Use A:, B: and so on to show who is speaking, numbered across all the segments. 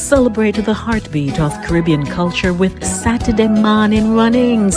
A: Celebrate the heartbeat of Caribbean culture with Satideh Mawnin Runnings.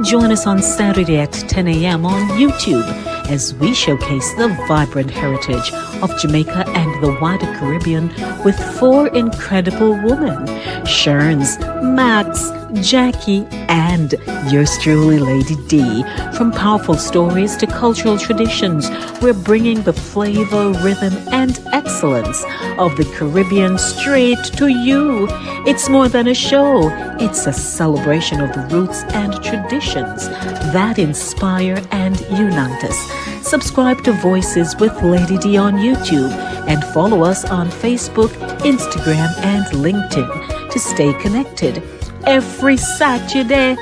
A: Join us on Saturday at 10 a.m. on YouTube as we showcase the vibrant heritage of Jamaica and the wider Caribbean with four incredible women: Sherns, Max, Jackie, and yours truly, Lady D. From powerful stories to cultural traditions, we're bringing the flavor, rhythm, and excellence of the Caribbean straight to you. It's more than a show, it's a celebration of the roots and traditions that inspire and unite us. Subscribe to Voices with Lady D on YouTube and follow us on Facebook, Instagram, and LinkedIn to stay connected. Every Saturday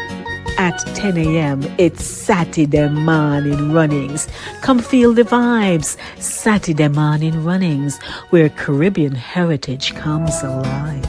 A: at 10 a.m., it's Satideh Morning Runnings. Come feel the vibes. Satideh Morning Runnings, where Caribbean heritage comes alive.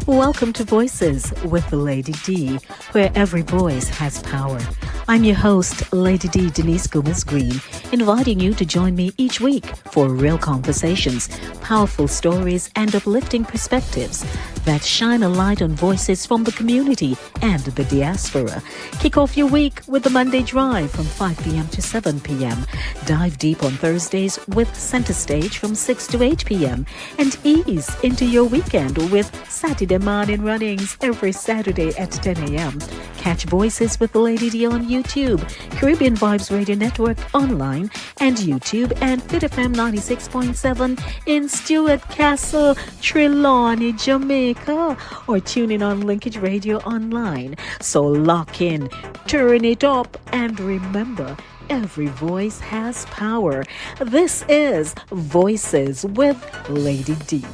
A: Welcome to Voices with Lady D, where every voice has power. I'm your host, Lady D Denise Gomez Green, inviting you to join me each week for real conversations, powerful stories, and uplifting perspectives that shine a light on voices from the community and the diaspora. Kick off your week with the Monday Drive from 5 p.m. to 7 p.m. Dive deep on Thursdays with Center Stage from 6 to 8 p.m. And ease into your weekend with Saturday Morning Runnings every Saturday at 10 a.m. Catch Voices with Lady D on YouTube, Caribbean Vibes Radio Network online, and YouTube, and Fit FM 96.7 in Stuart Castle, Trelawney, Jamaica, or tune in on Linkage Radio online. So lock in, turn it up, and remember, every voice has power. This is Voices with Lady D.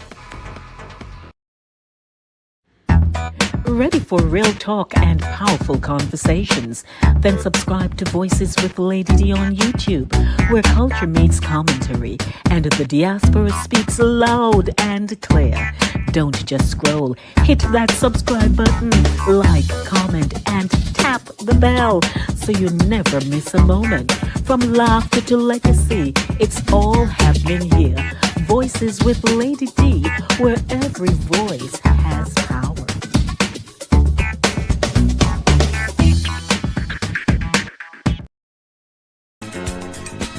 A: Ready for real talk and powerful conversations? Then subscribe to Voices with Lady D on YouTube, where culture meets commentary and the diaspora speaks loud and clear. Don't just scroll. Hit that subscribe button, like, comment, and tap the bell so you never miss a moment. From laughter to legacy, it's all happening here. Voices with Lady D, where every voice has power.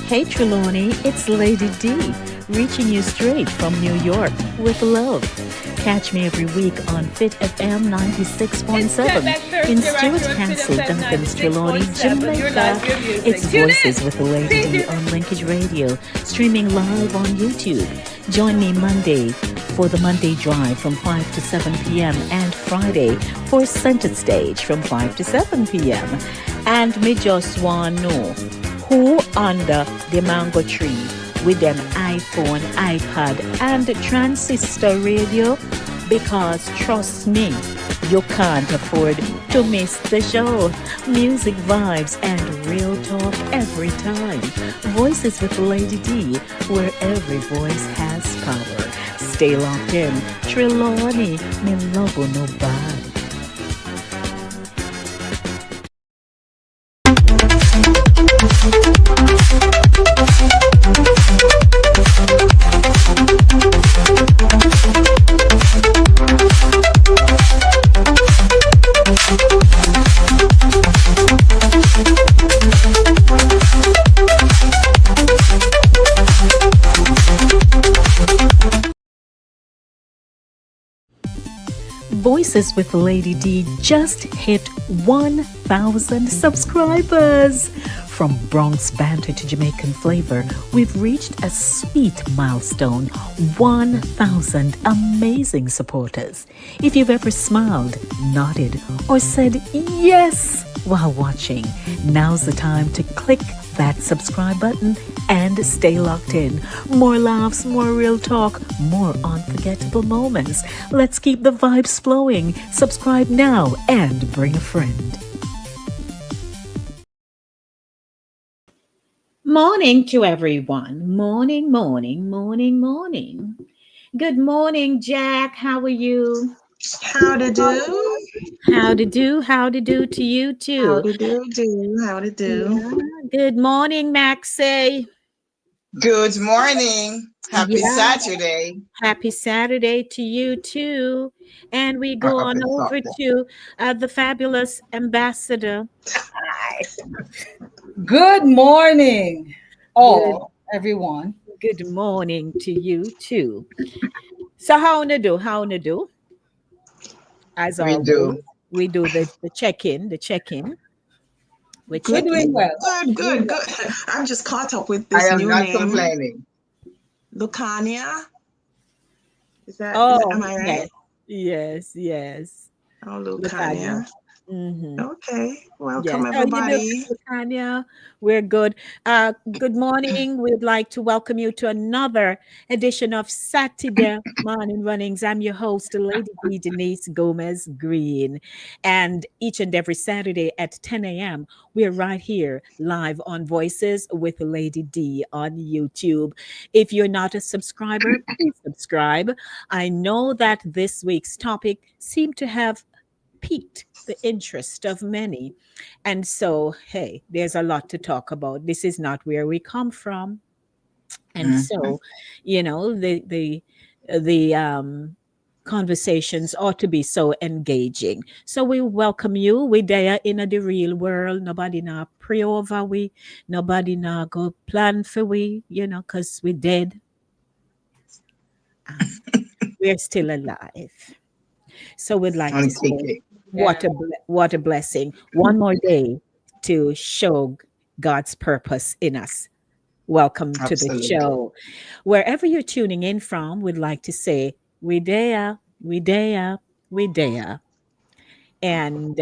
A: Hey Trelawney, it's Lady D, reaching you straight from New York with love. Catch me every week on Fit FM 96.7 in Stuart Castle, Duncan's Trelawney, Jamaica. It's Voices with Lady D on Linkage Radio, streaming live on YouTube. Join me Monday for the Monday Drive from 5 to 7 p.m. and Friday for Center Stage from 5 to 7 p.m. And me just want to know who under the mango tree with an iPhone, iPad, and transistor radio? Because trust me, you can't afford to miss the show. Music, vibes, and real talk every time. Voices with Lady D, where every voice has power. Stay locked in. Trelawney, me love you no bad. Voices with Lady D just hit 1,000 subscribers. From Bronx banter to Jamaican flavor, we've reached a sweet milestone: 1,000 amazing supporters. If you've ever smiled, nodded, or said yes while watching, now's the time to click that subscribe button and stay locked in. More laughs, more real talk, more unforgettable moments. Let's keep the vibes flowing. Subscribe now and bring a friend. Morning to everyone. Morning, morning, morning, morning. Good morning, Jack. How are you?
B: How to do?
A: Howdy do to you too.
B: Howdy do.
A: Yeah. Good morning, Maxie.
B: Good morning. Happy
A: Yeah.
B: Saturday.
A: Happy Saturday to you too. And we go
B: Up
A: on
B: at top
A: over
B: there.
A: to the fabulous ambassador.
C: Good morning,
A: Good
C: all, everyone.
A: good morning to you too. So how to do? How to do? As
B: We
A: always,
B: do.
A: we do the check-in, the check-in. We're
C: We're
B: Good,
A: checking.
C: doing well.
B: good,
C: Doing
B: good.
C: well.
B: I'm just caught up with I this am new not name, complaining. Lucania. Is that
A: Oh,
B: am I
A: yes.
B: right?
A: Yes.
B: Oh,
A: Latanya.
B: Lucania.
A: Mm-hmm.
B: Okay.
A: Yes.
B: Welcome
A: How you doing,
B: everybody.
A: Tanya? We're good. Good morning. We'd like to welcome you to another edition of Satideh Morning Runnings. I'm your host, Lady D. Denise Gomez Green. And each and every Saturday at 10 a.m., we're right here live on Voices with Lady D on YouTube. If you're not a subscriber, please subscribe. I know that this week's topic seemed to have piqued the interest of many. And so, hey, there's a lot to talk about. This is not where we come from. And
B: Mhm.
A: so, the conversations ought to be so engaging. So we welcome you. We there in the real world. Nobody na pray over we. Nobody na go plan for we, because we dead. Um, we're still alive. So we'd like to
B: On
A: say,
B: KK.
C: Yeah.
A: what a blessing. One more day to show God's purpose in us. Welcome to the
B: Absolutely.
A: show. Wherever you're tuning in from, we'd like to say, we there, we there, we there. And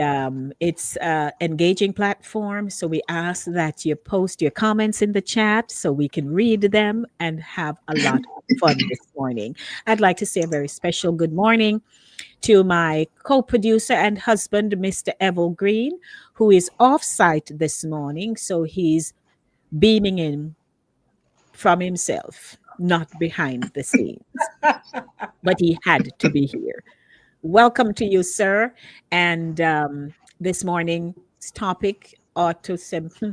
A: it's engaging platform. So we ask that you post your comments in the chat so we can read them and have a lot of fun this morning. I'd like to say a very special good morning to my co producer and husband, Mr. Evil Green, who is off site this morning. So he's beaming in from himself, not behind the scenes, but he had to be here. Welcome to you, sir. And this morning's topic ought to all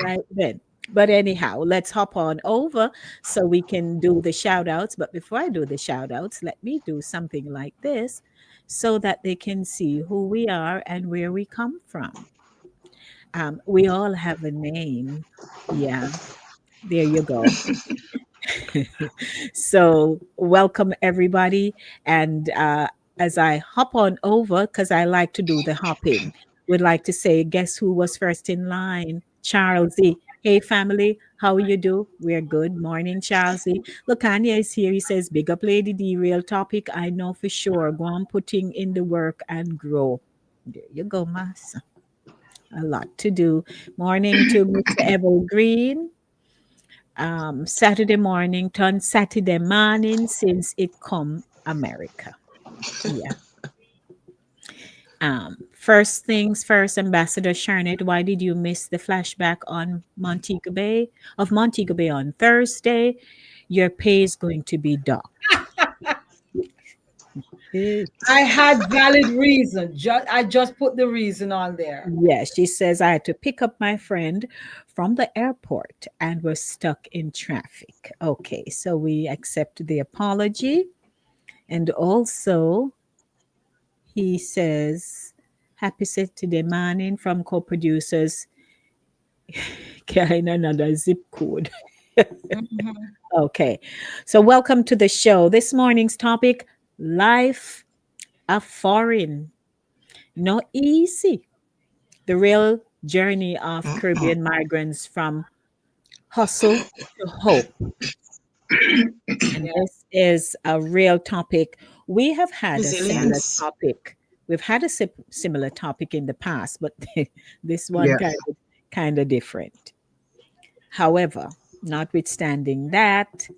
A: right then. But anyhow, let's hop on over so we can do the shout outs. But before I do the shout outs, let me do something like this so that they can see who we are and where we come from. We all have a name. Yeah, there you go. So, welcome everybody. And as I hop on over, because I like to do the hopping, would like to say, guess who was first in line? Charlesy. Hey, family, how you do? We're good. Morning, Charlesy. Look, Anya is here. He says, big up, Lady D. Real topic. I know for sure. Go on putting in the work and grow. There you go, Massa. A lot to do. Morning to Mr. Evergreen. Saturday morning turn Saturday morning since it come America. Yeah. First things first, Ambassador Sharnett, why did you miss the flashback on Montego Bay on Thursday? Your pay is going to be docked. Eh,
C: I had valid reason. I just put the reason on there.
A: Yes, she says I had to pick up my friend from the airport and we're stuck in traffic. Okay, so we accept the apology. And also, he says, happy Saturday morning from co-producers carrying another zip code.
C: Mhm.
A: Okay. So welcome to the show. This morning's topic, life a foreign. Not easy. The real journey of
B: Mm-mm.
A: Caribbean migrants from hustle to hope. And
C: Yeah.
A: this is a real topic. We have had a similar
B: Resilience.
A: topic. We've had a similar topic in the past, but this one
B: Yes.
A: kind of different. However, notwithstanding that,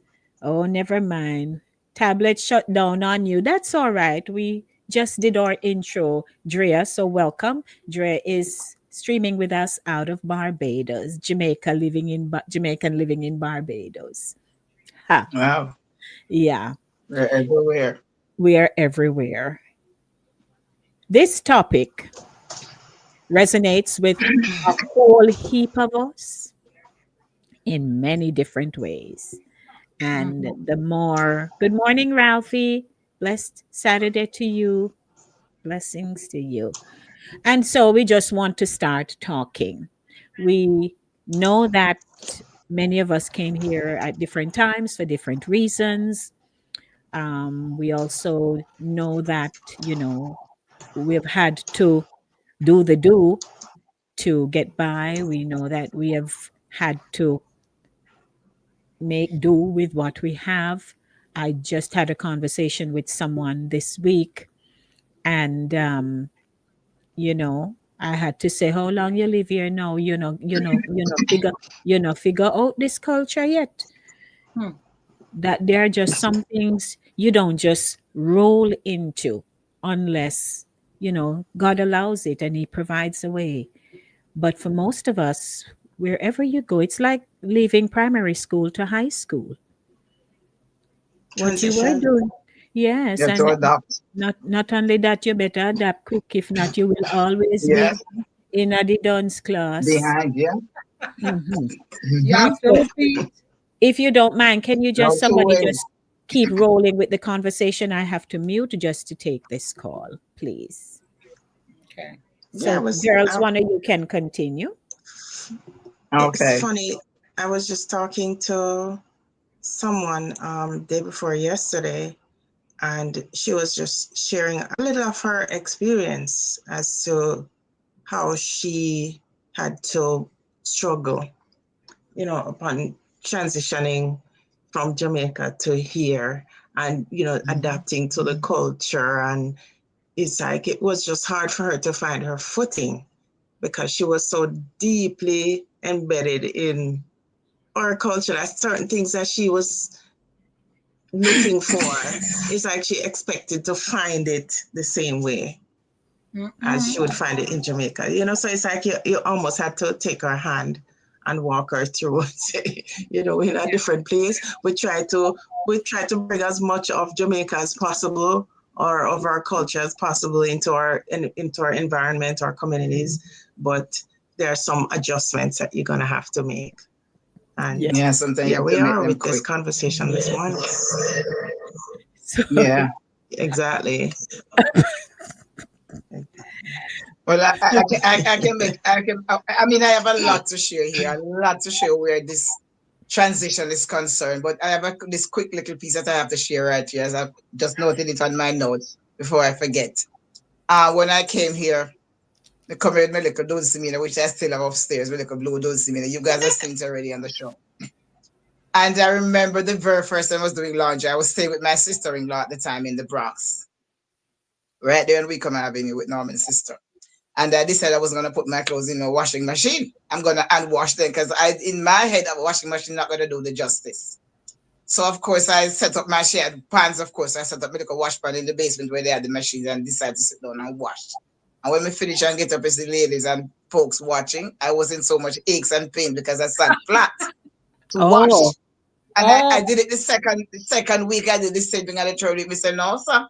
A: oh, never mind. Tablet shut down on you. That's all right. We just did our intro, Drea. So welcome. Drea is streaming with us out of Barbados, Jamaican living in Barbados. Ha.
B: Wow.
A: Yeah,
B: We're everywhere.
A: we are everywhere.
D: This topic resonates with a whole heap of us in many different ways. And the more, good morning, Ralphie. Blessed Saturday to you. Blessings to you. And so we just want to start talking. We know that many of us came here at different times for different reasons. We also know that, we've had to do the do to get by. We know that we have had to make do with what we have. I just had a conversation with someone this week, and I had to say, "How long you live here now? Figure out this culture yet." That there are just some things you don't just roll into unless God allows it and He provides a way. But for most of us, wherever you go, it's like leaving primary school to high school. What you were
B: Transition.
D: doing. Yes,
E: You have to
D: and
E: adapt.
D: not only that, you better adapt quick. If not, you will always be
E: Yes,
D: in a the dance class.
E: behind, yeah.
D: Mhm.
C: You
E: Mm-hmm.
C: have to
D: So
C: repeat.
D: if you don't mind, can you
E: No
D: just
E: two
D: somebody
E: ways.
D: just keep rolling with the conversation? I have to mute just to take this call, please.
C: Okay.
B: Yeah,
D: So girls, one of you can continue.
B: it's
E: Okay.
B: funny. I was just talking to someone day before yesterday, and she was just sharing a little of her experience as to how she had to struggle, upon transitioning from Jamaica to here, and adapting to the culture. And it's like it was just hard for her to find her footing because she was so deeply embedded in our culture that certain things that she was looking for, it's like she expected to find it the same way as she would find it in Jamaica. So it's like you almost had to take her hand and walk her through, in a different place. We try to bring as much of Jamaica as possible, or of our culture as possible, into our environment, our communities. But there are some adjustments that you're gonna have to make. And
E: Yeah, sometimes you
B: here
E: have
B: we
E: to make
B: are
E: them
B: with this
E: quick.
B: conversation this morning.
D: So
E: Yeah.
B: Exactly.
E: Well, I can make, I mean, I have a lot to share here, a lot to share where this transition is concerned, but I have this quick little piece that I have to share right here, as I've just noted it on my notes before I forget. When I came here, the come with my little dulcimina, which I still have upstairs, my little blue dulcimina. You guys have seen it already on the show. And I remember the very first time I was doing laundry, I was staying with my sister-in-law at the time in the Bronx, right there on Wickham Avenue with Norman's sister. And I decided I was gonna put my clothes in a washing machine. I'm gonna hand wash them because in my head, a washing machine not gonna do the justice. So of course I set up my shared pans. Of course I set up my little wash pan in the basement where they had the machines and decided to sit down and wash. And when we finish and get up as the ladies and folks watching, I was in so much aches and pain because I sat flat to wash.
D: oh,
E: And I did it the second week. I did the same thing, and the third week, I said, "No, sir,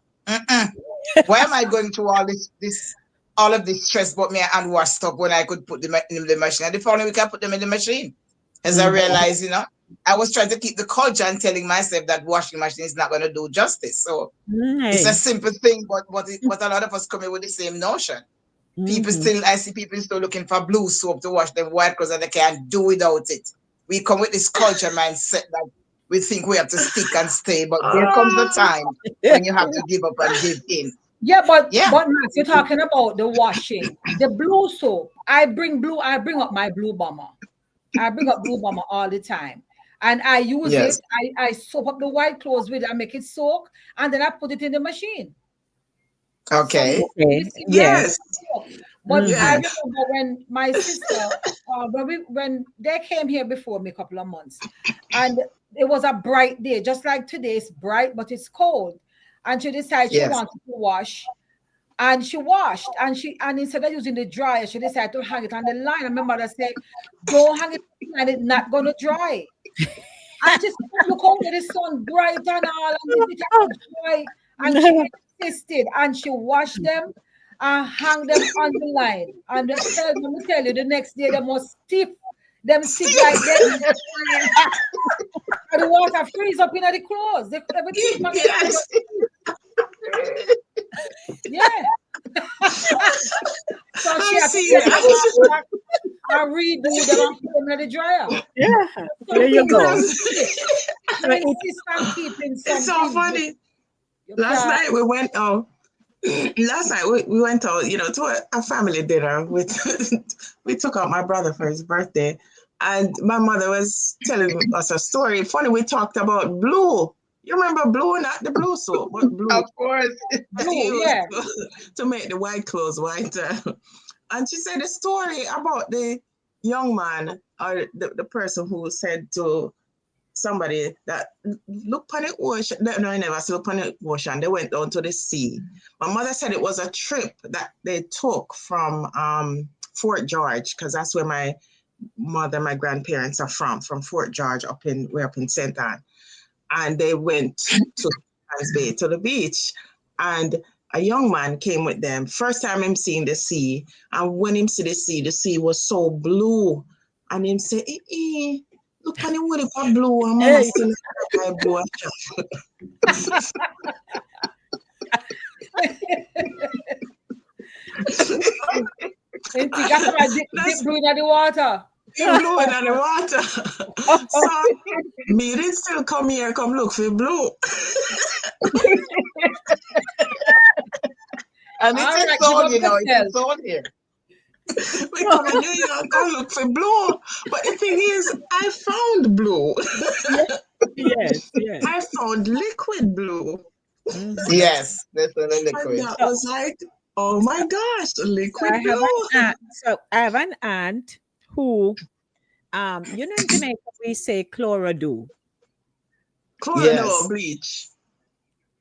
E: why am I going through all of this stress about me and wash stuff when I could put them in the machine?" And the following week, I put them in the machine. As I realized, I was trying to keep the culture and telling myself that washing machine is not going to do justice. So it's a simple thing, but a lot of us come in with the same notion. I see people still looking for blue soap to wash them white clothes, and they can't do without it. We come with this culture mindset that we think we have to stick and stay, but there comes the time when you have to give up and give in.
C: Yeah, but Max, you're talking about the washing, the blue soap. I bring up my blue bomber. I bring up blue bomber all the time. And I use it. I soak up the white clothes with it. I make it soak, and then I put it in the machine.
E: Okay.
C: So
B: Yes.
C: But I remember when my sister, when they came here before me a couple of months, and it was a bright day, just like today. It's bright, but it's cold. And she decided she wanted to wash. And she washed, and instead of using the dryer, she decided to hang it on the line. And my mother said, "Don't hang it on the line, it's not gonna dry." And she said, "Look how the sun bright and all, and it dry." And she insisted, and she washed them. and hang them on the line. And let me tell you, the next day they must stiff. Them stiff like them. And the water freeze up in the clothes. Everything from
E: Yes.
C: yeah. So she
B: I
C: had
B: see
C: to get
B: that.
C: them back and redo them and put them in the dryer.
D: Yeah,
C: So
D: there you go.
C: I insist on keeping
B: It's so
C: something.
B: funny.
C: You
B: Last
C: can't-
B: night we went out. Last night we went out, to a family dinner with. We took out my brother for his birthday, and my mother was telling us a story. Funny, we talked about blue. You remember blue, not the blue soap, but blue
E: Of course.
B: that
C: Blue,
B: used
C: yeah.
B: to make the white clothes white. And she said a story about the young man or the person who said to somebody that look upon the ocean. No, I never said look upon the ocean. They went down to the sea. My mother said it was a trip that they took from Fort George, because that's where my grandparents are from Fort George we're up in St. Anne. And they went to Trans Bay, to the beach. And a young man came with them. First time him seeing the sea. And when him see the sea was so blue. And him say, look on the wood for blue. And mama
D: Hey.
B: still have blue.
C: And she got my dip blue in the water.
B: He blue in the water. So me did still come here, come look for blue.
E: And it's
C: All
E: its
C: right,
E: own,
C: give up
E: it's its own here.
B: We come in New York and look for blue. But the thing is, I found blue.
D: Yes.
B: I found liquid blue.
D: Mhm.
E: Yes, that's a
B: And
E: liquid.
B: that was like, oh my gosh, liquid
D: I have
B: blue.
D: I have an aunt who, in Jamaica we say chlorodo.
B: Colorado
E: Yes.
B: bleach.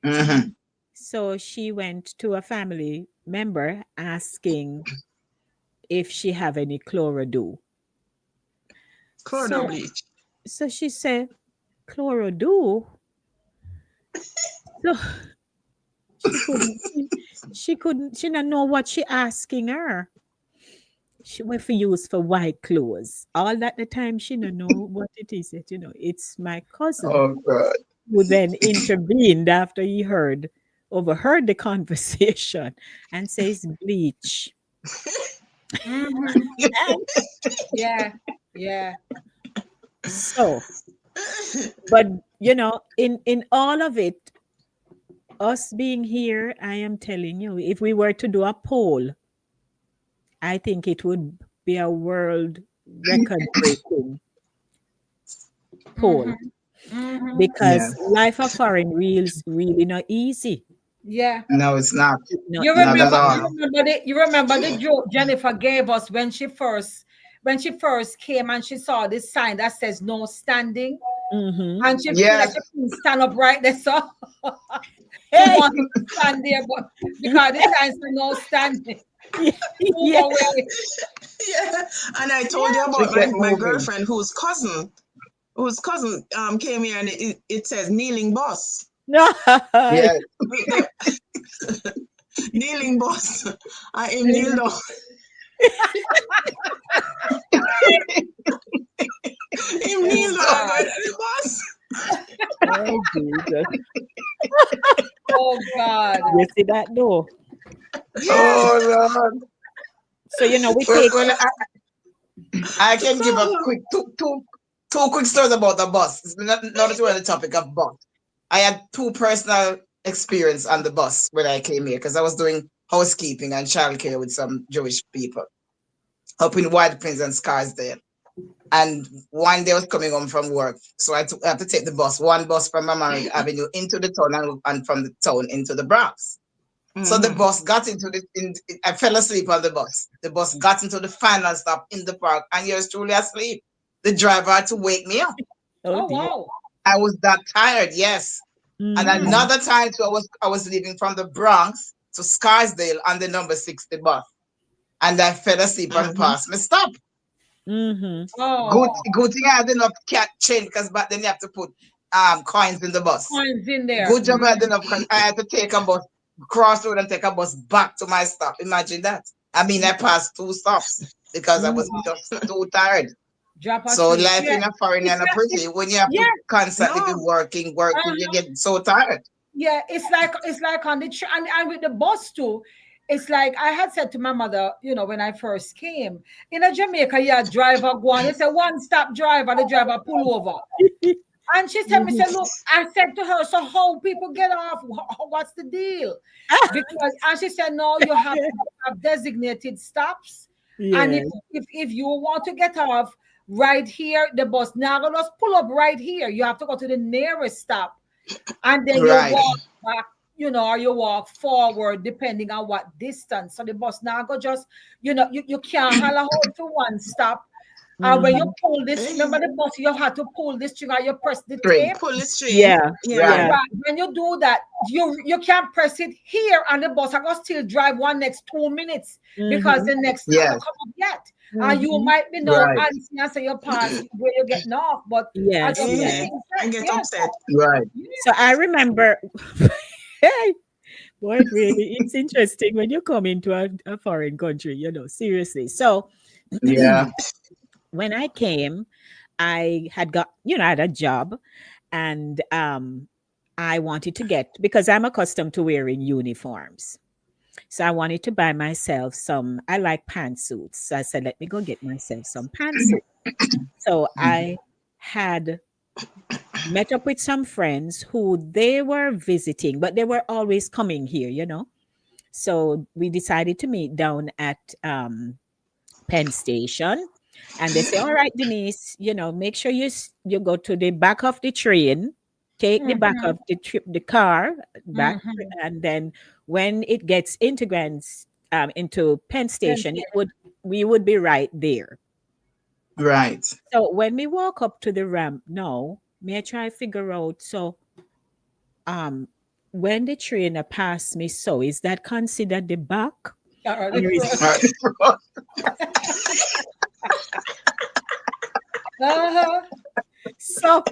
E: Mm-hmm.
D: So she went to a family member asking if she have any chlorodo.
B: Colorado
D: So,
B: bleach.
D: so she said, chlorodo? So she didn't know what she asking her. She went for use for white clothes. All that the time she don't know what it is. It's my cousin
E: Oh, God.
D: who then intervened after he overheard the conversation and says bleach.
C: Mhm.
D: And
C: Yeah.
D: so, but in all of it, us being here, I am telling you, if we were to do a poll, I think it would be a world record breaking poll
C: Mhm.
D: because
E: Yeah.
D: life of foreign reels really not easy.
C: Yeah.
E: No, it's not.
D: Not
C: You
E: Not at
C: remember
D: easy.
E: all.
C: you remember the joke Jennifer gave us when she first came and she saw this sign that says no standing,
D: Mm-hmm.
C: and she feel like
E: Yes.
C: she couldn't stand up right there, so she
D: Hey,
C: wanted to stand there, but because the sign said no standing, move
D: yeah,
C: away.
B: Yeah. And I told you
E: She
B: about
E: kept
B: my
E: moving.
B: girlfriend whose cousin came here, and it says kneeling boss.
D: no,
E: Yes.
B: Kneeling boss. I am kneel down. Him kneel down
C: God.
B: going to the boss.
D: oh Jesus,
C: Oh God.
D: you see that though?
E: Oh, Lord.
D: So we
E: Well,
D: take
E: I can give a quick two quick stories about the bus. Not that we're on the topic of bus. I had two personal experience on the bus when I came here because I was doing housekeeping and childcare with some Jewish people up in White Plains and Scarsdale. And one day I was coming home from work, so I had to take the bus. One bus from Mammoth Avenue into the town and from the town into the Bronx. So the bus got I fell asleep on the bus. The bus got into the final stop in the park, and you're truly asleep. The driver had to wake me up.
C: Oh
D: dear.
C: wow.
E: I was that tired, yes. And
D: Mhm.
E: another time, so I was leaving from the Bronx to Scarsdale on the number 60 bus, and I fell asleep and passed me stop.
D: Mhm.
C: Oh,
E: Good thing I had enough change because back then you have to put coins in the bus.
C: coins in there.
E: Good job I had enough. I had to take a bus cross road and take a bus back to my stop. Imagine that. I mean, I passed 2 stops because I was just too tired.
C: Drop us
E: So
C: free.
E: life
C: Yeah,
E: in a foreign
C: it's
E: and a
C: like,
E: pretty when you have
C: yeah,
E: to constantly be
B: No.
E: working, you
C: uh-huh.
E: get so tired.
C: Yeah, it's like on the and with the bus too. It's like I had said to my mother, when I first came in a Jamaica, yeah, driver go on. It's a one-stop driver, the driver pull over. And she said, me say, look, I said to her, so how people get off? What's the deal? Because and she said, no, you have to have designated stops. And
D: Yes.
C: if you want to get off right here, the bus now gonna just pull up right here. You have to go to the nearest stop. And then you
E: Right.
C: walk back, or you walk forward depending on what distance. So the bus now go just, you can't holler hold to one stop. And when you
D: Mhm.
C: pull this,
B: Eh,
C: remember the bus, you have to pull this trigger, you press the
E: Straight.
C: tape.
B: pull the string.
D: Yeah.
B: Yeah.
D: Yeah.
E: Right.
C: Right. When you do that, you can't press it here, and the bus I go still drive one next 2 minutes because
D: Mhm.
C: the next stop
E: Yes.
C: will come up yet. And you
D: Mhm.
C: might be no
E: Right.
C: answer and say you pass where you're getting off, but I
D: Yes.
C: just put
B: Yeah.
D: Yes.
C: things
B: I
C: right.
B: get
C: Yeah.
B: upset.
E: Right.
D: So I remember, hey, boy, it's interesting when you come into a foreign country, seriously. So
E: Yeah.
D: when I came, I had got, I had a job, and I wanted to get, because I'm accustomed to wearing uniforms. So I wanted to buy myself some, I like pantsuits. So I said, let me go get myself some pantsuits. So I had met up with some friends who they were visiting, but they were always coming here. So we decided to meet down at Penn Station. And they say, all right, Denise, make sure you go to the back of the train, take the back
C: Mhm,
D: of the car back,
C: mhm.
D: and then when it gets into Penn
C: Then
D: Station, we would be right there.
E: Right.
D: So when we walk up to the ramp now, may I try figure out, so um when the trainer passed me, so is that considered the back?
C: the
D: Or is
C: front.
E: Right.
C: Uh-huh.
D: so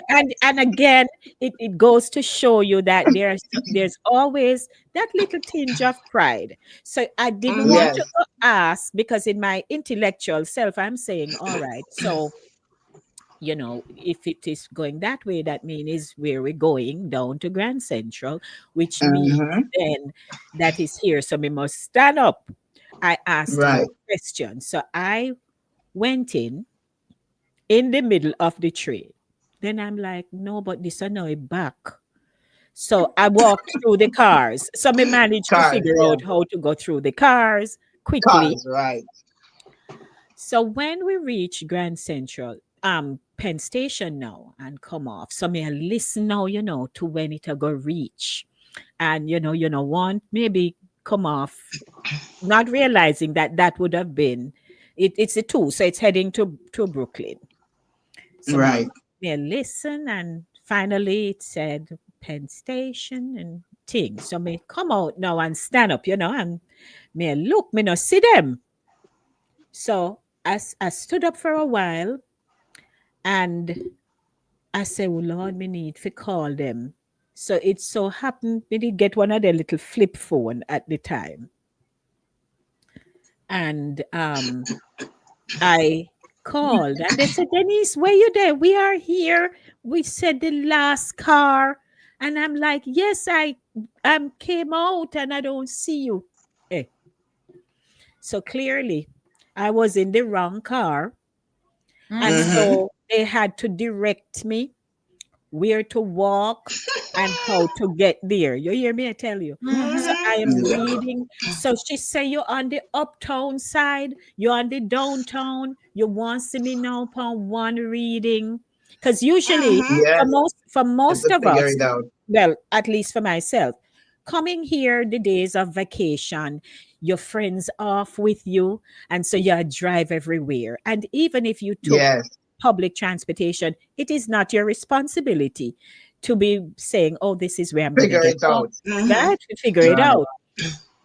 D: and again, it goes to show you that there's always that little tinge of pride. So I didn't
B: Mm-hmm.
D: want
E: Yes.
D: to ask, because in my intellectual self I'm saying, all right, so if it is going that way, that means is where we're going down to Grand Central, which means
E: Mm-hmm.
D: then that is here. So we must stand up. I asked her
E: Right.
D: a question. So I went in the middle of the train. Then I'm like, no, but this is now back. So I walked through the cars. So I managed to
E: Cars.
D: figure
E: Yeah.
D: out how to go through the cars quickly.
E: Cars. Right.
D: So when we reach Grand Central, Penn Station now and come off. So me I listen now, to when it a go reach. And want maybe come off, not realizing that that would have been it's a two. So it's heading to Brooklyn. So
E: Right.
D: me I listen, and finally it said Penn Station and thing. So me come out now and stand up, and me I look, me no see them. So I stood up for a while, and I said, oh Lord, me need to call them. So it so happened me did get one of their little flip phone at the time. And I called, and they said, Denise, where you there? We are here. We said the last car. And I'm like, yes, I came out and I don't see you. Eh. So clearly I was in the wrong car. And
C: Mhm.
E: Mm-hmm.
D: so they had to direct me where to walk and how to get there. You hear me? I tell you. So
C: Mhm.
D: I
B: Mm-hmm.
D: am
E: Yeah.
D: reading. So she say you're on the uptown side, you're on the downtown. You want to see me now upon one reading. Because usually
B: Mm-hmm.
D: for
E: Yes. Have
D: most
E: to
D: of
E: figure
D: us,
E: it out.
D: well, at least for myself, coming here the days of vacation, your friends off with you, and so you drive everywhere. And even if you took
E: Yes.
D: public transportation, it is not your responsibility to be saying, oh, this is where I'm going to
E: Figure
D: get
E: it
D: off.
E: out.
B: Mm-hmm.
D: Right? To figure it
E: Right.
D: out.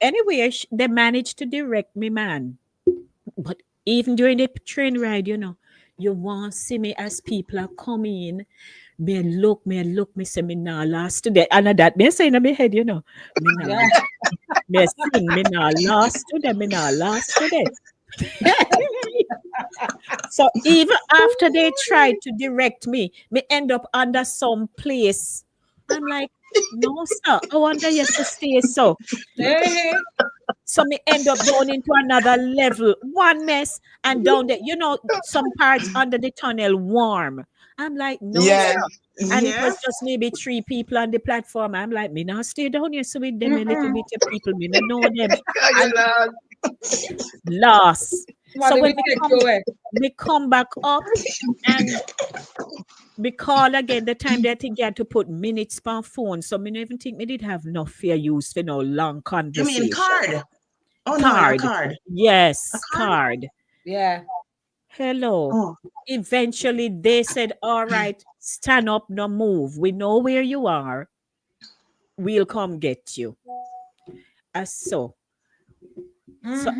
D: Anyway, they managed to direct me, man. But even during the train ride, you want to see me as people are coming. me say me nah last today. And that me say in my head, me nah. Me sing, me nah last today, me nah last today. So even after they tried to direct me end up under some place. I'm like, no, sir. I wonder yes to stay so.
C: Hey,
D: So me end up down into another level. One mess and down there. Some parts under the tunnel warm. I'm like, no,
E: Yes.
D: sir. And it
B: Yeah.
D: was just maybe 3 people on the platform. I'm like, me now stay down here so with them a little bit of people. Me not know them. And lost.
C: what
D: So
C: do
D: when
C: we take you away?
D: me come back up and we call again the time they think you had to put minutes per phone. So me don't even think me did have no fair use for no long
B: You
D: conversation.
B: mean card? Oh no, your
D: Card.
B: card.
D: Yes,
B: A card?
D: card.
C: Yeah.
D: Hello.
B: Oh.
D: Eventually they said, all right, stand up, no move. We know where you are. We'll come get you. So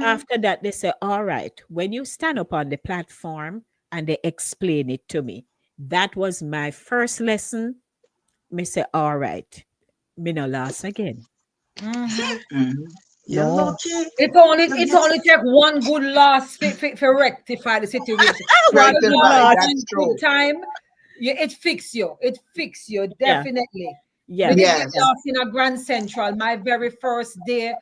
D: after that, they say, all right, when you stand up on the platform, and they explain it to me. That was my first lesson. Me say, all right, me no lost again.
B: You're
D: No.
B: lucky.
C: It only take one good loss for rectify the situation.
E: Right,
C: One good
E: right,
C: loss,
E: that's
C: one
E: true.
C: good time, it fix you. It fix you definitely.
D: Yeah.
C: We did
E: Yes.
C: get lost in a Grand Central, my very first day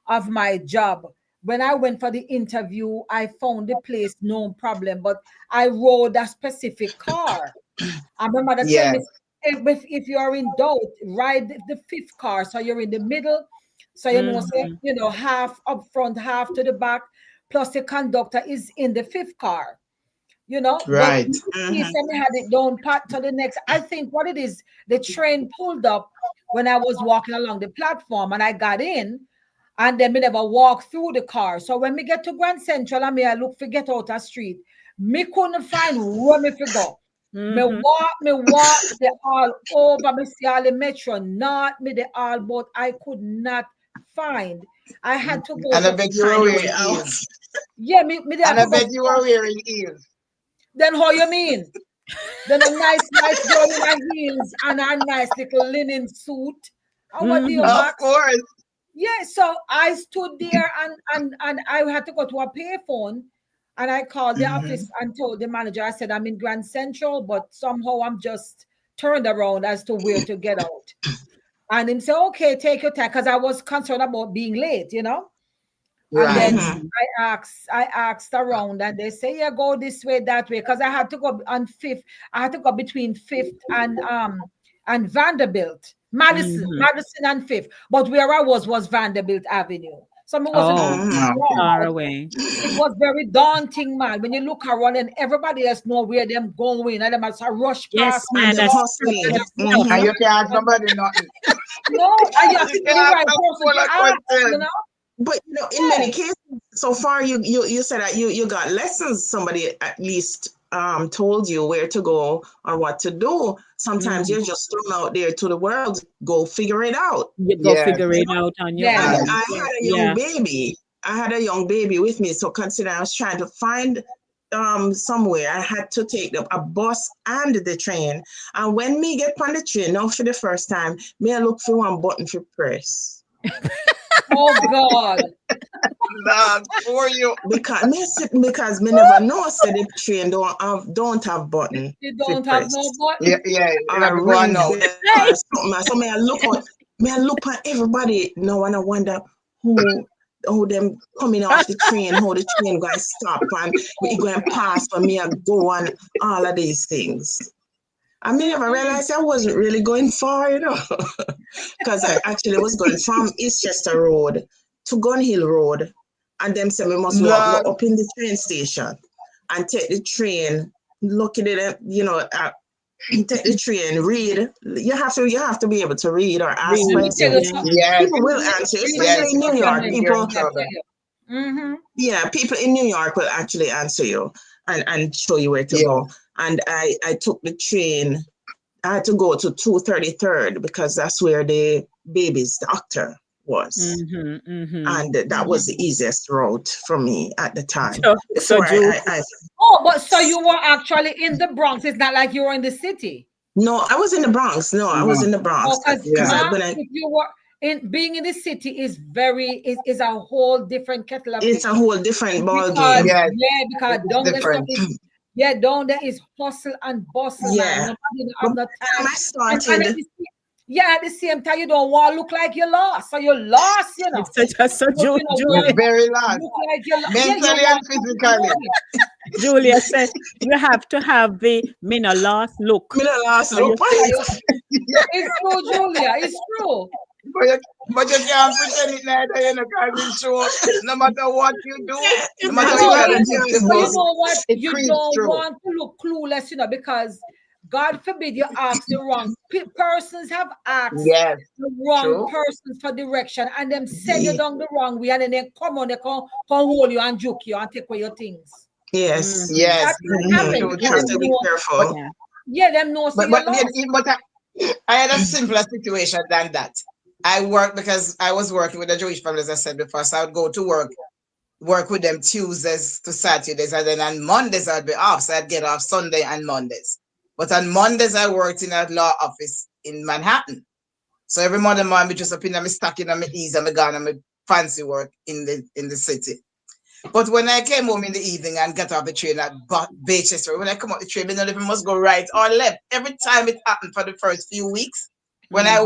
C: of my job. When I went for the interview, I found the place no problem, but I rode a specific car. I remember they tell me if you are in doubt, ride the fifth car, so you're in the middle. So half up front, half to the back, plus the conductor is in the fifth car. But
E: Right.
C: he said we had it down pat to the next. I think what it is, the train pulled up when I was walking along the platform and I got in, and then me never walk through the car. So when we get to Grand Central, I look for get out a street. Me couldn't find where me to go. Me walk the all over. Me see all the metro, not me the all, but I could not find. I had to go
E: And I
C: to
E: bet you were
B: Find your
E: wearing
B: way out.
E: heels.
C: yeah, me
E: And
C: had
E: I
C: to go.
E: bet you were wearing heels.
C: Then how you mean? Then a nice girl in her heels and a nice little linen suit. And what do you
E: Of
C: ask?
E: course.
C: Yeah, so I stood there and I had to go to a payphone, and I called the office and told the manager, I said, I'm in Grand Central, but somehow I'm just turned around as to where to get out. And him said, okay, take your time, because I was concerned about being late. And then
E: Right.
C: I asked around, and they say, yeah, go this way, that way, because I had to go on Fifth. I had to go between Fifth and Vanderbilt, Madison and Fifth. But where I was Vanderbilt Avenue. So I wasn't
D: Far away.
C: it was very daunting, man. When you look around and everybody else know where them going, and them as a rush
D: Yes,
C: past.
D: man.
B: The
D: That's
B: hustling.
E: And you can't ask nobody nothing.
C: No, and you have to
E: You
C: be the
E: can't
C: right
E: ask
C: person
E: for
C: to
E: that
C: ask,
E: question.
B: But in many cases, so far you said that you got lessons. Somebody at least told you where to go or what to do. Sometimes you're just thrown out there to the world. Go figure it out.
D: You go
E: Yes.
D: figure it out on your
C: Yeah.
D: own.
B: I had a young baby. I had a young baby with me. So consider I was trying to find somewhere. I had to take a bus and the train. And when me get on the train, now for the first time, me I look for one button for press.
C: Oh God.
E: Nah, for you.
B: Because me never know said the train don't have button.
C: You
B: for
C: don't have
B: press.
C: no button.
E: Yeah. You have
B: Or
E: to go on
B: ring
E: now.
B: bell or something. So me I look at everybody now and I wonder who them coming off the train, how the train going to stop and we going to pass for me and go on all of these things. I never realized I wasn't really going far, because I actually was going from Eastchester Road to Gun Hill Road, and them said we must walk up in the train station and take the train, look at it, take the train, read. You have to be able to read or ask
C: Let me tell you
B: questions.
C: something.
E: Yes.
B: People will answer, especially in New York. People in New York will actually answer you and show you where to go. And I took the train. I had to go to 233rd because that's where the baby's doctor was. And that was the easiest route for me at the time.
D: So
C: but so you were actually in the Bronx. It's not like you were in the city.
B: No, I was in the Bronx. No, I was in the Bronx.
C: Oh, because
E: Yeah.
C: if you were being in the city is is a whole different kettle of
B: It's
C: fish.
B: a whole different ball
C: Because
B: game.
E: Yes,
C: because
E: it's
C: down there so
E: different.
C: down there is hustle and bustle, man.
B: Yeah.
C: Nobody
B: But
C: have no
B: by the time
C: time.
B: I
C: And
B: started,
C: at the same time, you don't want to look like you lost. So you lost, you know.
D: It's so
C: But, you know,
E: You're
C: well,
E: very lost,
C: look like you lost. Yeah, you
E: mentally and
C: want to
E: physically.
D: Julia said you have to have the Mina lost look.
B: me the last
D: So you-
B: look.
C: It's true, Julia. It's true.
E: But you can't pretend it neither, you know, because it's true. No matter what you do, no matter
C: No,
E: how you
C: but
E: try to
C: you
E: bust,
C: know what?
E: it
C: You
E: creeps
C: don't
E: through.
C: want to look clueless, you know, because God forbid you ask the wrong persons have asked
E: Yes,
C: the wrong
E: true.
C: persons for direction and them send you down the wrong way and then they come on, they come hold you and juke you and take away your things.
B: Yes.
E: Yes,
C: That can happen.
E: true,
B: You have
E: true.
B: to be careful.
E: But
C: Them know so
E: but
C: you
E: but,
C: lost.
E: but I had a simpler situation than that. I worked because I was working with a Jewish family, as I said before. So I would go to work with them Tuesdays to Saturdays, and then on Mondays I'd be off. So I'd get off Sunday and Mondays. But on Mondays I worked in a law office in Manhattan. So every Monday morning, I just up in my stocking and my ease and my gone and my fancy work in the city. But when I came home in the evening and got off the train at Baychester, when I come off the train, I don't even must go right or left. Every time it happened for the first few weeks, when I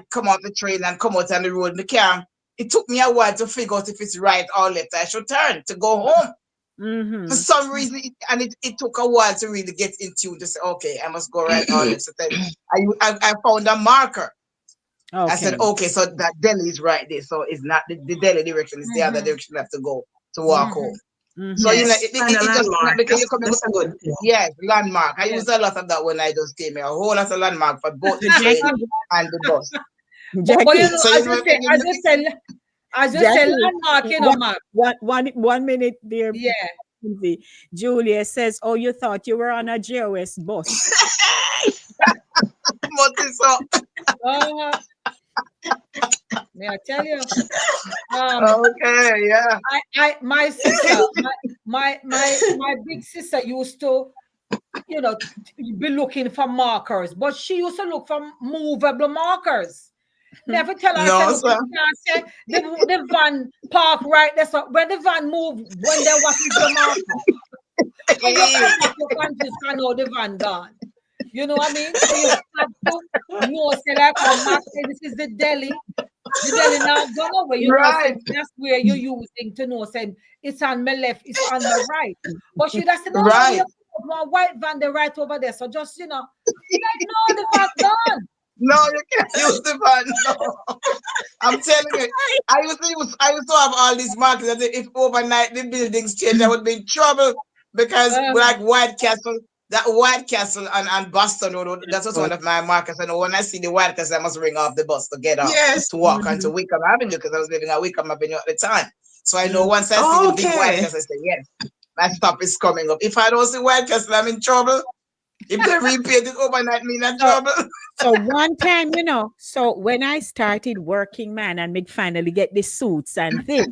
E: come off the train and come out on the road, the car, it took me a while to figure out if it's right or left. I should turn to go home. For some reason, it took a while to really get into to say, okay, I must go right or left. So then I found a marker.
D: Okay.
E: I said, okay, so that Delhi is right there. So it's not the Delhi direction, it's the other direction I have to go to walk home. So, you know,
B: Yes. Find a
E: it just
B: landmark.
E: because you come
B: That's a good thing.
E: yes, landmark. I used a lot of that when I just came here. A whole lot of landmark for both the train and the bus.
C: But you know,
E: So, you know,
C: I just say landmark, you know, Mark.
D: One minute, dear.
C: Yeah.
D: Julia says, "Oh, you thought you were on a JOS bus."
C: May I tell you?
E: Okay, yeah.
C: My sister, my big sister used to, you know, be looking for markers, but she used to look for movable markers. Never tell her,
E: No,
C: say,
E: sir.
C: the van park right there. So when the van move, when they what is the marker? When you confused, I know the van gone. You know what I mean? So you have to know, say like, oh, Mark, say this is the Delhi. The Delhi now gone away. You know, say that's where you're using to know, saying it's on my left, it's on my right. But she does say, no,
E: Right.
C: no, one white van, they right over there. So just, you know, like, no, the van gone.
E: No, you can't use the van. No. I'm telling you, I used to have all these markers. That if overnight the buildings change, I would be in trouble because like White Castle, that White Castle and Boston Road, that was one of my markers. And when I see the White Castle, I must ring off the bus to get off to walk onto Wickham Avenue because I was living at Wickham Avenue at the time. So I know once I see the big White Castle, I say yes, my stop is coming up. If I don't see White Castle, I'm in trouble. If they repaid it overnight, me in trouble.
D: So one time, you know, so when I started working, man, and me finally get the suits and things.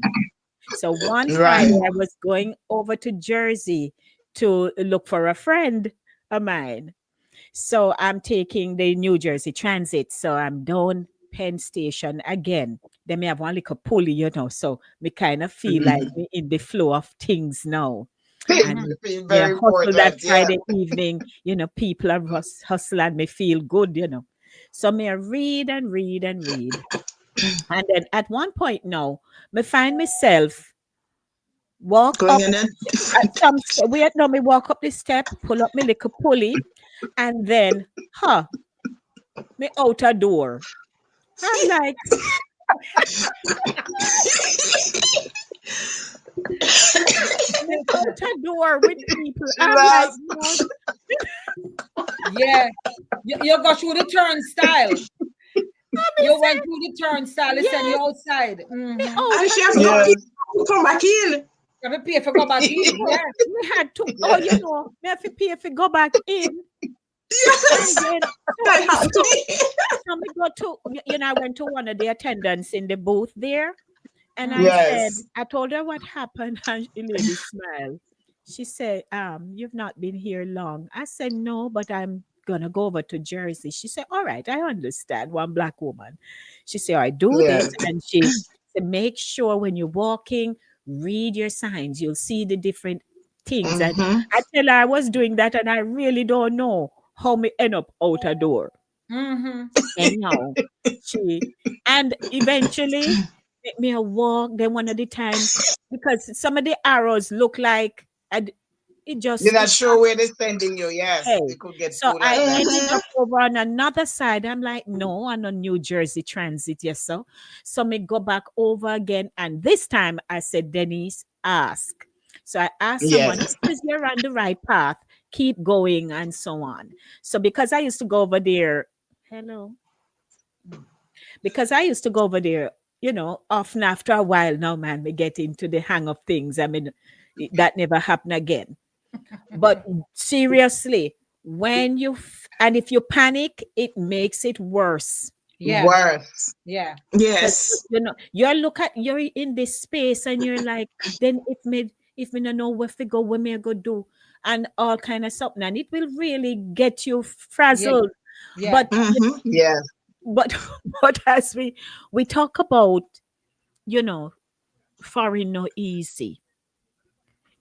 D: So one time I was going over to Jersey to look for a friend of mine. So I'm taking the New Jersey Transit. So I'm down Penn Station again. Then me have one little pulley, you know. So me kind of feel like me in the flow of things now. And
E: very
D: hustle that
E: important,
D: Friday evening, you know, people are hustle and me feel good, you know. So me read and read and read. And then at one point now, me find myself walk
B: Going
D: up
B: in it.
D: at some wait, no, me walk up the step, pull up my little pulley, and then me out a door. I'm like me out a door with people. I'm like,
C: yeah, you go through the turnstile. You went through the turnstile. They send you outside.
B: And she has to come back in.
C: You have to pay for go back in. Yeah,
D: we had to. Oh, you know, we have to pay if we go back in.
B: Yes,
D: and then,
B: that happened to me.
D: So we go to, you know, I went to one of the attendants in the booth there, and I said,
E: Yes.
D: I told her what happened, and the lady smiled. She said, "You've not been here long." I said, "No, but I'm gonna go over to Jersey. She said, all right, I understand. One black woman. She said, all right, do this.
E: Yes.
D: And she said, make sure when you're walking, read your signs. You'll see the different things. And
B: Mm-hmm.
D: I tell her I was doing that and I really don't know how me end up out a door.
C: Mm-hmm.
D: Anyhow, she and eventually make me a walk. Then one of the time because some of the arrows look like and it
E: You're
D: just
E: not
D: it
E: sure where they're sending you. Yes,
D: hey.
E: they could get
D: So
E: fooled
D: I
E: like that.
D: ended
B: Mm-hmm.
D: up over on another side. I'm like, no, I'm on New Jersey Transit, yes, so. So me go back over again. And this time I said, Denise, ask. So I asked someone, he
E: Yes.
D: says you're on the right path, keep going, and so on. So because I used to go over there, hello. Because I used to go over there, often after a while now, man, we get into the hang of things. I mean, that never happened again. But seriously, and if you panic, it makes it worse.
C: Yeah.
E: Worse.
C: Yeah.
D: Because
B: Yes.
D: you're in this space and you're like, then if me no know where to go, what me I go do, and all kind of something, and it will really get you
C: Yeah.
D: frazzled.
C: Yeah.
D: But
B: Mm-hmm.
E: Yes.
D: but but as we talk about, you know, foreign no easy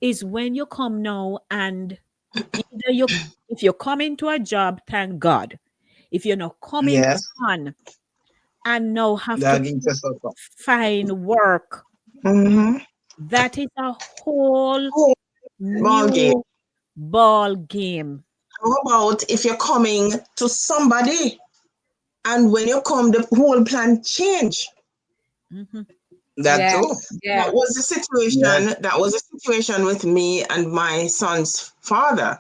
D: is when you come now and either you if you come into a job, thank God. If you're not coming
E: Yes.
D: on and now have to
E: Dog eat yourself up.
D: find work,
B: Mm-hmm.
D: that is a whole
B: Oh, ball game.
D: new ball game.
B: How about if you're coming to somebody and when you come, the whole plan change?
D: Mhm.
E: That
C: Yeah.
E: too.
C: Yeah.
E: Yes.
B: That was the situation with me and my son's father.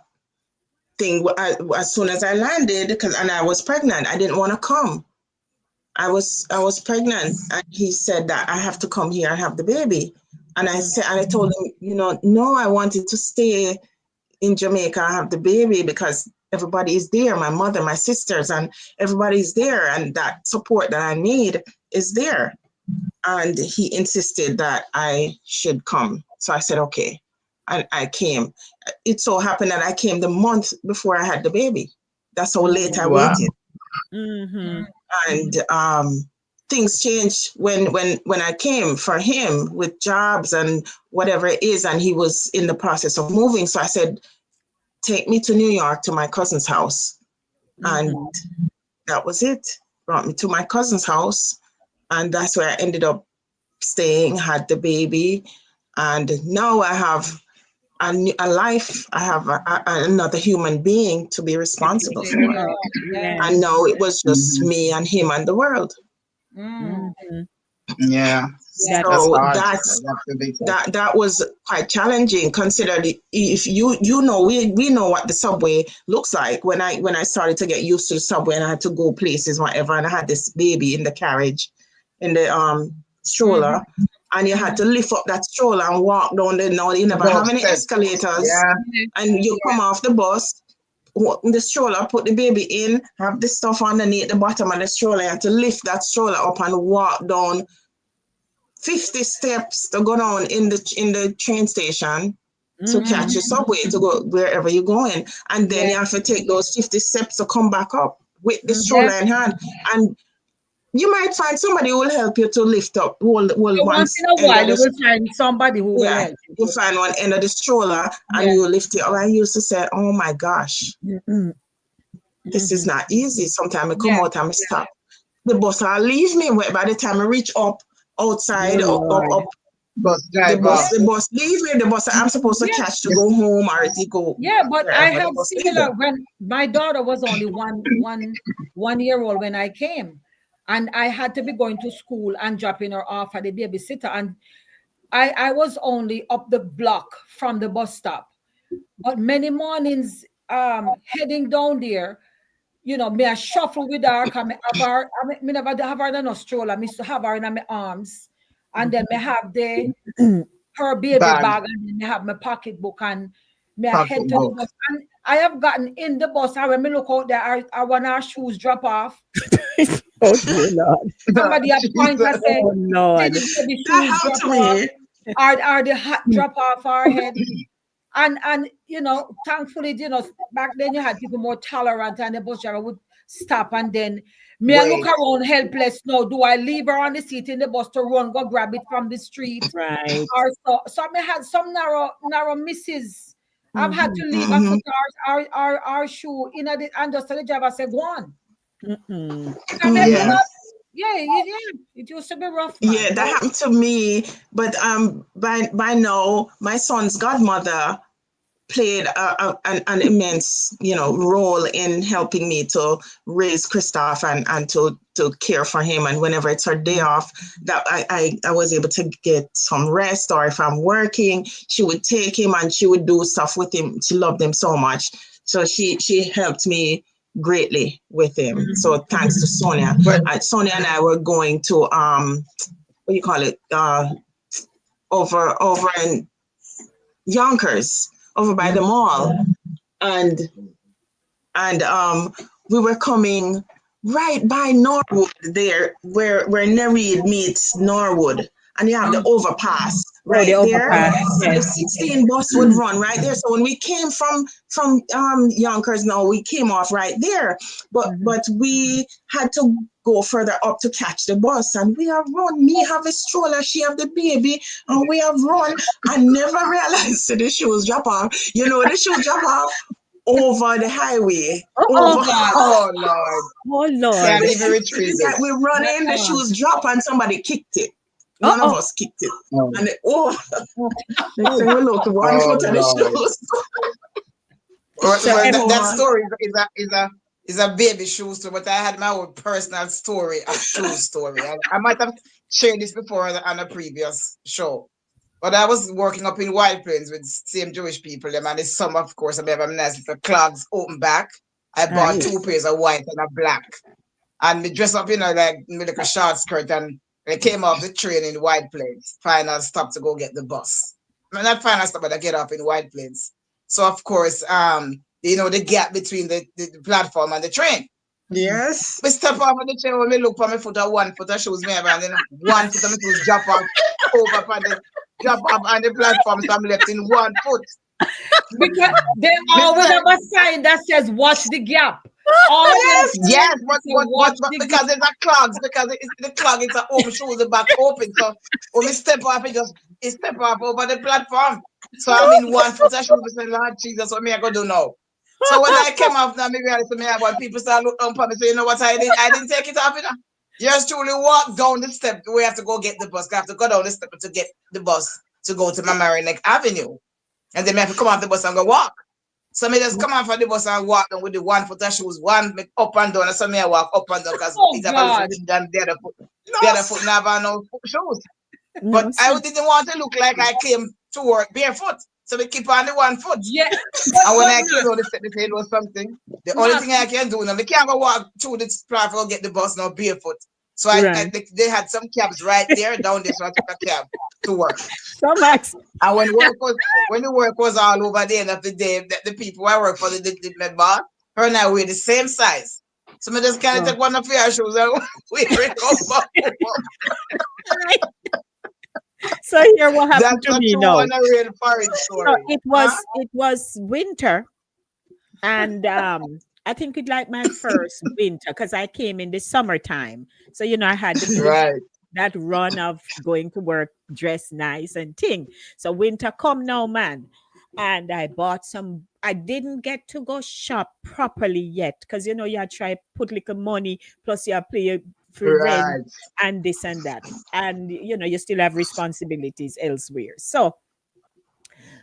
B: As soon as I landed, and I was pregnant, I didn't want to come. I was pregnant, and he said that I have to come here and have the baby. And I told him, no, I wanted to stay in Jamaica and have the baby because everybody is there, my mother, my sisters, and everybody's there, and that support that I need is there. And he insisted that I should come. So I said, okay. And I came. It so happened that I came the month before I had the baby. That's how late I
E: Wow.
B: waited.
D: Mhm.
B: And things changed when I came for him with jobs and whatever it is. And he was in the process of moving. So I said, take me to New York to my cousin's house. And
D: Mhm.
B: that was it. Brought me to my cousin's house. And that's where I ended up staying, had the baby. And now I have a life. I have another human being to be responsible
C: Yeah.
B: for.
C: Yeah.
B: And now it was just
E: Mhm.
B: me and him and the world.
C: Mm.
D: Mhm.
E: Yeah.
C: Yeah.
E: That's
B: So
E: hard.
B: that's
E: That's the big thing.
B: that was quite challenging. Considered if we know what the subway looks like. When I started to get used to the subway and I had to go places, whatever, and I had this baby in the carriage, in the
C: Mm-hmm.
B: stroller, and you had to lift up that stroller and walk down the. Now you never
E: Go
B: have any
E: upstairs.
B: escalators,
E: Yeah.
B: and you come off the bus. The stroller, put the baby in, have the stuff underneath the bottom of the stroller. You have to lift that stroller up and walk down 50 steps to go down in the train station to
D: Mhm.
B: catch your subway to go wherever you're going. And then
C: Yeah.
B: you have to take those 50 steps to come back up with the
C: Yeah.
B: stroller in hand. And you might find somebody who will help you to lift up, hold
C: So
B: one
C: once in a
B: end
C: while,
B: of
C: you
B: the,
C: will find somebody who will
B: yeah,
C: help you.
B: you find one end of the stroller and
C: Yeah.
B: you lift it up. I used to say, oh my gosh,
D: Mhm.
B: this is
D: Mhm.
B: not easy. Sometimes I come
C: Yeah.
B: out and I stop. The bus will leave me. By the time I reach up
D: Oh
B: outside,
D: Lord.
B: up
E: Bus
B: the
E: drive
B: bus,
E: off.
C: Yeah.
B: the bus leave me. The bus that I'm supposed to
C: Yeah.
B: catch to
E: Yes.
B: go home or to go
C: Yeah, but I
B: wherever the
C: have
B: bus leave me.
C: similar when my daughter was only one year old when I came, and I had to be going to school and dropping her off at the babysitter, and I was only up the block from the bus stop, but many mornings heading down there, me I shuffle with her, come have her, me never have her in a stroller, me used to have her in my arms, and then me have her baby
E: Bag.
C: bag, and then me have my pocketbook, and me I head to the
E: Pocketbook.
C: bus. And I have gotten in the bus, and when me look out there, I want our shoes drop off.
D: Oh dear Lord.
C: Somebody at point I
E: Jesus.
C: say,
D: Oh
C: did
D: Lord.
C: the baby
B: That
C: shoes
B: happened
C: drop
B: to
C: off?
B: me.
C: Are the hat drop off our head? And you know, thankfully, you know, back then you had people more tolerant, and the bus driver would stop, and then me I look
E: Wait.
C: around helpless now. Do I leave her on the seat in the bus to run, go grab it from the street?
D: Right.
C: Or so I had some narrow misses. I've had to leave a
B: Mm-hmm.
C: foot our shoe in the and just tell the driver say, go on.
D: Mm-mm.
C: I mean,
B: Mm-hmm.
C: it used to be rough, man.
B: Yeah, that happened to me. But by now, my son's godmother played an immense, role in helping me to raise Christoph and to care for him. And whenever it's her day off, that I was able to get some rest. Or if I'm working, she would take him and she would do stuff with him. She loved him so much. So she helped me greatly with him. So thanks to Sonia.
E: But
B: Sonia and I were going to what do you call it? Over in Yonkers, over by the mall, and we were coming right by Norwood there, where Nereid meets Norwood, and you have the overpass
D: Oh, the
B: right there.
D: overpass.
B: So the
D: Yes.
B: 16 bus would run right there. So when we came from Yonkers, now we came off right there, but we had to go further up to catch the bus, and we have run. Me have a stroller, she have the baby, and we have run. I never realized that the shoes drop off. The shoes drop off over the highway.
C: Oh
B: Over.
C: God.
E: oh Lord,
D: Oh Lord.
E: can't even retrieve
B: It's like
E: it.
B: we run in, the shoes drop, and somebody kicked it. None of us kicked it.
E: Oh,
B: And next thing we look, one foot of the
E: Lord.
B: shoes.
E: Well,
D: So
E: that story is a baby shoe story, but I had my own personal story, a shoe story. I might have shared this before on a previous show. But I was working up in White Plains with same Jewish people, them, and this summer, of course, I have a nice little clogs open back. I bought
D: Nice.
E: 2 pairs of white and a black. And me dress up, like a short skirt, and I came off the train in White Plains. Final stop to go get the bus. Not final stop, but I get off in White Plains. So of course, the gap between the platform and the train.
B: Yes.
E: We step off of the train when we look for my foot of 1 foot of shoes me have, and then 1 foot of my shoes drop off on the platform, so I'm left in 1 foot.
C: Because they always have a sign that says watch the gap.
E: Yes, but because there's a clogs, because the clog is a open shoes, the back open. So when we step off, it step off over the platform. So I'm in 1 foot of shoes. I say, Lord Jesus, what me I gonna do now? So when I came off now, maybe I said, when people start looking on me, so you know what I didn't take it off, Just truly walk down the step. We have to go get the bus. I have to go down the step to get the bus to go to Mamaroneck Avenue. And then I have to come off the bus and go walk. So I just come off of the bus and walk down with the 1 foot of shoes, one up and down. And so I walk up and down because it's about foot down the other foot. The other foot never no shoes. But I didn't want to look like I came to work barefoot. So we keep on the 1 foot.
C: Yeah.
E: And when I came down the step, they said it was something. The only thing I can do now, I can't go walk through this platform get the bus now barefoot. So they had some cabs right there down there, so I took a cab to work.
D: So Max.
E: And when the work was all over the end of the day, the people I work for, the boss, her and I were the same size. So I just kind of take one of your shoes and we break up.
D: So here what happened to me now.
E: That's a real foreign story.
D: So it was winter, and I think it like my first winter because I came in the summertime. So I had that run of going to work dressed nice and thing. So winter come now, man. And I bought some. I didn't get to go shop properly yet because you had try put little money plus you pay for rent and this and that, and you still have responsibilities elsewhere. So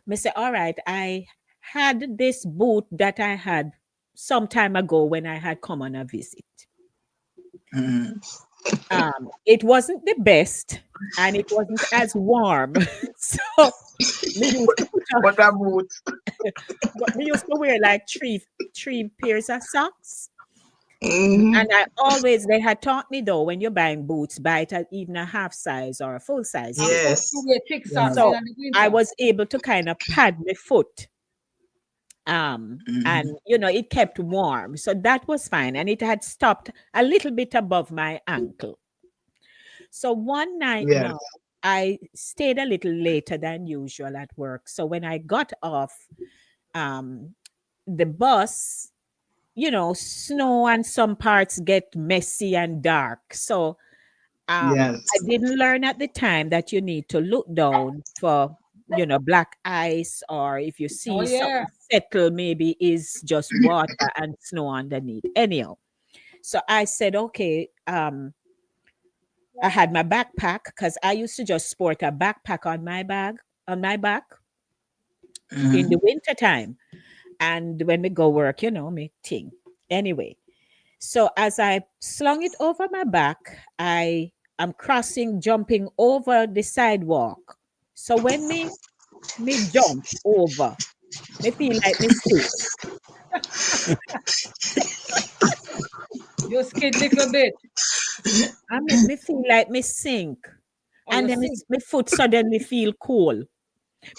D: I say, all right, I had this boot that I had some time ago when I had come on a visit. It wasn't the best and it wasn't as warm. So we used to
E: what a boot.
D: but we used to wear like three pairs of socks.
B: Mm-hmm.
D: And they had taught me though, when you're buying boots, buy it at even a half size or a full size.
B: Yes.
D: So I was able to kind of pad my foot. And it kept warm. So that was fine. And it had stopped a little bit above my ankle. So one night now, I stayed a little later than usual at work. So when I got off um, the bus, snow and some parts get messy and dark. So I
E: Yes.
D: didn't learn at the time that you need to look down for, black ice, or if you
C: Oh
D: see
C: yeah.
D: something settle, maybe is just water and snow underneath. Anyhow, so I said, okay, I had my backpack because I used to just sport a backpack on my back in the
E: Mm-hmm.
D: winter time. And when we go work, me thing. Anyway, so as I slung it over my back, I am jumping over the sidewalk. So when me jump over, me feel like me sink.
C: You skid little bit.
D: Me feel like me sink.
C: Oh,
D: And
C: you
D: then
C: see.
D: my foot suddenly feel cold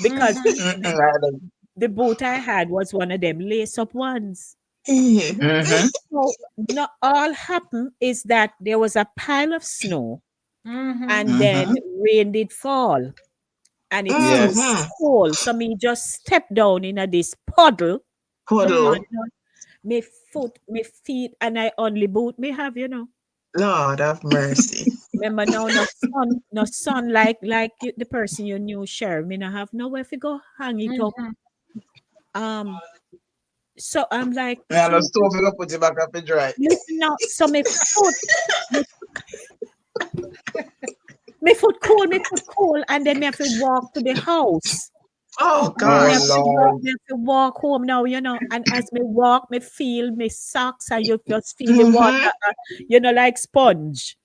D: because
C: Mm-hmm.
D: the boot I had was one of them lace up ones.
E: Mm-hmm.
D: So not all happened is that there was a pile of snow
C: Mm-hmm.
D: and then
E: Mm-hmm.
D: rain did fall and it's still
E: Yes.
B: Mm-hmm.
D: cold. So me just step down in this puddle and
B: Puddle.
D: my foot, my feet, and I only boot me have,
B: Lord have mercy.
D: Remember now, no sun like the person you knew, share. Me no have nowhere to go hang it up.
C: Mm-hmm.
D: Um, so I'm like,
E: Yeah, no
D: Jesus,
E: stove you go put it back up to dry.
D: listen now. So my, my foot cool, and then me have to walk to the house.
B: Oh
D: And
E: Oh
B: gosh.
E: Lord.
D: me have to walk home now, and as me walk, me feel my socks, and you just feel the water,
B: Mm-hmm.
D: like sponge.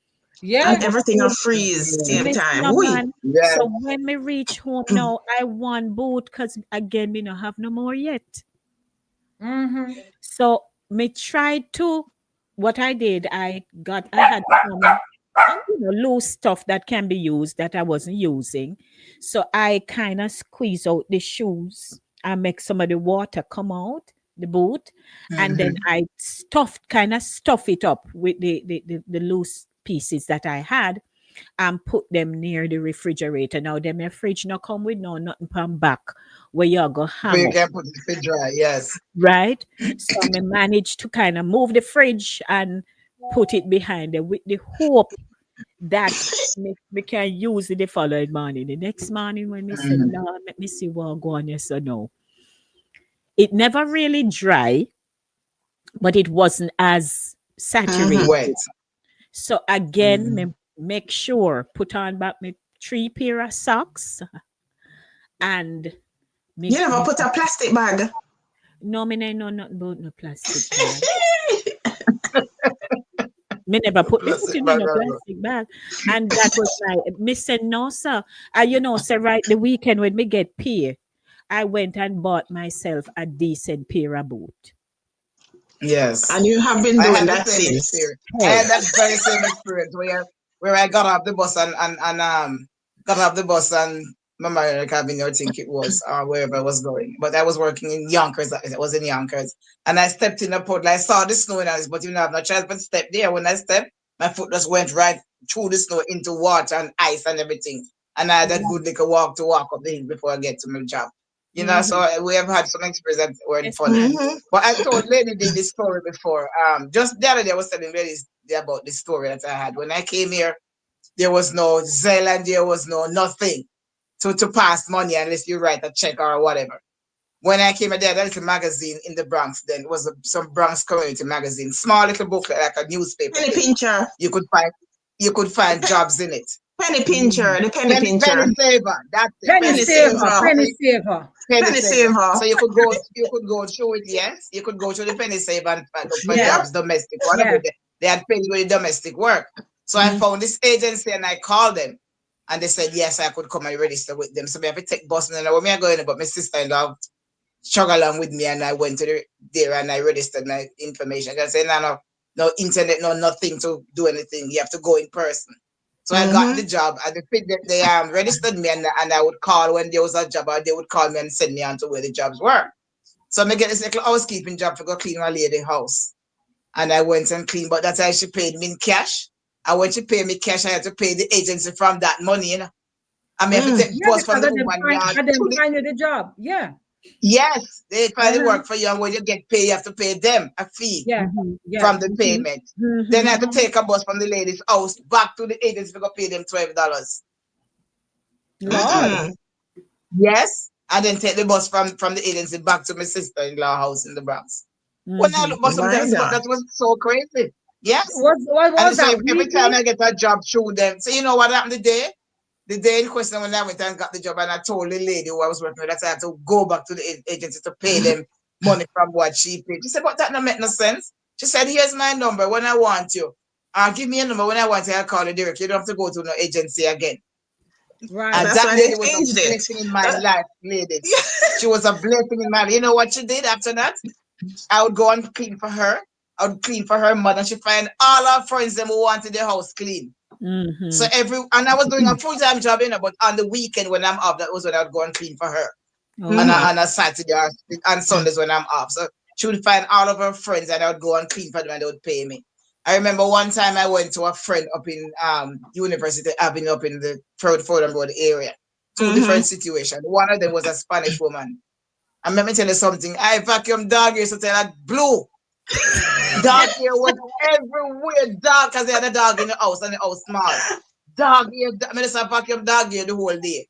C: Yeah.
B: And
D: And
B: everything will freeze same
D: listen,
B: time.
D: no
B: We.
D: man.
E: Yes.
D: So when me reach home now, I want boot because again, me no have no more yet.
C: Mm-hmm.
D: So me tried to. What I did, I had some loose stuff that can be used that I wasn't using. So I kind of squeeze out the shoes and make some of the water come out the boot, and then
E: Mm-hmm.
D: I kind of stuff it up with the loose pieces that I had and put them near the refrigerator. Now them your fridge not come with no nothing from back where you go
E: So
D: hang
E: you
D: up,
E: can put it to dry. Yes.
D: right? So I managed to kind of move the fridge and put it behind there with the hope that me can use it the following morning. The next morning when me said,
E: Mm-hmm.
D: Lord, let me see what go on, yes or no. It never really dry, but it wasn't as
B: Mm-hmm.
D: saturated.
E: Wet.
D: So again,
E: Mm-hmm.
D: me make sure put on back my 3 pair of socks and
B: You
D: me,
B: never
D: me
B: put a plastic bag.
D: no me no nothing about no plastic bag. Me never put my foot
E: Plastic
D: in
E: bag.
D: no plastic bag. And that was my me said no, sir. And say right the weekend when me get paid, I went and bought myself a decent pair of boot.
E: Yes.
B: And you have been
E: I
B: doing
E: had the
B: that
E: same
B: since.
E: experience. I
D: Hey,
E: had that very same experience where I got off the bus and got off the bus and Mama Avenue, I think it was, or wherever I was going. But I was working in Yonkers. I was in Yonkers. And I stepped in the puddle. I saw the snow in it, but I have no chance but step there. When I stepped, my foot just went right through the snow into water and ice and everything. And I had a good little walk to walk up the hill before I get to my job.
D: mhm.
E: So we have had some experience that weren't
D: Yes,
E: funny.
D: ma'am.
B: Mm-hmm.
E: But I told Lady D this story before. Just the other day I was telling Lady D about the story that I had. When I came here, there was no Zelle and there was no nothing to pass money unless you write a check or whatever. When I came here, there had a little magazine in the Bronx. Then it was some Bronx community magazine, small little booklet like a newspaper
B: Penny
E: thing.
B: pincher.
E: You could find jobs in it.
B: Penny
D: Mhm.
B: pincher. The penny
E: Penny
B: pincher.
E: saver. That's it.
C: Penny
E: Penny
B: Penny
E: saver.
C: saver.
B: saver.
C: Penny
E: See?
C: saver.
E: Penny
B: Penny
E: saver.
B: saver.
E: So you could go through it, yes. You could go to the penny saver and look for
C: Yeah.
B: Yep.
E: jobs, domestic, whatever
C: Yeah.
E: they had paid with domestic work. So I
D: Mhm.
E: found this agency and I called them and they said yes, I could come and register with them. So I have to take bus and I went me going, but my sister-in-law struggled along with me and I went there and I registered my information. I said no internet, no nothing to do anything. You have to go in person. So I got the
B: Mm-hmm.
E: job and they registered me and I would call when there was a job or they would call me and send me on to where the jobs were. So I get this little housekeeping job to go clean my lady house. And I went and cleaned, but that's how she paid me in cash. And when she paid me cash, I had to pay the agency from that money. I mean, if you take
C: Yeah,
E: bus from
C: because
E: the
C: of them
E: woman
C: find,
E: yard
C: of them
E: to the,
C: find you the job. Yeah.
E: yes, they finally
C: Uh-huh.
E: work for you, and when you get paid, you have to pay them a fee
C: Yeah.
D: Mhm.
C: Yeah.
E: from the payment. Then I
D: Mhm.
E: had to take a bus from the lady's house back to the agency to pay them $12.
C: Lord.
E: Yes, and then take the bus from the agency back to my sister-in-law house in the Bronx. When I
D: Mhm.
E: look back
B: My
E: sometimes,
B: God.
E: that was so crazy. Yes.
C: What
E: And
C: was
E: so
C: that?
E: every time
C: Weekly?
E: I get a job through them, so you know what happened the day in question when I went and got the job, and I told the lady who I was working with that I had to go back to the agency to pay them money from what she paid. She said, but that don't make no sense. She said, here's my number when I want you. Give me a number when I want you, I'll call you direct. You don't have to go to no agency again.
C: Right.
E: And
B: That's
E: that
B: why they
E: lady was a
B: changed it.
E: blessing in my life, ladies. She was a blessing in my life. You know what she did after that? I would go and clean for her. I would clean for her mother. She find all her friends them who wanted their house clean. So
D: Mhm.
E: and I was doing a full-time job, but on the weekend when I'm off, that was when I would go and clean for her. On
D: Okay.
E: a Saturday or on Sundays when I'm off. So she would find all of her friends and I would go and clean for them and they would pay me. I remember one time I went to a friend up in university, up in the Fordham Road area. Two different situations. One of them was a Spanish woman. And let me tell you something. I vacuum dog ears to tell like blue. Dog ear was everywhere dark because they had a dog in the house and the house small. Dog ear, I mean, it's a vacuum dog ear the whole day.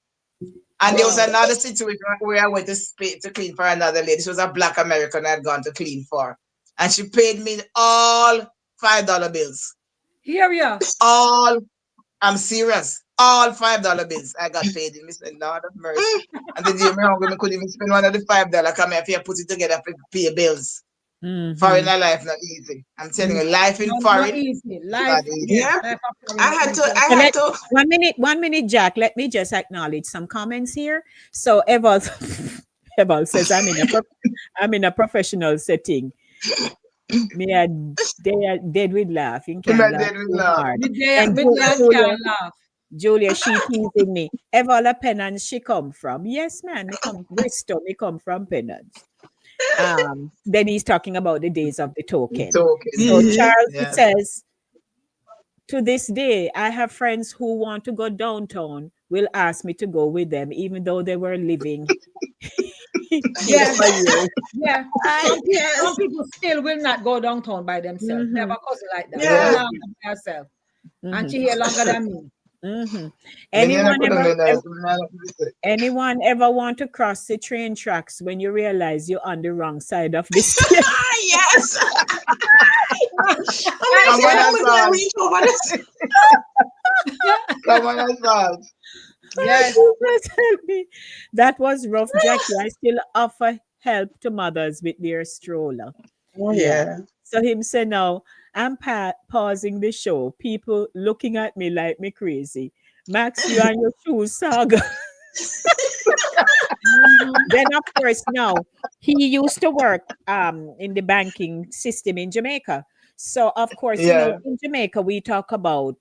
E: And there was
C: Wow.
E: another situation where I went to clean for another lady. She was a black American I had gone to clean for. And she paid me all $5 bills.
C: Here ya.
E: All, I'm serious. All $5 bills I got paid in. I said, Lord of mercy. And the day me hungry, I couldn't even spend one of the $5. Come here, if you put it together to pay bills. Foreign
D: Mhm.
E: life not easy. I'm telling you, life in
C: Not
E: foreign
C: easy.
E: is
C: Life,
E: not easy.
C: yes,
B: Yeah.
C: life of foreign
B: I had
C: is
B: to. I
C: just
D: So
B: had
D: let
B: to.
D: 1 minute, Jack. Let me just acknowledge some comments here. So Eval, Eval says, I'm in a professional setting. Me and they are dead with laughing, can't
E: Not
D: laugh
E: dead with
D: too
E: love.
D: hard.
C: midday,
D: And
C: midday
D: Julia,
C: can't laugh.
D: Julia, she teasing me. Eval Penance, she come from. Yes, man, me come Bristol, me come from Penance. Then he's talking about the days of the token.
E: Token.
D: So Charles
E: Yeah.
D: says, to this day, I have friends who want to go downtown, will ask me to go with them, even though they were living here
C: Yeah,
D: for years.
C: yeah. Some
B: Yes.
C: people still will not go downtown by themselves. We have
D: Mhm,
C: a cousin like that. She will
B: Yeah.
E: Yeah.
C: not go by herself. And
D: mhm,
C: she here longer than me.
D: mhm.
E: Then you
D: Anyone
E: put them
D: ever,
E: in there.
D: anyone ever want to cross the train tracks when you realize you're on the wrong side of the station?
B: Yes. I'm like,
E: Come
B: see,
E: on,
B: how
E: that's
B: we can
E: all.
B: reach over this.
E: Come on, that's all.
C: Yes.
D: Just help me. That was rough, Jackie. I still offer help to mothers with their stroller.
B: Oh
D: Yeah.
B: yeah.
D: So him say now, I'm pausing the show. People looking at me like me crazy. Max, you and your shoes saga.
C: Mhm.
D: Then of course now he used to work in the banking system in Jamaica. So of course,
E: Yeah.
D: in Jamaica we talk about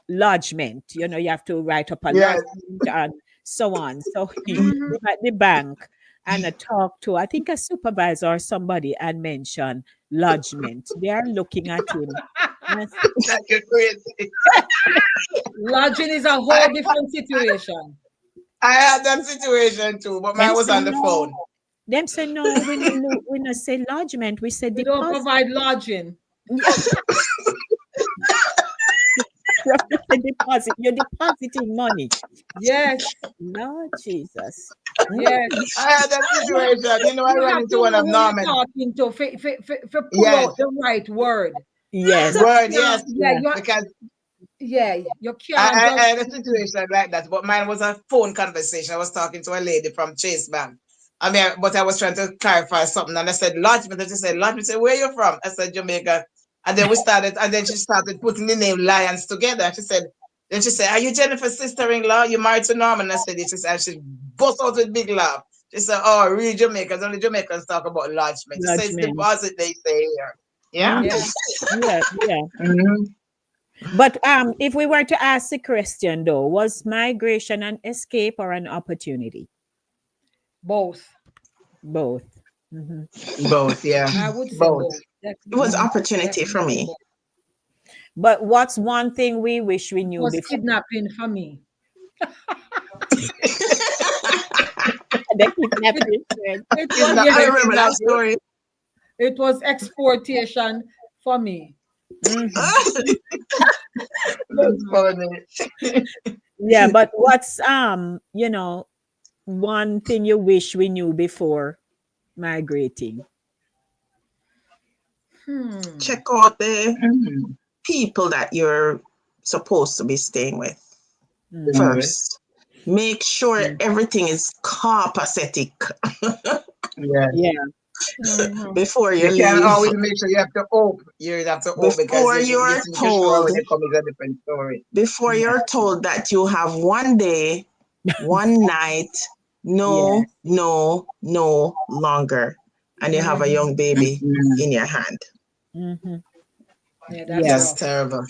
D: lodgement. You have to write up a
E: Yes.
D: lodgement and so on. So he
C: Mhm.
D: at the bank and I talked to I think a supervisor or somebody and mentioned lodgement. They are looking at him. And
E: Like you're crazy.
C: Lodging is a
E: I,
C: whole different situation.
E: I had that situation too, but
D: them
E: mine was
D: say
E: on the
D: no.
E: phone.
D: Them say no, we not say lodgement, we say
C: We don't
D: deposit.
C: provide lodging.
D: You have to say deposit. You're depositing money.
C: Yes.
D: Lord Jesus.
C: Yes.
E: I had that
C: You have,
E: situation. I
C: you
E: ran
C: have
E: into
C: to
E: one
C: know
E: of
C: who you're
E: Norman.
C: talking to for pull
E: Yes.
C: out the right word.
D: Yes.
C: You
E: Yes.
C: can't, yeah,
E: Because
C: you can't
E: I
C: just
E: had a situation like that, but mine was a phone conversation. I was talking to a lady from Chase Bank. I mean, but I was trying to clarify something, and I said lodgement. And she said lodgement. I said, where you from? I said Jamaica. And then and then she started putting the name Lions together. Then she said, are you Jennifer's sister-in-law? You married to Norman? I said, yes. She said, and she bust out with big laugh. She said, oh, real Jamaicans, only Jamaicans talk about lodgement. She said, it's
D: Lodgement.
E: deposit they say here. Yeah.
C: yeah.
D: Yeah, yeah.
E: Mhm.
D: But if we were to ask the question though, was migration an escape or an opportunity?
C: Both.
D: Both. Mhm.
E: Both, yeah.
C: I would say
E: Both.
C: both.
B: It was
C: Definitely.
B: opportunity for
C: Definitely
B: me.
C: both.
D: But what's one thing we wish we
C: It
D: knew
C: was
D: before?
C: kidnapping for me.
D: They kidnap your friend.
C: It
E: It's
C: was,
E: not
B: I
C: yes,
B: remember that story.
C: it was exportation for me.
D: Mhm.
E: That's funny.
D: Yeah, but what's one thing you wish we knew before migrating?
B: Check out the
E: Mhm.
B: people that you're supposed to be staying with
D: Mhm.
E: Anyway,
B: first. Make sure
D: Mm.
B: everything is copacetic
E: yeah.
D: Yeah.
B: before you
E: You can
B: leave.
E: always make sure you have to hope. You have to hope because
B: Before
E: you
B: you're
E: think you're sure
B: told,
E: when you come is a different story.
B: before you're told that you have one day, one night, no,
D: Yes.
B: no, no longer, and you have a young baby
E: Mhm.
B: in your hand.
D: Mhm.
C: Yeah, that's
D: Yeah,
E: That's
C: rough.
E: terrible.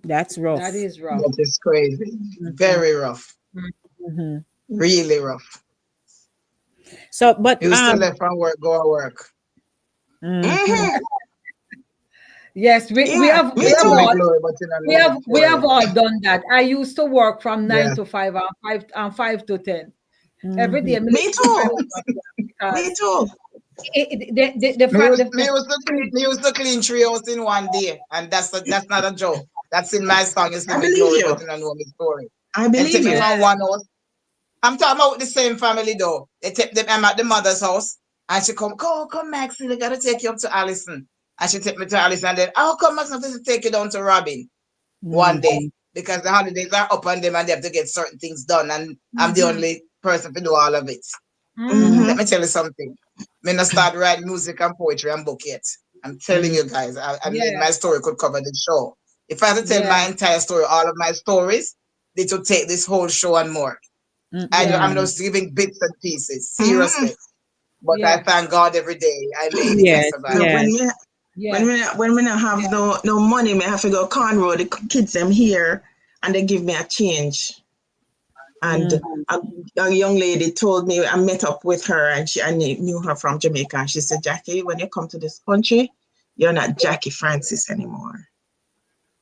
D: that's
C: That
D: rough.
C: is rough.
E: That is crazy.
D: Mhm.
E: Very rough.
D: Mhm.
E: Really rough.
D: So, but
E: You still left from work, go to work.
D: mhm.
B: Hmm.
C: Yes, we
B: Yeah,
C: have
B: me
C: we
E: Get
C: have
E: to
B: too.
E: make
C: all
E: glory, but you don't
C: we
E: know the
C: have we have
E: story.
C: all done that. I used to work from nine
E: Yeah.
C: to five and five to 10 every day.
D: Mhm.
C: I
B: Me
C: listen to my
B: too.
C: husband
B: Me
C: because
B: too.
C: the
E: Me
C: fact
E: used, me used to clean 3 hours in one day, and that's not a joke. That's in my song. You see
B: I
E: me
B: believe
E: glory,
B: you.
E: but you don't know my story.
B: I
E: Then take
B: believe
E: me
B: you.
E: from
C: yeah,
E: one house. I'm talking about the same family though. They take them. I'm at the mother's house, and she come, Maxie. They gotta take you up to Allison, and she take me to Allison. And then, come, Max, I'm to take you down to Robin one day
D: Mhm.
E: because the holidays are up on them, and they have to get certain things done, and I'm the
C: mm-hmm,
E: only person to do all of it.
C: mm-hmm,
E: Let
B: Mm-hmm.
E: me tell you something. Me not start writing music and poetry and book yet. I'm telling you guys, I mean,
C: yeah,
E: my story could cover the show. If I had to tell
C: yeah,
E: my entire story, all of my stories, they would take this whole show and more.
C: yeah,
E: I'm
D: Mhm.
E: just giving bits and pieces,
B: Mm-hmm.
E: seriously. But I
C: yeah,
E: thank God every day I made it, I
D: Yes,
B: So
E: survived.
D: yes.
C: yeah,
B: when me not have no money, me have to go cornrow the kids them here, and they give me a change. And
D: Mhm.
B: a young lady told me, I met up with her, and I knew her from Jamaica. And she said, Jackie, when you come to this country, you're not Jackie Francis anymore.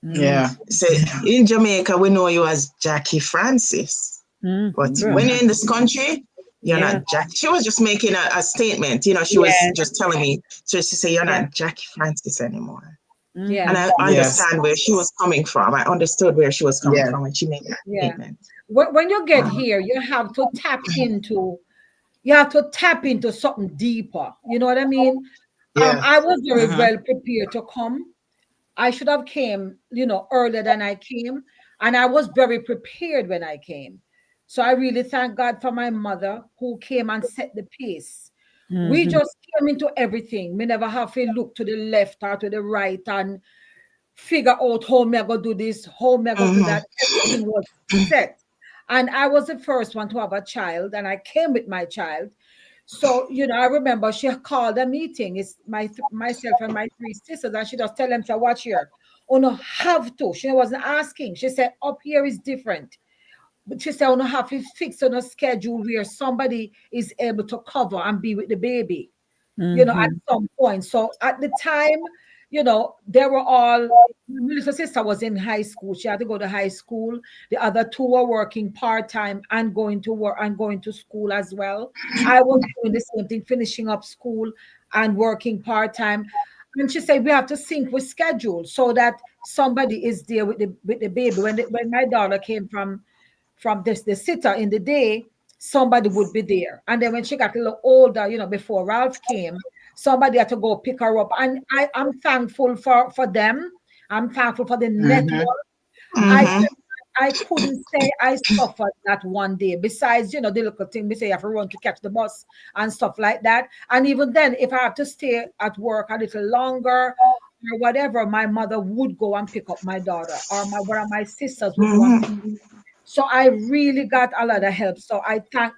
D: Mhm.
E: Yeah.
B: So in Jamaica, we know you as Jackie Francis. But
D: Mhm.
B: when you're in this country, you're
D: Yeah.
B: not Jack. She was just making a statement. She was
D: Yes.
B: just telling me. So she said, you're
C: yeah,
B: not Jackie Francis anymore.
C: yeah,
B: And
D: Mhm.
B: I
E: Yes.
B: understand where she was coming from. I understood where she was coming
E: Yeah.
B: from when she made that
C: yeah.
B: statement.
C: When you get here, you have to tap into something deeper. You know what I mean?
E: Yes.
C: I was very
E: Uh-huh.
C: well prepared to come. I should have came, earlier than I came, and I was very prepared when I came. So I really thank God for my mother who came and set the pace. We
D: Mhm.
C: just came into everything. We never have to look to the left or to the right and figure out how me I go do this, how me I go do
B: Mm-hmm.
C: that. Everything was set. And I was the first one to have a child, and I came with my child. So, I remember she called a meeting. It's myself and my three sisters, and she just tell them to watch here. Oh no, have to. She wasn't asking. She said, up here is different. But she said, oh no, have to fix on a schedule where somebody is able to cover and be with the baby, at
D: Mhm.
C: some point. So at the time, they were all, my little sister was in high school. She had to go to high school. The other two were working part-time and going to work and going to school as well. I was doing the same thing, finishing up school and working part-time. And she said we have to sync with schedule so that somebody is there with the baby. When my daughter came from the sitter in the day, somebody would be there. And then when she got a little older, before Ralph came, somebody had to go pick her up. And I'm thankful for them. I'm thankful for the
E: Mm-hmm.
C: network. I
B: Mm-hmm.
C: I couldn't say I suffered that one day. Besides, the little thing we say you have to run to catch the bus and stuff like that. And even then, if I have to stay at work a little longer or whatever, my mother would go and pick up my daughter, or one of my sisters would go and pick.
B: Mm-hmm.
C: So I really got a lot of help. So I thank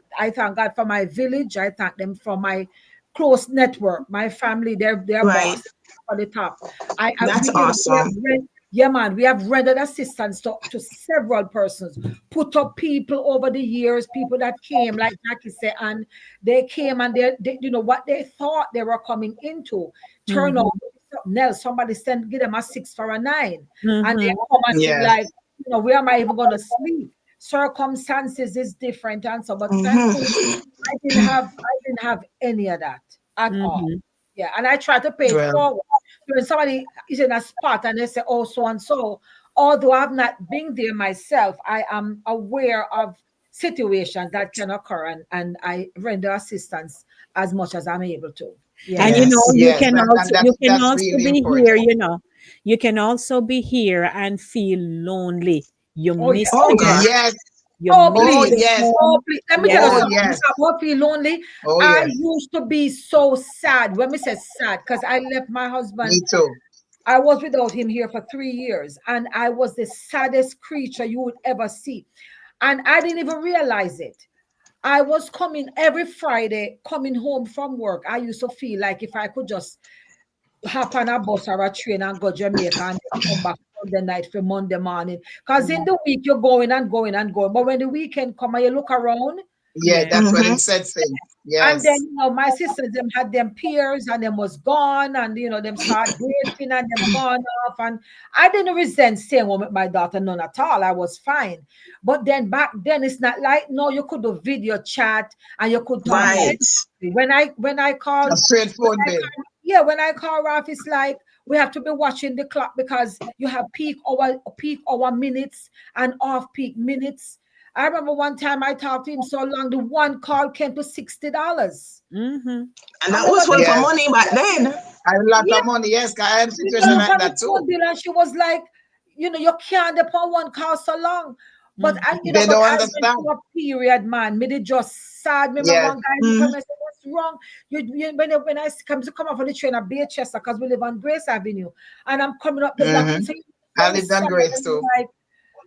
C: God for my village. I thank them for my close network, my family, their
B: Right.
C: boss for the top. I
B: That's
C: we, we have
B: awesome.
C: yeah, man, we have rendered assistance to several persons, put up people over the years, people that came, like Jackie said, and they came and what they thought they were coming into, turn out
D: Mhm.
C: to be something else. Somebody give them a 6 for a 9, and they
D: Mhm.
C: come and be
E: Yes.
C: like, where am I even going to sleep? circumstances is different and so. But thankfully,
B: Mhm.
C: I didn't have any of that at all.
D: Mm-hmm.
C: Yeah, and I try to pay it
E: Well,
C: forward. When somebody is in a spot and they say, "Oh, so and so," although I've not been there myself, I am aware of situations that can occur, and I render assistance as much as I'm able to. Yeah.
D: And
E: yes,
D: you
E: yes,
D: can
E: and
D: also
E: that's really
D: be here,
E: important.
D: you can also be here and feel lonely. You
C: Oh yeah.
D: miss
C: Oh
B: Oh
D: your
C: yeah.
B: gosh.
E: Yes.
D: you
C: Oh
D: miss
E: Oh
C: please.
D: your
E: yes.
C: Oh
D: home.
C: please. Let me tell you
E: Oh
D: Yes.
C: something
E: yes.
C: about being lonely.
E: Oh
C: I
E: yes.
C: used to be so sad. When we say sad, because I left my
E: Me
C: husband.
E: too.
C: I was without him here for 3 years, and I was the saddest creature you would ever see. And I didn't even realize it. I was coming every Friday, coming home from work. I used to feel like if I could just hop on a bus or a train and go Jamaica and then come back Sunday night for Monday morning. Because in the week you're going and going and going. But when the weekend come and you look around,
E: Yeah,
D: Yeah.
E: that's what
B: Mhm.
E: it says.
C: and then
E: Yes.
C: my sisters them had them peers and them was gone, and them start dating and them gone off. And I didn't resent staying home with my daughter, none at all. I was fine. But then back then it's not like no, you could do video chat and you could talk to
B: Right.
C: anybody. When I
E: A
C: call
E: straight phone bill.
C: yeah, when I call Ralph, it's like we have to be watching the clock because you have peak hour minutes and off peak minutes. I remember one time I talked to him so long, the one call came to $60.
D: Mm-hmm.
B: And
C: I
B: that
C: remember
B: was
C: the
B: worth of
E: Yes.
B: money back then.
E: A lot
C: yeah,
E: of money. Yes, 'cause I had a
C: the
E: situation
C: girl
E: like
C: got the
E: that
C: phone
E: too.
C: bill and she was like, you can't depend one call so long. But
D: Mm-hmm.
E: They
C: but
E: don't
C: I went
E: understand.
C: through a period, man. Me they just sad. Remember
E: Yes.
C: one guy look at
B: Mm.
C: me and said, "What's wrong?" When I come off on the train at Chester because we live on Grace Avenue, and I'm coming up the block. He
E: Hmm.
C: said,
E: I
C: "So
E: lived on
C: sad."
E: Grace
C: And
E: too.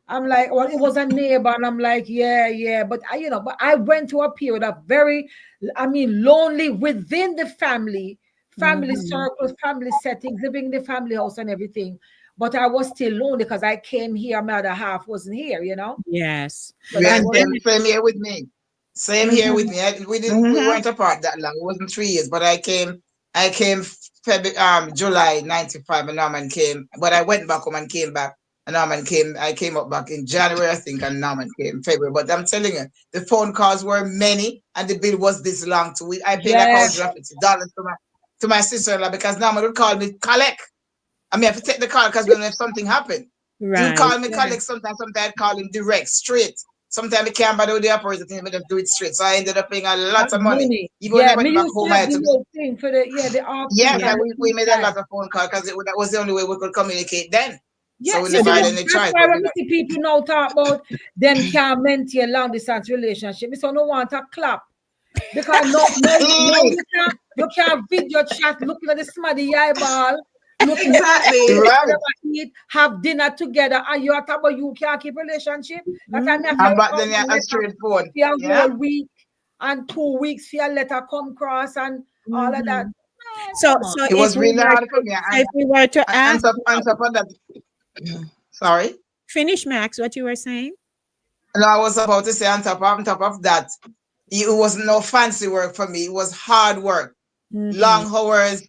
C: I'm like, well, it was a neighbor, and I'm like, yeah, yeah. But but I went through a period of very, lonely within the family
D: Mm-hmm.
C: circles, family settings, living in the family house and everything. But I was still lonely because I came here, my other half wasn't here.
D: Yes.
C: So that
E: Yes,
D: And
C: was,
D: then
E: same here with me. Same here with
C: mhm.
E: me. We
B: Mhm.
E: weren't apart that long. It wasn't 3 years, but I came July 95 and Norman came. But I went back home and came back. And Norman came, I came up back in January, I think, and Norman came February. But I'm telling you, the phone calls were many and the bill was this long too. I paid like
C: Yeah.
E: $150 to my sister-in-law because Norman would call me collect. I mean, I have to take the call because when if something happened, he would
D: right.
E: call me
C: Yeah.
E: collect sometimes I'd call him direct, straight. Sometimes I can't bother with the operator thing, but just do it straight. So I ended up paying a lot
C: That
E: of money.
C: money.
E: Even when I
C: Yeah, me
E: went back
C: used to
E: home, I
C: have
E: had
C: the
E: to,
C: whole thing for the off peak
E: yes,
D: Yeah.
C: and the
E: we
C: peak
E: made a
C: time.
E: lot of phone calls because that was the only way we could communicate then. So
C: Yeah,
E: we
C: see,
E: never
C: see,
E: had
C: that's
E: any choice,
C: why
E: but
C: when we see people now talk about them can't maintain long distance relationship, me so no want to clap because no you can't video chat looking at the smiley eyeball, looking at
B: Exactly.
E: right.
C: eat, have dinner together, and you are talking about you can't keep relationship. That time I have to
E: And
D: Mm-hmm.
C: write
E: back
C: out
E: then you had
C: a
E: a
C: letter
E: straight phone.
C: for a
E: Yeah.
C: whole week and 2 weeks for a letter come across and all of that.
D: Mm-hmm.
C: Man,
D: So
C: come on.
E: It was really hard for me.
D: if we were to
E: And
D: ask
E: on top of that, sorry.
D: finish, Max, what you were saying?
E: No, I was about to say on top of that, it was no fancy work for me. It was hard work,
D: Mm-hmm.
E: long hours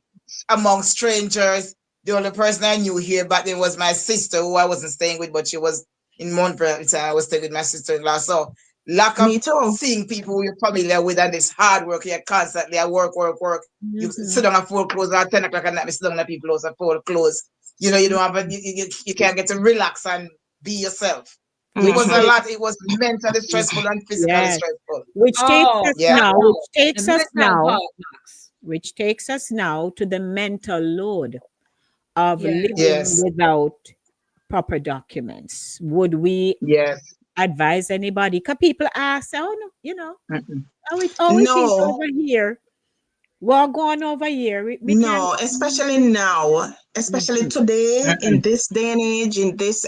E: among strangers. The only person I knew here back then was my sister, who I wasn't staying with, but she was in Montreal at the time. I was staying with my sister-in-law. So lack of
B: Me too.
E: seeing people who you're familiar with and this hard work here constantly. I work, work, work. You
D: Mm-hmm.
E: sit down at 4 close at 10 o'clock at night, sit down at people house at 4 close. You don't have you can't get to relax and be yourself. It
D: Which
E: was a
B: Mhm.
D: takes
E: lot. It was mentally stressful and physically
D: yes,
E: stressful.
D: which takes
C: Oh,
D: us
E: Yeah.
D: now,
C: wow. The mental part, Max.
D: to the mental load of
C: Yeah.
D: living
E: Yes.
D: without proper documents. Would we
E: Yes.
D: advise anybody? Because people ask, oh no,
E: Mm-mm.
D: how it is
B: No,
D: over here. We're going over here. We can.
B: no, especially now, especially
D: Mhm.
B: today, in
E: Mm-mm.
B: this day and age, in this,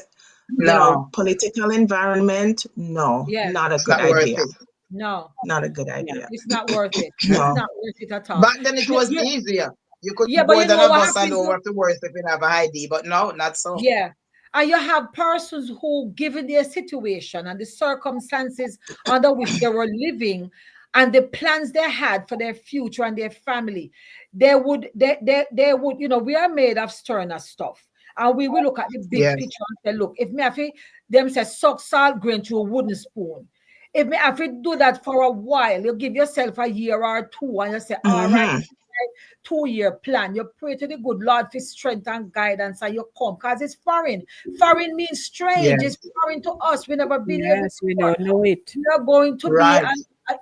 E: No,
B: political environment, no,
C: Yes.
B: not a
E: it's
B: good
E: not worth
B: idea.
E: it.
C: No,
B: Not a good
D: Yeah.
B: idea.
C: it's not worth it. It's
B: No.
E: Mm-mm.
C: not worth it at all.
E: Back then it
C: You,
E: was
C: you,
E: easier. You could
C: yeah, but you
E: board on
C: know
E: a
C: what
E: bus and
C: happened
E: over
C: to
E: to worse if you have a ID, but no, not so.
C: yeah. And you have persons who, given their situation and the circumstances under which they were living and the plans they had for their future and their family, they would, we are made of sterner stuff. And we will look at the big
E: Yes.
C: picture and say, look, if me have to them say suck salt grain through a wooden spoon. If me have to do that for a while, you give yourself a year or two, and you say, all right, 2-year plan. You pray to the good Lord for strength and guidance, and you come because it's foreign. Foreign means strange.
E: Yes.
C: It's foreign to us. We never been here
D: Yes, we
C: before.
D: don't know it.
C: We are going to be
E: Right.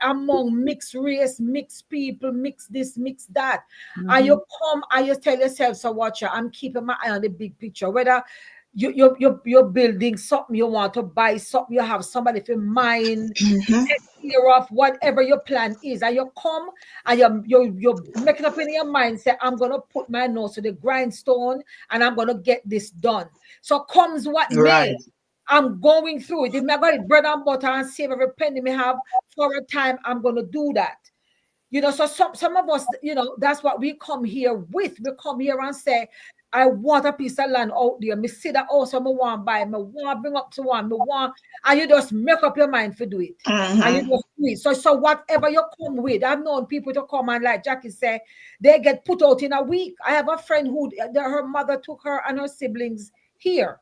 C: among mixed race, mixed people, mix this, mix that. And you come and you tell yourself, so watch, I'm keeping my eye on the big picture. Whether you're building something, you want to buy something, you have somebody to mind, take care of whatever your plan is, and you come and you're making up in your mind, say, I'm gonna put my nose to the grindstone and I'm gonna get this done. So comes what
E: Right.
C: may. I'm going through it. If I got it bread and butter and save every penny me have for a time, I'm gonna do that. So some of us, that's what we come here with. We come here and say, I want a piece of land out there. Me see that also I want to buy, me want to bring up to one, and you just make up your mind to do it. And you just do it. So whatever you come with, I've known people to come and like Jackie said, they get put out in a week. I have a friend who her mother took her and her siblings here.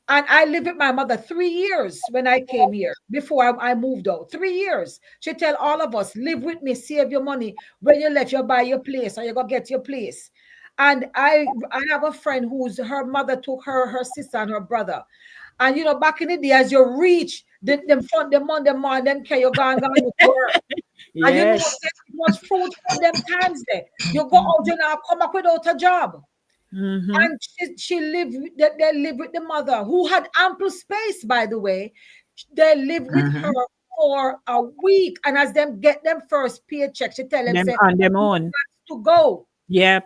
C: And I lived with my mother 3 years when I came here before I moved out. 3 years. She tell all of us, live with me, save your money. When you left, you buy your place or you go get your place. And I have a friend whose her mother took her sister and her brother. And back in the day, as you reach them fund them on them on them care you go and with work.
D: Yes.
C: And it was fruit from them times there. You go out and come back without a job. And they live with the mother who had ample space, by the way. They live with her for a week, and as them get them first paycheck, she tell them, say,
D: on them own
C: to go.
D: Yep.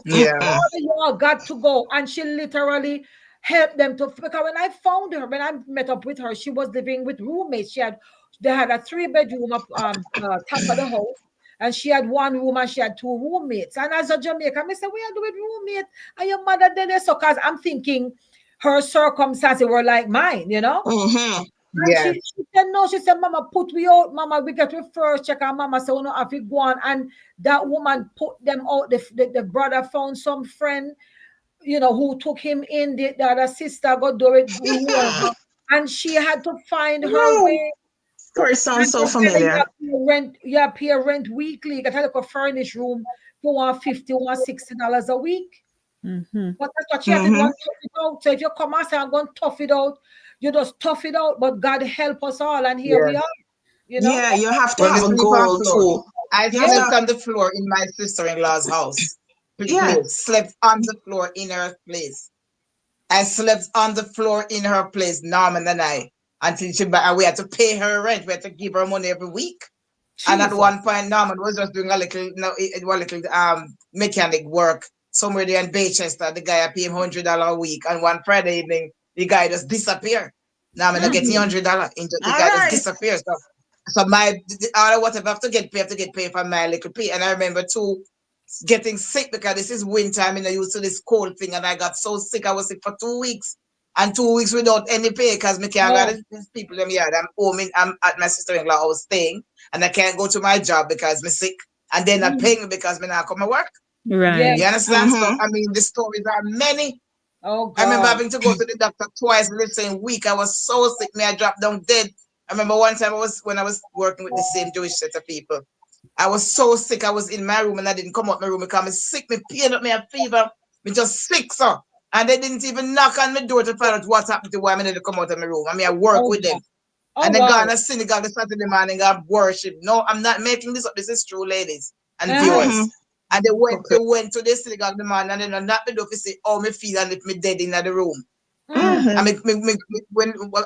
E: Yeah.
C: All of y'all got to go. And she literally helped them to, because when I found her, when I met up with her, she was living with roommates. They had a 3-bedroom up top of the house. And she had 1 room and she had 2 roommates. And as a Jamaican, I said, we are doing roommate. And your mother did it. So, because I'm thinking her circumstances were like mine, And
E: Yeah.
C: she said, no, she said, Mama, put we out. Mama, we get we first check. And Mama said, oh, no, if we go on. And that woman put them out. The brother found some friend, who took him in. The other sister got do it. And she had to find her way.
B: Story sounds so familiar.
C: You pay rent weekly. You got to look a furnished room for $150, $160 a week. But that's what you have to do. Tough it out. So if you come and say, I'm going to tough it out, you just tough it out. But God help us all. And here we are.
B: Yeah, you have to
E: Well,
B: have a goal too.
E: I slept on the floor in my sister-in-law's house. Slept on the floor in her place. I slept on the floor in her place, Norman and I, until we had to pay her rent. We had to give her money every week. Jesus. And at one point, Norman was just doing a little mechanic work somewhere there in Baychester. The guy I pay him $100 a week. And one Friday evening, the guy just disappeared. Norman not getting $100. The guy just disappears. So whatever I have to get paid for my little pay. And I remember too, getting sick because this is winter. I'm used to this cold thing, and I got so sick. I was sick for 2 weeks, and 2 weeks without any pay because me can't go to these people in the yard. I'm home. I'm at my sister-in-law house staying, and I can't go to my job because I'm sick, and they're not paying me because me not come to work.
D: Right.
E: You understand? So the stories are many.
C: Oh God.
E: I remember having to go to the doctor twice in the same week. I was so sick, I dropped down dead. I remember one time when I was working with the same Jewish set of people. I was so sick. I was in my room and I didn't come out my room because I'm sick. Me pain up, me have fever. Me just sick, so. And they didn't even knock on my door to find out what happened to why I didn't come out of my room. I work with them. And they gone to synagogue the Saturday morning and worship. No, I'm not making this up. This is true, ladies and viewers. And they went to the synagogue the morning and they knocked the door to say, oh, me feel and if me dead in the room. When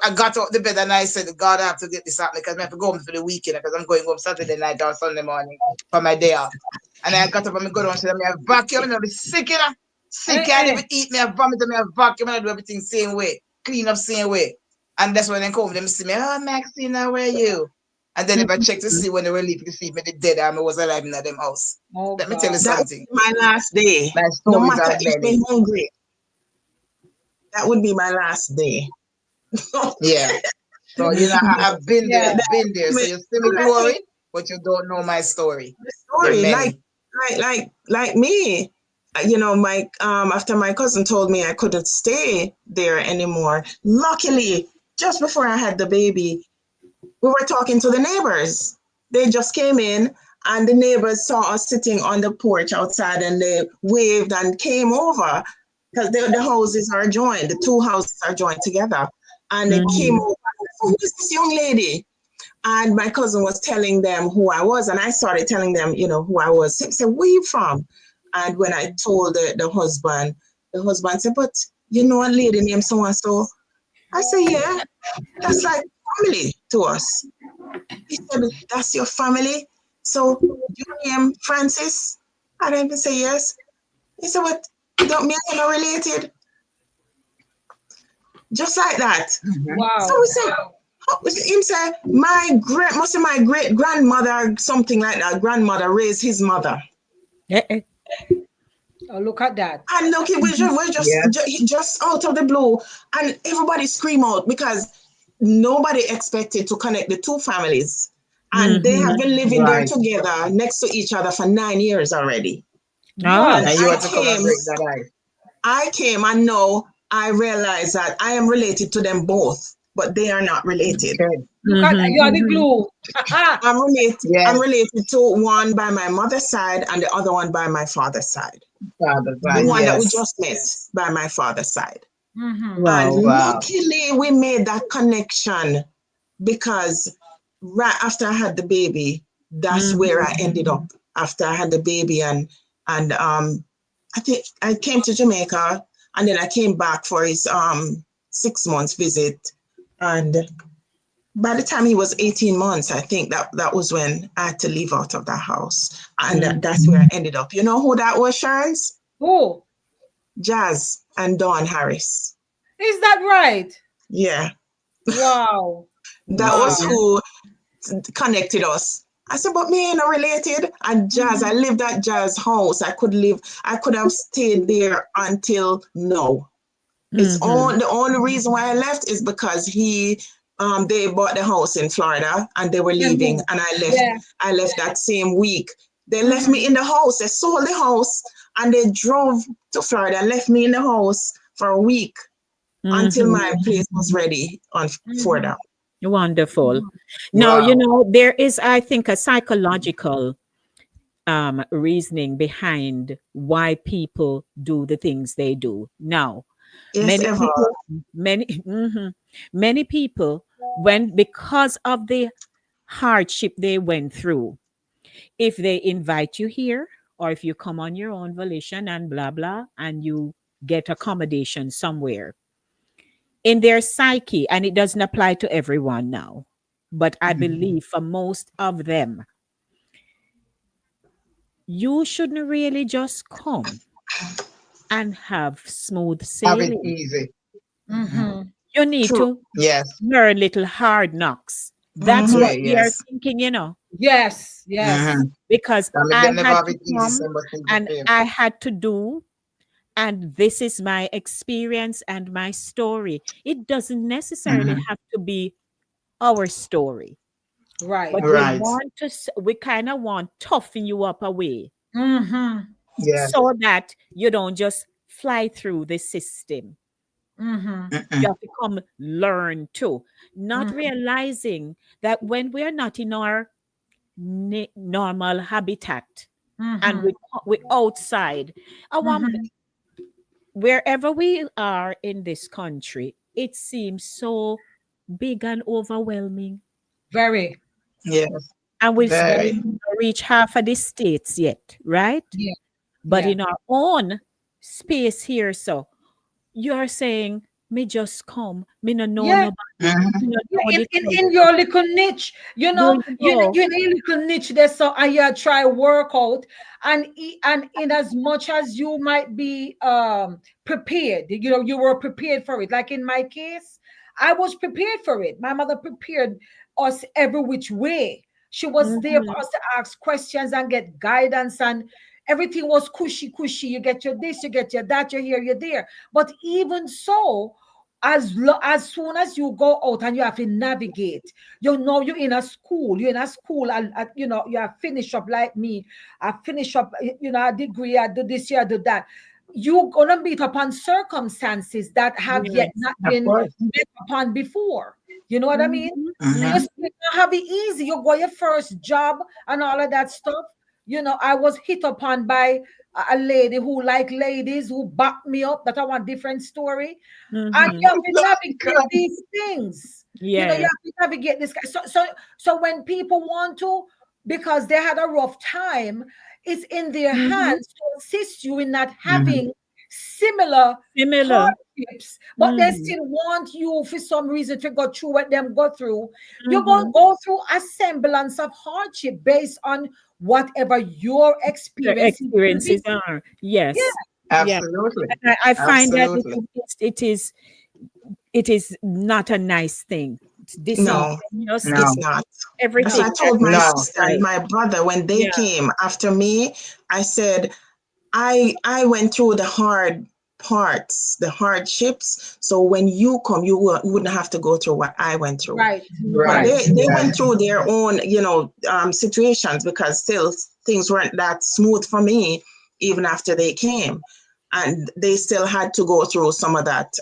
E: I got out the bed and I said, God, I have to get this out because I have to go home for the weekend because I'm going home Saturday night or Sunday morning for my day off. And I got up and I go down and said, I vacuum, I'm sick, sick, can't even eat, me, I vomit, me, I vacuum, and I do everything same way, clean up same way. And that's when they come, them see me, oh, Maxine, how are you? And then if I check to see when they were leaving to see me, the dead arm was alive in them house. Let me tell you something.
B: My last day. No matter if I'm hungry. That would be my last day.
E: Yeah. So, I've been there. So you see me glory, but you don't know my story.
B: The story, like me. My after my cousin told me I couldn't stay there anymore. Luckily, just before I had the baby, we were talking to the neighbors. They just came in and the neighbors saw us sitting on the porch outside and they waved and came over because the houses are joined, the two houses are joined together. And they came over. Who is this young lady? And my cousin was telling them who I was. And I started telling them, who I was. He said, where are you from? And when I told the husband said, but you know a lady named so-and-so? I said, yeah, that's like family to us. He said, that's your family? So your name Francis? I didn't say yes. He said, what? You don't mean you're not related? Just like that.
C: Wow.
B: So we said, him said, my great grandmother, something like that, grandmother raised his mother.
C: Oh, look at that.
B: And look, we're just out of the blue, and everybody scream out because nobody expected to connect the two families. And they have been living there together next to each other for 9 years already.
E: And you want to come and break that ice.
B: I came and now I realize that I am related to them both, but they are not related.
C: Look at that. You are the glue.
B: I'm related to one by my mother's side and the other one by my father's side. The one that we just met by my father's side. And luckily we made that connection because right after I had the baby, that's where I ended up. After I had the baby and I think I came to Jamaica and then I came back for his 6 months visit. And by the time he was 18 months, I think that was when I had to leave out of that house. And that's where I ended up. You know who that was, Sharns?
C: Who?
B: Jazz and Dawn Harris.
C: Is that right?
B: Yeah.
C: Wow.
B: That was who connected us. I said, but me ain't not related. And Jazz, I lived at Jazz house. I could have stayed there until now. It's the only reason why I left is because they bought the house in Florida and they were leaving and I left.
C: Yeah.
B: I left that same week. They left me in the house. They sold the house and they drove to Florida and left me in the house for a week until my place was ready for that.
D: Wonderful. Now, there is, I think, a psychological reasoning behind why people do the things they do. Now, many people, because of the hardship they went through, if they invite you here or if you come on your own volition and blah blah and you get accommodation somewhere, in their psyche, and it doesn't apply to everyone now, but I believe for most of them, you shouldn't really just come and have smooth sailing.
E: Have it easy.
D: You need to learn little hard knocks. That's what we are thinking,
C: Yes.
D: Because I had to come and I had to do, and this is my experience and my story. It doesn't necessarily have to be our story.
C: Right.
D: But we kind of want to toughen you up a way. So that you don't just fly through the system. You have to come learn too. Not realizing that when we are not in our normal habitat and we outside, wherever we are in this country, it seems so big and overwhelming.
C: Very.
B: Yes.
D: And we've reached half of the states yet, right?
C: Yeah.
D: But in our own space here, so you're saying, me just come, me no know nobody.
C: In your little niche, you in a little niche there, so and you try work out, and in as much as you might be prepared, you were prepared for it. Like in my case, I was prepared for it. My mother prepared us every which way. She was there for us to ask questions and get guidance, and everything was cushy. You get your this, you get your that, you're here, you're there. But even so, as soon as you go out and you have to navigate, you're in a school, and you have finished up like me. I finish up, a degree, I do this, I do that. you're gonna meet upon circumstances that have yet
D: Yes.
C: not
E: Of
C: been
E: course.
C: met upon before. You know what I mean?
D: Mhm.
C: So you
E: Mhm.
C: still not have it easy. You got your first job and all of that stuff. You know, I was hit upon by a lady who like ladies who backed me up. That I want different story. And
D: Mhm.
C: you have to navigate
E: God.
C: these things. You know, you
D: Yeah.
C: have to navigate this. So when people want to, because they had a rough time, it's in their
D: Mhm.
C: hands to assist you in not
E: Mhm.
C: having similar
D: Similar.
C: hardships, but they
D: Mhm.
C: still want you for some reason to go through what them go through. You're going to
D: Mhm.
C: go through a semblance of hardship based on whatever your
D: The
C: experiences will be.
D: experiences are.
C: Yeah,
D: Yes. Yeah.
E: Absolutely.
D: And I find that
E: Absolutely.
D: it is not a nice thing. It's deceiving
B: No,
D: us.
B: it's
E: No.
B: not. As I
D: Everything that
B: told my
D: we
E: No.
B: sister and
D: like.
B: my brother when they
D: Yeah.
B: came after me, I said, I went through the hard parts, the hardships. So when you come, you wouldn't have to go through what I went through.
C: right,
B: But
E: Right.
C: right.
B: they
E: Yes.
B: went through their own, situations because still things weren't that smooth for me even after they came, and they still had to go through some of that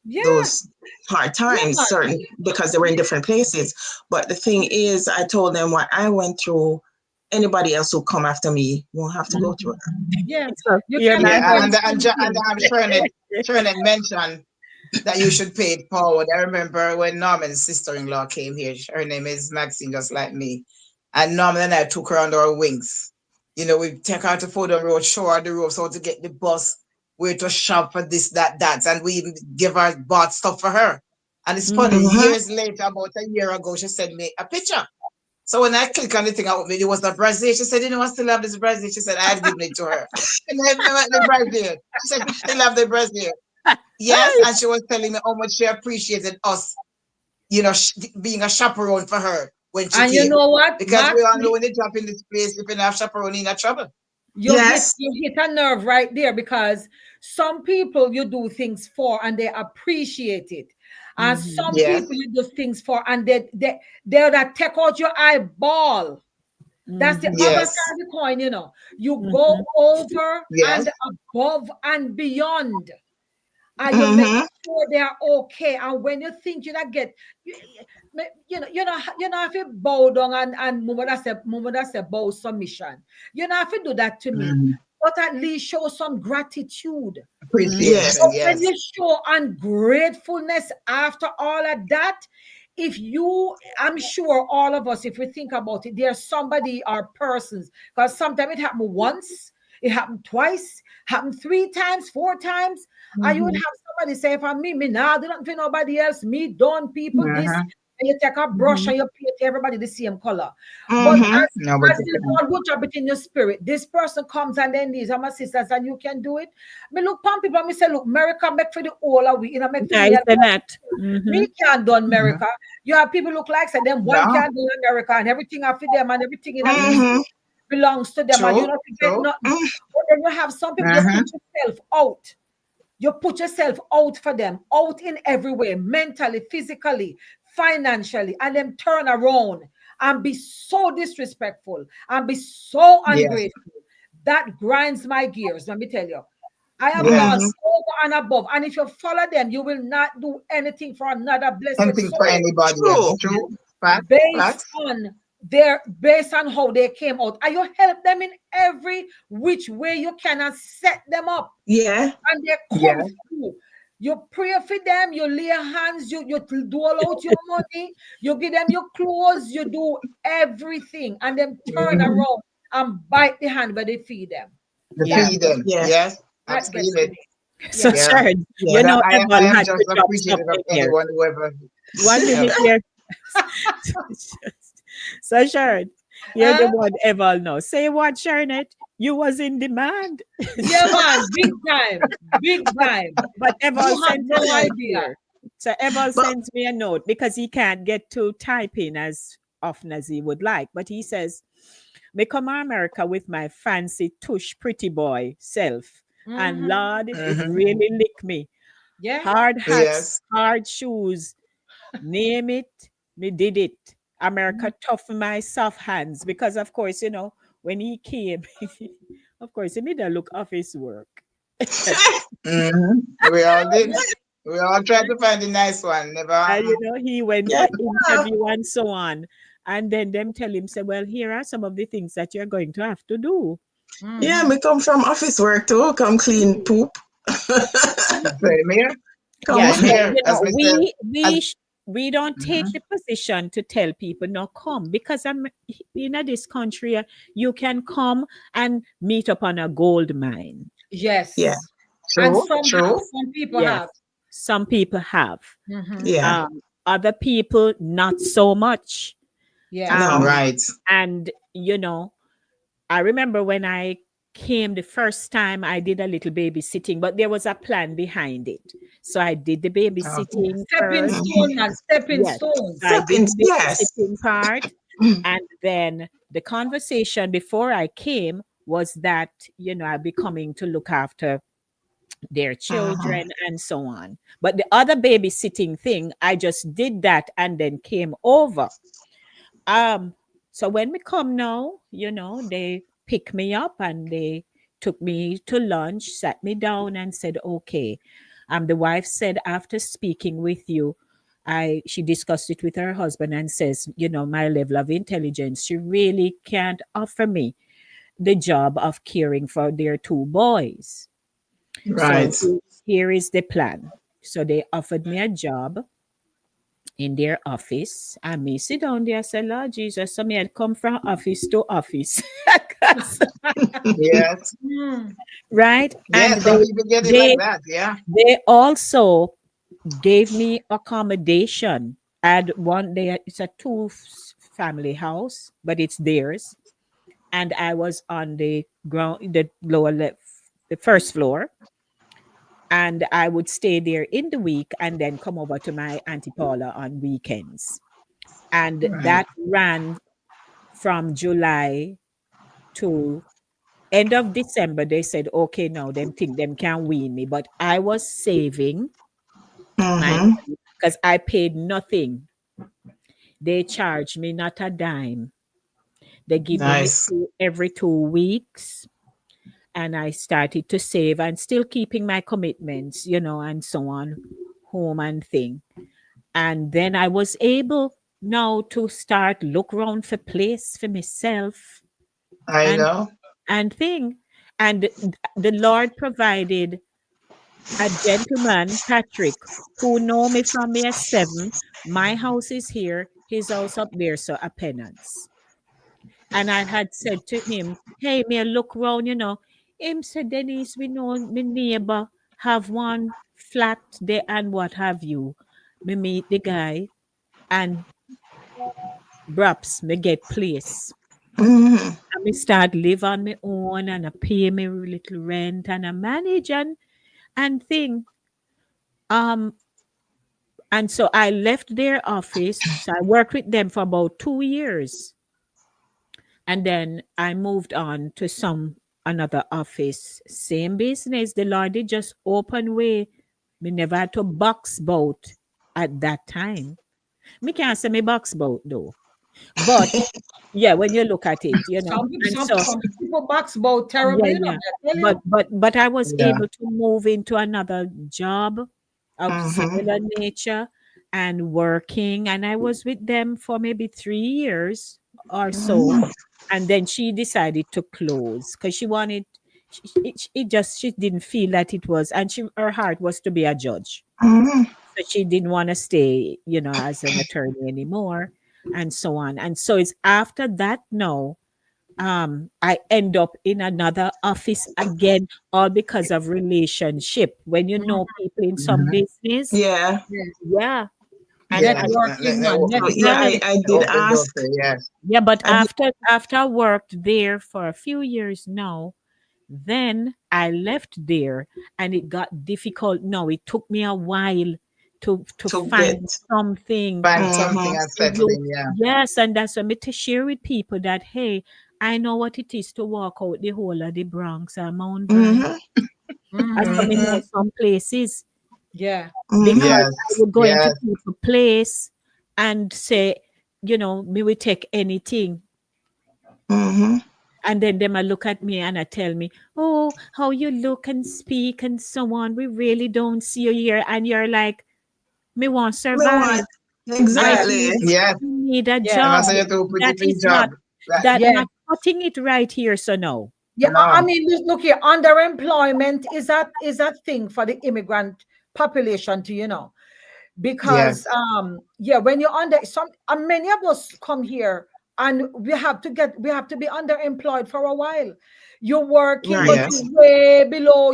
C: Yeah,
B: those hard
C: yeah,
B: times,
C: man.
B: certain because they were in different places. But the thing is, I told them what I went through. Anybody else who come after me won't have to go through it.
C: Yeah.
D: So
C: You
D: you're
C: can
D: not
E: Yeah.
C: avoid
E: And
C: some things.
E: I'm sure Shernette mentioned that you should pay it forward. I remember when Norman's sister-in-law came here. Her name is Maxine, just like me. And Norman and I took her under our wings. You know, we take her to Fordham Road, show her the ropes, how to get the bus, where to shop for this, that, that. And we even give her bought stuff for her. And it's funny,
D: Mhm.
B: Mm-hmm.
E: years later, about a year ago, she sent me a picture. So when I click on the thing out, it was a bracelet. She said, you know, I still have this bracelet. She said, I had given it to her. And I have the bracelet. She said, she still have the bracelet. Yes, and she was telling me how much she appreciated us, you know, being a chaperone for her when she
C: And you
E: came.
C: know what,
E: Because we
C: Max?
E: all know when they drop in this place, if you don't have chaperone, you're in trouble.
B: Yes.
C: You hit a nerve right there because some people you do things for and they appreciate it. And
D: Mhm.
C: some
E: Yes.
C: people you do things for and they that take out your eyeball. That's the
D: Mhm.
C: other
E: Yes.
C: side of the coin, you know. You go
D: Mhm.
C: over
E: Yes.
C: and above and beyond. And you make
B: Mm-hmm.
C: sure they are okay. And when you think you not get, you know, if you bow down and mama that say bow submission. You know, if you do that to me,
E: Mhm.
C: but at least show some gratitude.
B: Yes.
E: Appreciation.
C: But when
E: Yes.
C: you show ungratefulness after all of that, if you, I'm sure all of us, if we think about it, there's somebody or persons, because sometimes it happened once, it happened twice, happened 3 times, 4 times, and you would
D: Mhm.
C: have somebody say, for me, nah, do not for nobody else, me done people this,
E: Uh-huh.
C: and you take a brush
D: Mhm.
C: and you paint everybody the same color. But
B: Mm-hmm.
E: Nobody
C: as the
E: can.
C: Lord will drop it in your spirit, this person comes and then these are my sisters, and you can do it. Me look pump people and me say, look, America make for the whole of we, you know, make for
D: Yeah,
C: me
D: it's
C: help.
D: a that.
C: Me
D: Mhm.
C: can't do
E: Mhm.
C: America. You have people look like say them one
E: No.
C: can't do America and everything after them and everything in this
B: Mm-hmm.
C: belongs to them and you
E: True.
C: not get
E: True.
C: nothing. But then you have some people you
E: Uh-huh.
C: put yourself out. You put yourself out for them, out in every way, mentally, physically, financially, and then turn around and be so disrespectful and be so
E: Yes.
C: ungrateful. That grinds my gears, let me tell you. I have gone
B: Mm-hmm.
E: Yes.
C: over and above. And if you follow them, you will not do anything for another blessed
E: Anything for
C: soul
E: anybody else.
B: True.
E: True. Facts.
C: based
E: Facts.
C: on based on how they came out. And you help them in every which way you can and set them up.
B: Yeah.
C: And they come
E: Yes.
C: through. You pray for them, you lay hands, you do all out your money, you give them your clothes, you do everything, and then turn
E: Mhm.
C: around and bite the hand where they feed them.
E: To
C: That
D: Yeah.
E: feed
C: gets
E: them.
B: Yeah.
E: Yes. I've
C: that
E: seen
C: gets to
E: it.
C: me.
D: So
C: Yeah.
E: Yeah.
D: Sharon,
B: Yeah.
D: you
E: But
D: know
E: I
D: Eval
E: am
D: had to
E: just
D: drop stuff
E: appreciative of
D: in here.
E: anyone who ever.
D: 1 minute here. So Sharon, you're the
C: Huh?
D: one Eval now. Say what, Sharon? You was in demand.
C: Yeah, man, big time, big
D: But
C: time.
D: but Eval
C: You have
D: sent a
C: no
D: note
C: idea.
D: here. So Eval
B: But
D: sends me a note because he can't get to type in as often as he would like. But he says, "Me come to America with my fancy tush pretty boy self, and
C: Mhm.
D: Lord, it
E: Mhm.
D: really lick me.
C: Yeah.
D: Hard hats,
E: Yes.
D: hard shoes, name it, me did it. America tough my soft hands because of course, when he came, of course, he made a look of his work.
E: We all did. We all tried to find the nice one. Never.
D: You know, he went
B: Yeah.
D: for interview and so on. And then them tell him, say, well, here are some of the things that you're going to have to do.
B: Yeah, me come from office work too. Come clean poop.
E: Same here.
B: Come.
D: Yeah,
E: Same
D: so,
E: here.
D: you
E: As
D: know,
E: we said.
D: we don't take
E: Mhm.
D: the position to tell people no come, because I'm in this country. You can come and meet up on a gold mine.
C: Yes.
B: Yeah.
C: And
E: True. True.
C: some people
D: Yes,
C: have.
D: some people have.
B: Yeah.
D: Other people not so much.
C: Yeah.
B: No.
E: Right.
D: And you know, I remember when I came the first time, I did a little babysitting, but there was a plan behind it. So I did the
E: Okay.
D: babysitting
C: Stepping
D: first.
C: stone and stepping
D: Yes.
C: stones.
D: So I did
B: Stepping.
D: the
B: Yes.
D: babysitting part. And then the conversation before I came was that, you know, I'd be coming to look after their children and so on. But the other babysitting thing, I just did that and then came over. Um, so when we come now, you know, they pick me up and they took me to lunch, sat me down and said, okay. The wife said, after speaking with you, she discussed it with her husband and says, you know, my level of intelligence, she really can't offer me the job of caring for their two boys. So
E: Right.
D: here is the plan. So they offered me a job in their office. And me sit down there and say, Lord Jesus, so me had come from office to office. 'Cause-
E: Yes.
D: right?
E: Yeah.
D: And
E: Some people get it like
D: they
E: that. Yeah.
D: they also gave me accommodation. And one day it's a family house, but it's theirs. And I was on the ground, the lower left, the first floor. And I would stay there in the week and then come over to my Auntie Paula on weekends. And
E: Right.
D: that ran from July to end of December. They said, okay, now them think them can wean me. But I was saving my
B: Mm-hmm.
D: money because I paid nothing. They charged me not a dime. They give me me
E: Nice.
D: every 2 weeks. And I started to save and still keeping my commitments, you know, and so on, home and thing. And then I was able now to start look around for place for myself
E: I
D: and
E: know.
D: thing. And the Lord provided a gentleman, Patrick, who know me from me as 7. My house is here, his house up there, so a penance. And I had said to him, hey, me a look round, you know. Him said, Denise, we know my neighbor have one flat there and what have you. Me meet the guy and perhaps me get place.
B: Mm-hmm.
D: And me start live on my own and I pay me little rent and I manage and thing. Um and so I left their office. So I worked with them for about 2 years. And then I moved on to another office. Same business. The Lord did just open way. Me never had to box boat at that time. Me can't say me box boat though. But yeah, when you look at it, you know. And so
C: Some people box both
D: yeah,
C: terribly, you know.
D: yeah.
C: I tell
D: But
C: you.
D: I was
E: Yeah.
D: able to move into another job of
B: Mm-hmm.
D: similar nature and working. And I was with them for maybe 3 years or so. And then she decided to close because she wanted she didn't feel that it was, and her heart was to be a judge.
B: Mm-hmm.
D: So she didn't want to stay, you know, as an attorney anymore and so on. And so it's after that now I end up in another office again, all because of relationship. When you know people in some
E: Mhm.
D: business,
B: Yeah.
C: Yes.
D: yeah. And
E: Yes.
C: Networking, man.
B: So yeah,
C: Networking.
B: I did
E: Open door
B: ask.
E: for you, yes.
D: yeah, but
B: I did.
D: after I worked there for a few years now, then I left there and it got difficult. No, it took me a while to
B: To get.
D: find something.
E: Find something
B: Mm-hmm.
E: and settle in, yeah.
D: Yes, and that's what me to share with people that hey, I know what it is to walk out the whole of the Bronx or Mount Vernon.
B: Mm-hmm.
D: As for me know
B: Mm-hmm.
D: some places
C: Yeah.
B: Mm-hmm.
D: because
E: Yes.
D: I would go into
E: Yes.
D: people place and say, you know, me will take anything.
B: Mm-hmm.
D: And then them a look at me and I tell me, oh, how you look and speak and so on. We really don't see you here. And you're like, me want to
B: Me
D: survive.
B: want
C: Yeah,
B: exactly.
E: Yes.
D: I need a
C: yeah,
E: I
D: job.
E: must say you do a pretty
D: That
E: big
D: is not
E: job. Right.
D: that
C: yeah.
D: not cutting it right here. So no.
C: Yeah, I
E: No.
C: mean, look here, underemployment is that thing for the immigrant population to,
E: Yes.
C: because yeah, when you're under some many of us come here and we have to be underemployed for a while. You're working,
B: Right.
C: but
E: Yes.
C: you're way below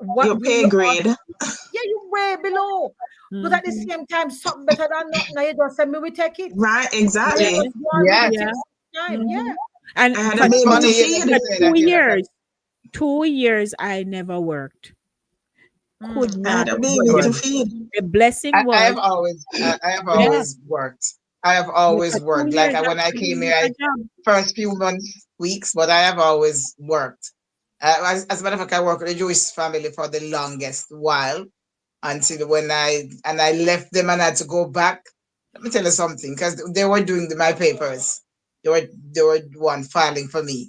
C: what
B: Your
C: we
B: pay
C: are.
B: grade.
C: Yeah, you're way below. But at the
D: Mhm.
C: same time, something better than nothing. Now you just say me we take it.
B: Right,
C: And you
D: Yeah.
B: exactly.
C: just go on with
E: Yes.
C: it
D: Yeah.
C: till time.
D: Mhm.
C: Yeah.
D: And
B: I had a
D: for
E: It's
B: baby to
E: funny
D: two,
E: hearing
B: feed.
E: you
D: for
E: say
D: two
E: that, because
D: years, 2 years, I never worked. Could
C: Mm.
B: I
D: not
B: had a baby
D: work.
B: to
E: good.
B: feed.
D: The blessing
E: I
D: was,
E: have always I have
D: yeah,
E: always worked. I have
D: yeah, for
E: always
D: two
E: worked. Like
D: years,
E: when I
D: I
E: came
D: didn't
E: here,
D: get a
E: I
D: job.
E: first few months, weeks, but I have always worked. As a matter of fact, I worked with a Jewish family for the longest while, until when I left them and I had to go back. Let me tell you something, because they were doing my papers. They were the one filing for me.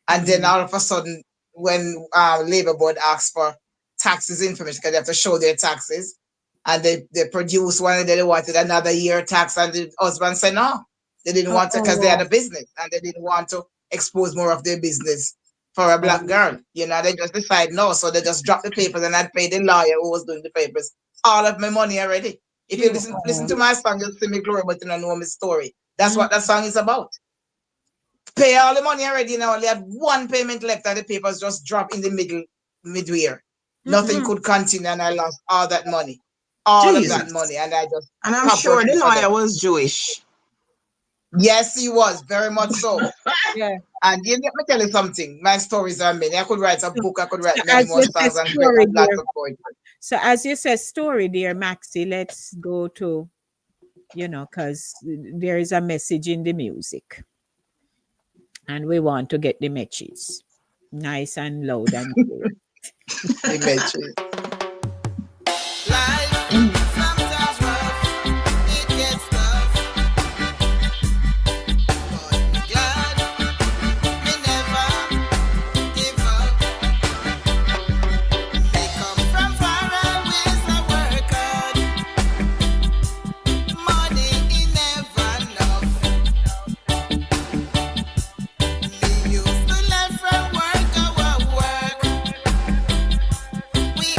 E: And then
D: Mhm.
E: all of a sudden, when Labor Board asks for taxes information, because they have to show their taxes, and they produce one, and then they wanted another year tax, and the husband said no, they didn't want to, because they had
D: Oh,
E: a business and they didn't want to expose more of their business for a
D: oh,
E: black girl. They just decide no, so they just drop the papers, and I'd pay the lawyer who was doing the papers all of my money already. If you listen
D: oh.
E: to my song, you'll see me glory, but you don't know my story. That's
D: Mm.
E: what that song is about. Pay all the money already, now only had one payment left, and the papers just dropped in the midway. Nothing
C: Mm-mm.
E: could continue, and I lost all that money. All of that
B: Jesus.
E: money, and I just
B: And I'm
E: stopped
B: sure
E: working
B: the
E: for
B: lawyer
E: them.
B: was Jewish.
E: Yes, he was, very much so.
C: Yeah.
E: And let me tell you something. My stories are many. I could write a
D: So,
E: book, I could
D: so
E: write many
D: as
E: more
D: you said,
E: songs, and
D: story,
E: lots
D: dear.
E: of poetry.
D: So as you said, story, dear Maxi, let's go to, because there is a message in the music, and we want to get the messages nice and loud and clear.
E: The metric.
F: We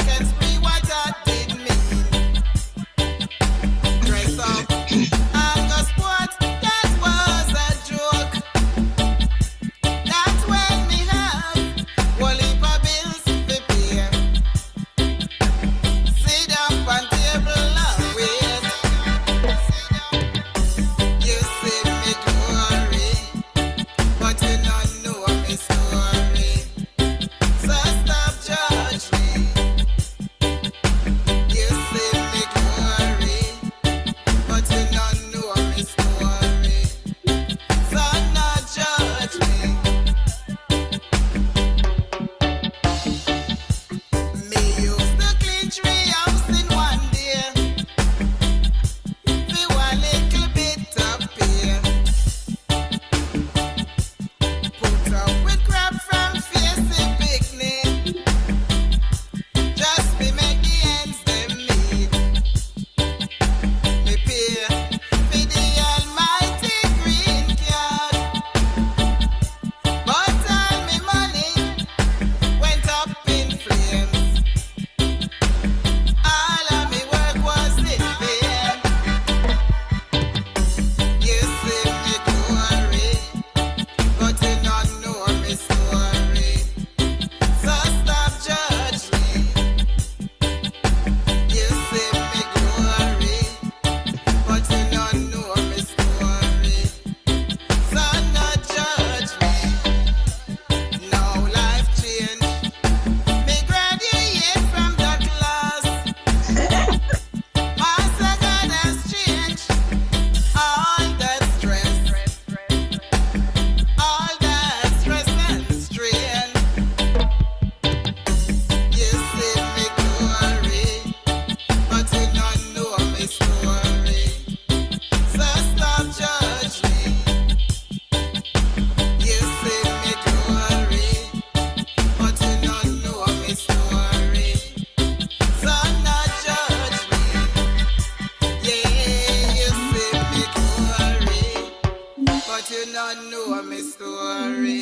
E: don't know my story,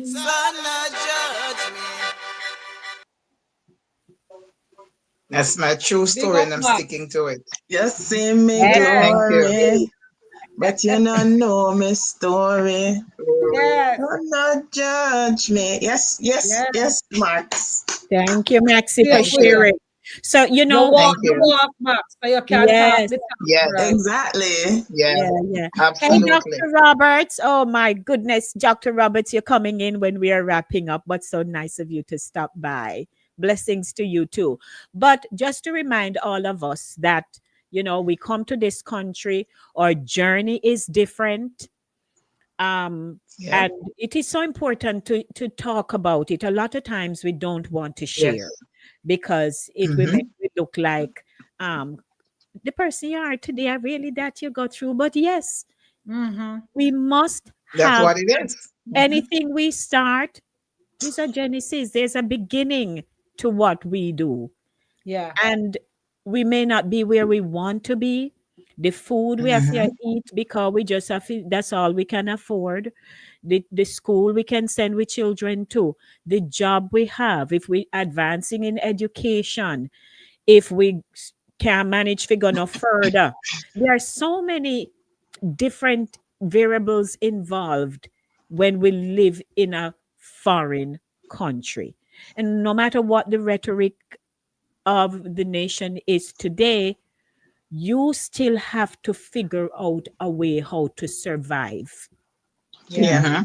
E: so not judge me. That's my true
C: Big
E: story,
C: up,
E: and I'm
C: Max.
E: sticking to it.
B: You see me
C: Yes.
E: Thank you.
B: glory, but you don't know my story.
C: Yes.
B: Do not judge me. Yes, yes,
C: Yes.
B: yes, Max.
D: Thank you, Maxi, for
E: Thank you.
D: sharing. So,
C: You
E: Thank you.
C: walk, Max, so you can talk
D: yes,
C: the talk,
E: Yes,
C: right?
B: Exactly.
E: yes,
D: yeah, yeah. Hey,
E: absolutely.
D: Dr. Roberts. Oh, my goodness. Dr. Roberts, you're coming in when we are wrapping up, but so nice of you to stop by. Blessings to you too. But just to remind all of us that, we come to this country, our journey is different.
E: Yeah.
D: And it is so important to talk about it. A lot of times we don't want to
E: Yes.
D: share because it will
E: Mm-hmm.
D: make it look like the person you are today are really that you go through. But yes,
C: Mm-hmm.
D: we must
E: That's
D: have
E: what it is. Mm-hmm.
D: anything we start. There's a genesis, there's a beginning to what we do.
C: Yeah.
D: And we may not be where we want to be. The food we have to
E: Mm-hmm.
D: eat because we just have to, that's all we can afford. The school we can send with children to, the job we have, if we advancing in education, if we can manage to go no further. There are so many different variables involved when we live in a foreign country. And no matter what the rhetoric of the nation is today, you still have to figure out a way how to survive.
C: Yeah.
B: Yeah.
E: Mm-hmm.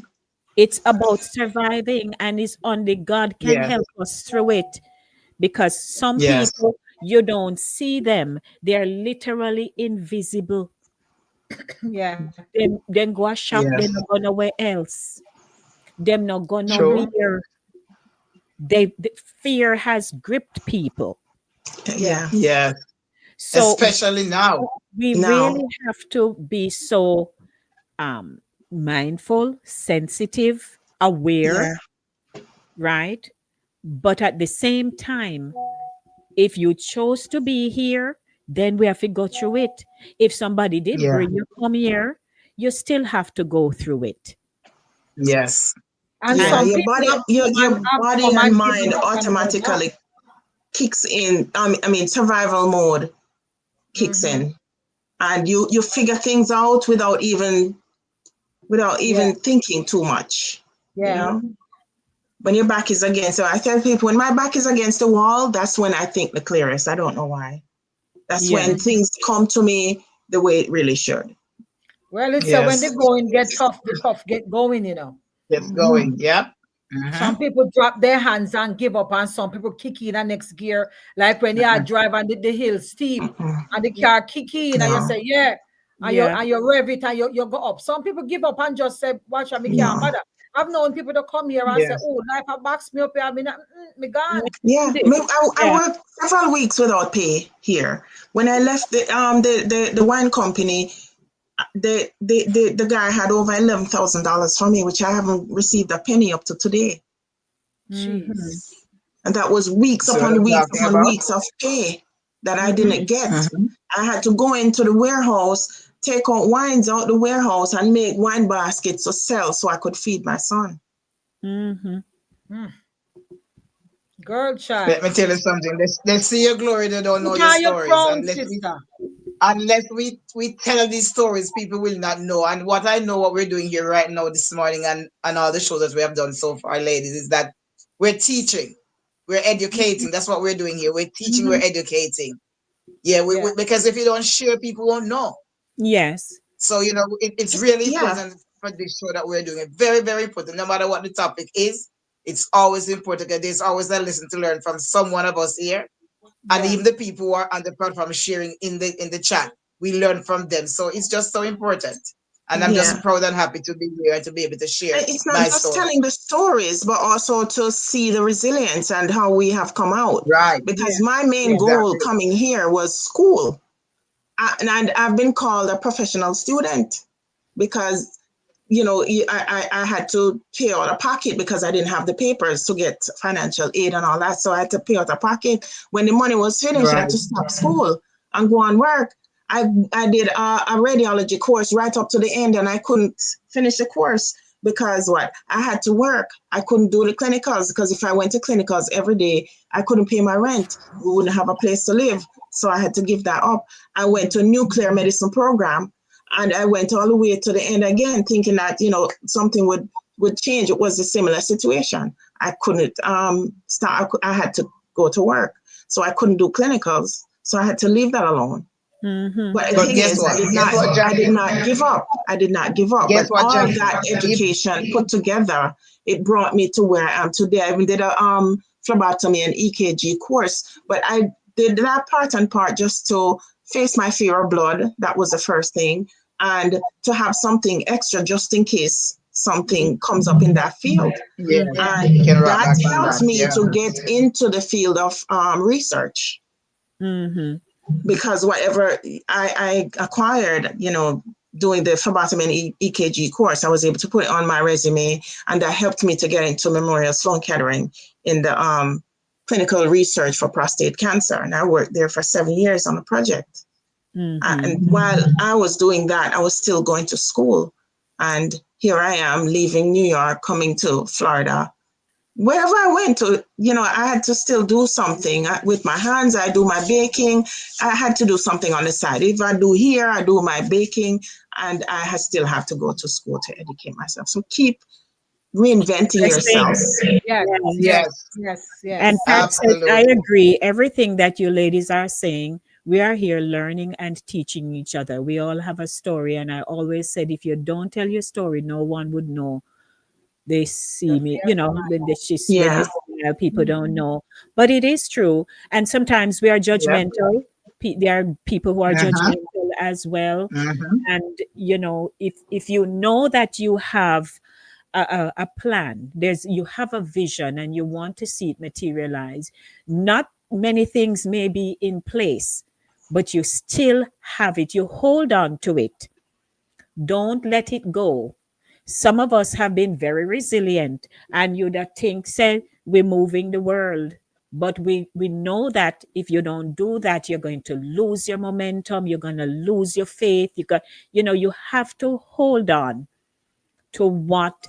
D: It's about surviving, and it's only God can
E: Yes.
D: help us through it. Because some
E: Yes.
D: people, you don't see them, they're literally invisible.
C: Yeah.
D: Them go a shop,
E: Yes.
D: they're not going nowhere else. Them not go
E: True.
D: nowhere. The fear has gripped people.
C: Yeah.
B: Yeah.
E: Yes.
D: So
E: Especially now.
D: we
B: Now.
D: really have to be so um, mindful, sensitive, aware,
B: Yeah.
D: right? But at the same time, if you chose to be here, then we have to go through it. If somebody did
E: Yeah.
D: bring you come here, you still have to go through it.
E: Yes.
C: And
B: Yeah.
D: And
C: some
B: Your
C: people
B: body, your
C: have
B: body
C: come
B: and
C: and give
B: mind
C: up and go back.
B: automatically kicks in. Survival mode kicks
C: Mm-hmm.
B: in, and you figure things out without
C: Yeah.
B: even thinking too much. You
C: Yeah.
B: know, when your back is against. So I tell people, when my back is against the wall, that's when I think the clearest. I don't know why. That's
D: yeah,
B: when things come to me the way it really should.
C: Well, it's when the
E: Yes.
C: going get tough, the tough get going.
E: It's going. Yep.
C: Some
E: Mm-hmm.
C: people drop their hands and give up, and some people kick in the next gear. Like when you are driving the hill steep
B: Mm-mm.
C: and the car kick in, and you
B: No,
C: say, yeah,
D: yeah,
C: and you rev it and you go up. Some people give up and just say, watch out, me can't
B: no.
C: bother. I've known people to come here and say,
E: Yes.
C: oh, life have boxed me up here, me gone.
B: Yeah,
D: indeed.
B: I
D: Yeah.
B: worked several weeks without pay here. When I left the wine company, the guy had over $11,000 for me, which I haven't received a penny up to today.
D: Mhm.
C: Jeez.
B: And that was weeks
E: So what
B: upon
E: I'm
B: weeks
E: talking
B: upon
E: about.
B: weeks of pay that I
D: Mhm.
B: didn't get.
E: Mm-hmm.
B: I had to go into the warehouse, take out wines out the warehouse, and make wine baskets to sell so I could feed my son.
D: Mhm.
C: Girl,
E: Let
C: child.
E: me tell you something. They see your glory, they don't know
C: Put
E: your
C: on your
E: stories.
C: crown, sister.
E: Unless we tell these stories, people will not know. And what I know, what we're doing here right now this morning, and all the shows that we have done so far, ladies, is that we're teaching, we're educating. That's what we're doing here. We're teaching, we're
D: Mhm.
E: educating. Yeah,
C: Yeah.
E: because if you don't share, people won't know.
D: Yes.
E: So it's really
B: Yeah,
E: important for this show that we're doing. It very, very important. No matter what the topic is, it's always important because there's always a lesson to learn from some one of us here, and
C: Yeah.
E: even the people who are on the platform sharing in the chat, we learn from them. So it's just so important, and I'm
B: yeah.
E: just proud and happy to be here and to be able to share
B: And it's not
E: my
B: just
E: story.
B: telling the stories, but also to see the resilience and how we have come out.
E: Right.
D: Yeah.
B: Because my main goal
E: Exactly.
B: coming here was school. And I've been called a professional student because, I had to pay out of pocket because I didn't have the papers to get financial aid and all that. So I had to pay out of pocket. When the money was finished, I had
E: Right.
B: to stop school and go on work. I did a radiology course right up to the end, and I couldn't finish the course because what? I had to work. I couldn't do the clinicals because if I went to clinicals every day, I couldn't pay my rent. We wouldn't have a place to live. So I had to give that up. I went to a nuclear medicine program, and I went all the way to the end again, thinking that, something would change. It was a similar situation. I couldn't start. I had to go to work. So I couldn't do clinicals. So I had to leave that alone.
D: Mm-hmm.
B: But the
E: But
B: thing
E: guess
B: is,
E: what?
B: I did not give up. I did not give up.
E: Guess
B: But
E: what,
B: all
E: Jackie?
B: that education put together, it brought me to where I am today. I even did a phlebotomy and EKG course, but I did that part and part just to face my fear of blood. That was the first thing, and to have something extra just in case something comes up in that field.
E: Yeah,
B: And
E: you can wrap
B: that
E: back on
B: helped
E: that.
B: me
E: Yeah.
B: to get into the field of research.
D: Mm-hmm.
B: Because whatever I acquired, doing the phlebotomy and EKG course, I was able to put it on my resume, and that helped me to get into Memorial Sloan Kettering in the clinical research for prostate cancer. And I worked there for 7 years on a project.
D: Mm-hmm.
B: And while I was doing that, I was still going to school. And here I am leaving New York, coming to Florida. Wherever I went to, I had to still do something with my hands. I do my baking. I had to do something on the side. If I do here, I do my baking, and I still have to go to school to educate myself. So keep reinventing yourself.
C: Yes,
E: Yes,
D: And Pat says, I
E: absolutely.
D: agree. Everything that you ladies are saying, we are here learning and teaching each other. We all have a story. And I always said, if you don't tell your story, no one would know. They see me, when they
B: Yeah.
D: smile, people don't know. But it is true. And sometimes we are
E: Yep.
D: judgmental. There are people who are
E: Uh-huh.
D: judgmental as well.
E: Mm-hmm.
D: And if you know that you have a plan, you have a vision and you want to see it materialize, not many things may be in place, but you still have it. You hold on to it. Don't let it go. Some of us have been very resilient, and you'd think, say, we're moving the world. But we know that if you don't do that, you're going to lose your momentum, you're going to lose your faith. You have to hold on to what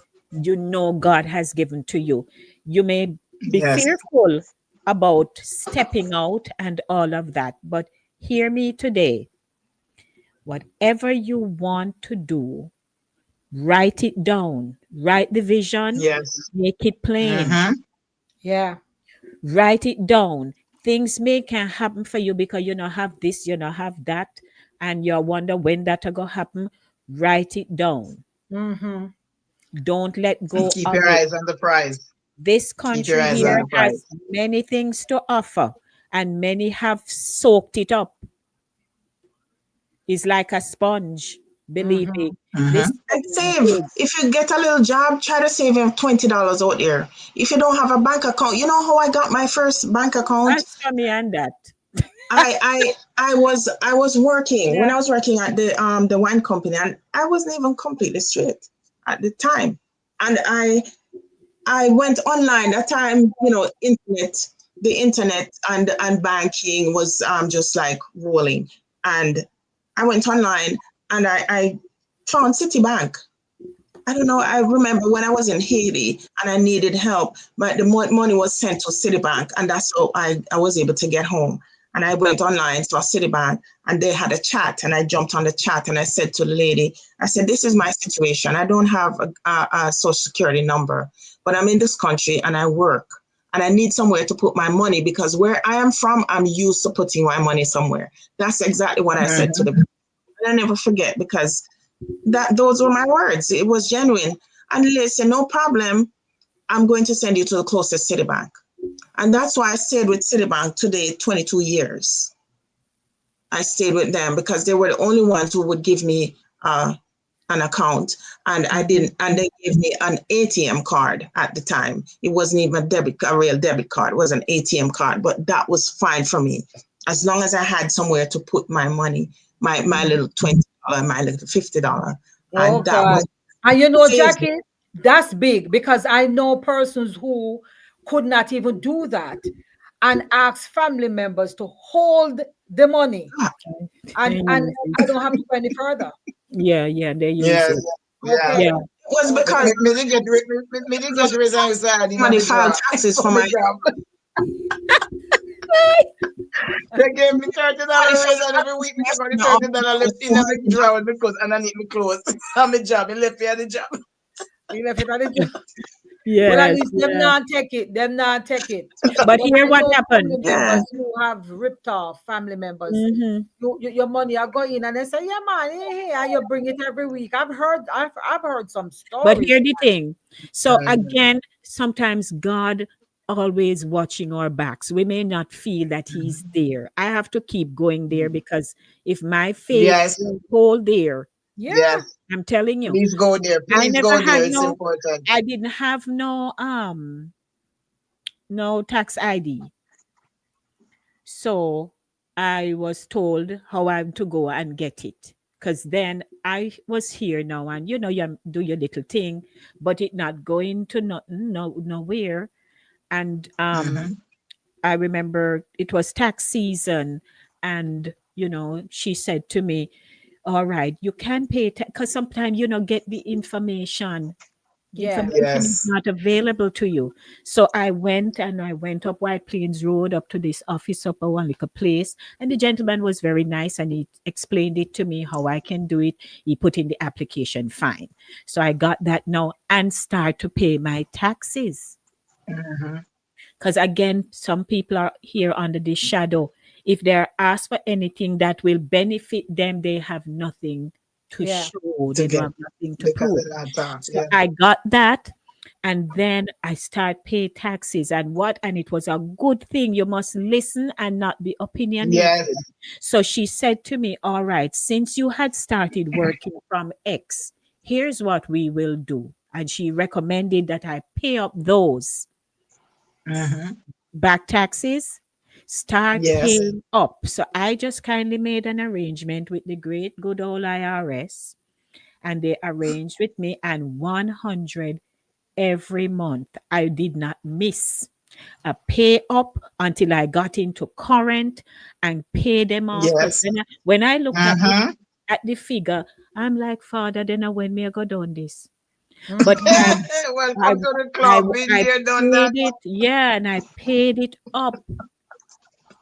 D: God has given to you. You may be
E: Yes.
D: fearful about stepping out and all of that, but hear me today. Whatever you want to do, write it down. Write the vision,
E: Yes.
D: make it plain.
E: Mm-hmm.
C: yeah.
D: Write it down. Things can happen for you because you don't have this, you don't have that, and you wonder when that will go happen. Write it down.
C: Mm-hmm.
D: Don't let go
E: Keep
D: of
E: your
D: it.
E: eyes on the prize.
D: This
E: Keep your
D: country
E: eyes on
D: here
E: the
D: has
E: prize.
D: many things to offer, and many have soaked it up. It's like a sponge. Believe
C: Mm-hmm.
D: me,
E: Mm-hmm.
D: this
B: And
D: is
B: save.
D: good.
B: If you get a little job, try to save him $20 out there. If you don't have a bank account, you know how I got my first bank account?
D: Ask for me and that.
B: I was working when
D: Yeah.
B: I was working at the wine company, and I wasn't even completely straight at the time. And I went online at time, the internet and banking was just like rolling. And I went online and I found Citibank. I don't know. I remember when I was in Haiti and I needed help, but the money was sent to Citibank, and that's how I was able to get home. And I went online to Citibank, and they had a chat, and I jumped on the chat, and I said to the lady, I said, "This is my situation. I don't have a social security number, but I'm in this country and I work, and I need somewhere to put my money because where I am from, I'm used to putting my money somewhere." That's exactly what I said to the.
E: Mm-hmm.
B: And I never forget because those were my words. It was genuine. And they said, "No problem. I'm going to send you to the closest Citibank." And that's why I stayed with Citibank today, 22 years. I stayed with them because they were the only ones who would give me an account. And I didn't, and they gave me an ATM card at the time. It wasn't even a real debit card. It was an ATM card, but that was fine for me. As long as I had somewhere to put my money, my little $20, my little $50.
C: Oh
B: And that
C: God.
B: was
C: And
B: saved.
C: Jackie, that's big because I know persons who could not even do that. and ask family members to hold the money,
D: They
C: and
D: use
C: I
D: it.
C: don't have to go any further.
D: Yeah, they use
E: Yes.
D: it.
E: Yeah.
C: Okay.
D: Yeah.
B: It was
C: Okay.
B: because
E: Me did get me did get resign side in
B: money
E: my
B: filed
E: job.
B: taxes for
E: For my
B: my
E: job. They gave me $30 raise and every week me give me $30 left in my drawer because underneath my clothes. And my job, me left me at the job.
C: You left it at the job. Well, at
D: Yes,
C: least them
D: yeah.
C: not take it. Them not take it.
D: But
C: But
D: here
C: I
D: what
C: know family
D: happened?
B: Yeah.
C: members who have ripped off family members.
D: Hmm.
C: Your money are going and they say, yeah, man, and you bring it every week. I've heard some
D: But
C: stories.
D: here the thing. So
E: Mhm.
D: again, sometimes God always watching our backs. We may not feel that He's there. I have to keep going there because if my faith
E: Yes.
D: will hold there,
C: Yeah.
E: Yes.
D: I'm telling you,
E: Please go there.
D: I
E: Please
D: never
E: go there.
D: had
E: It's
D: no,
E: important.
D: I didn't have no tax ID. So I was told how I'm to go and get it. Because then I was here now, and you do your little thing, but it not going to nowhere. And
E: Mm-hmm.
D: I remember it was tax season, and she said to me, "All right, you can pay because sometimes get the information. The
C: Yeah.
D: information is
E: Yes.
D: not available to you." So I went up White Plains Road up to this office up a one little place. And the gentleman was very nice and he explained it to me how I can do it. He put in the application fine. So I got that now and start to pay my taxes.
E: Mm-hmm.
D: Because again, some people are here under this shadow. If they're asked for anything that will benefit them, they have nothing to
C: Yeah.
D: show.
E: To
D: They don't
E: get
D: have nothing to
E: because
D: prove.
E: of that talk.
D: So
E: Yeah.
D: I got that. And then I start pay taxes. And it was a good thing. You must listen and not be
E: Yes.
D: opinionated. So she said to me, all right, since you had started working from X, here's what we will do. And she recommended that I pay up those
E: Mm-hmm.
D: back taxes, start
E: Yes.
D: paying up. So I just kindly made an arrangement with the great good old IRS, and they arranged with me and 100 every month. I did not miss a pay up until I got into current and pay them off. Because
E: Yes.
D: when I looked at the
E: Mm-hmm.
D: figure, I'm like, Father, then I when me I go down this. But
C: Mhm.
D: I
E: Welcome to the
D: I
E: club. Been
D: I
E: there, done
D: paid
E: that.
D: it, yeah, and I paid it up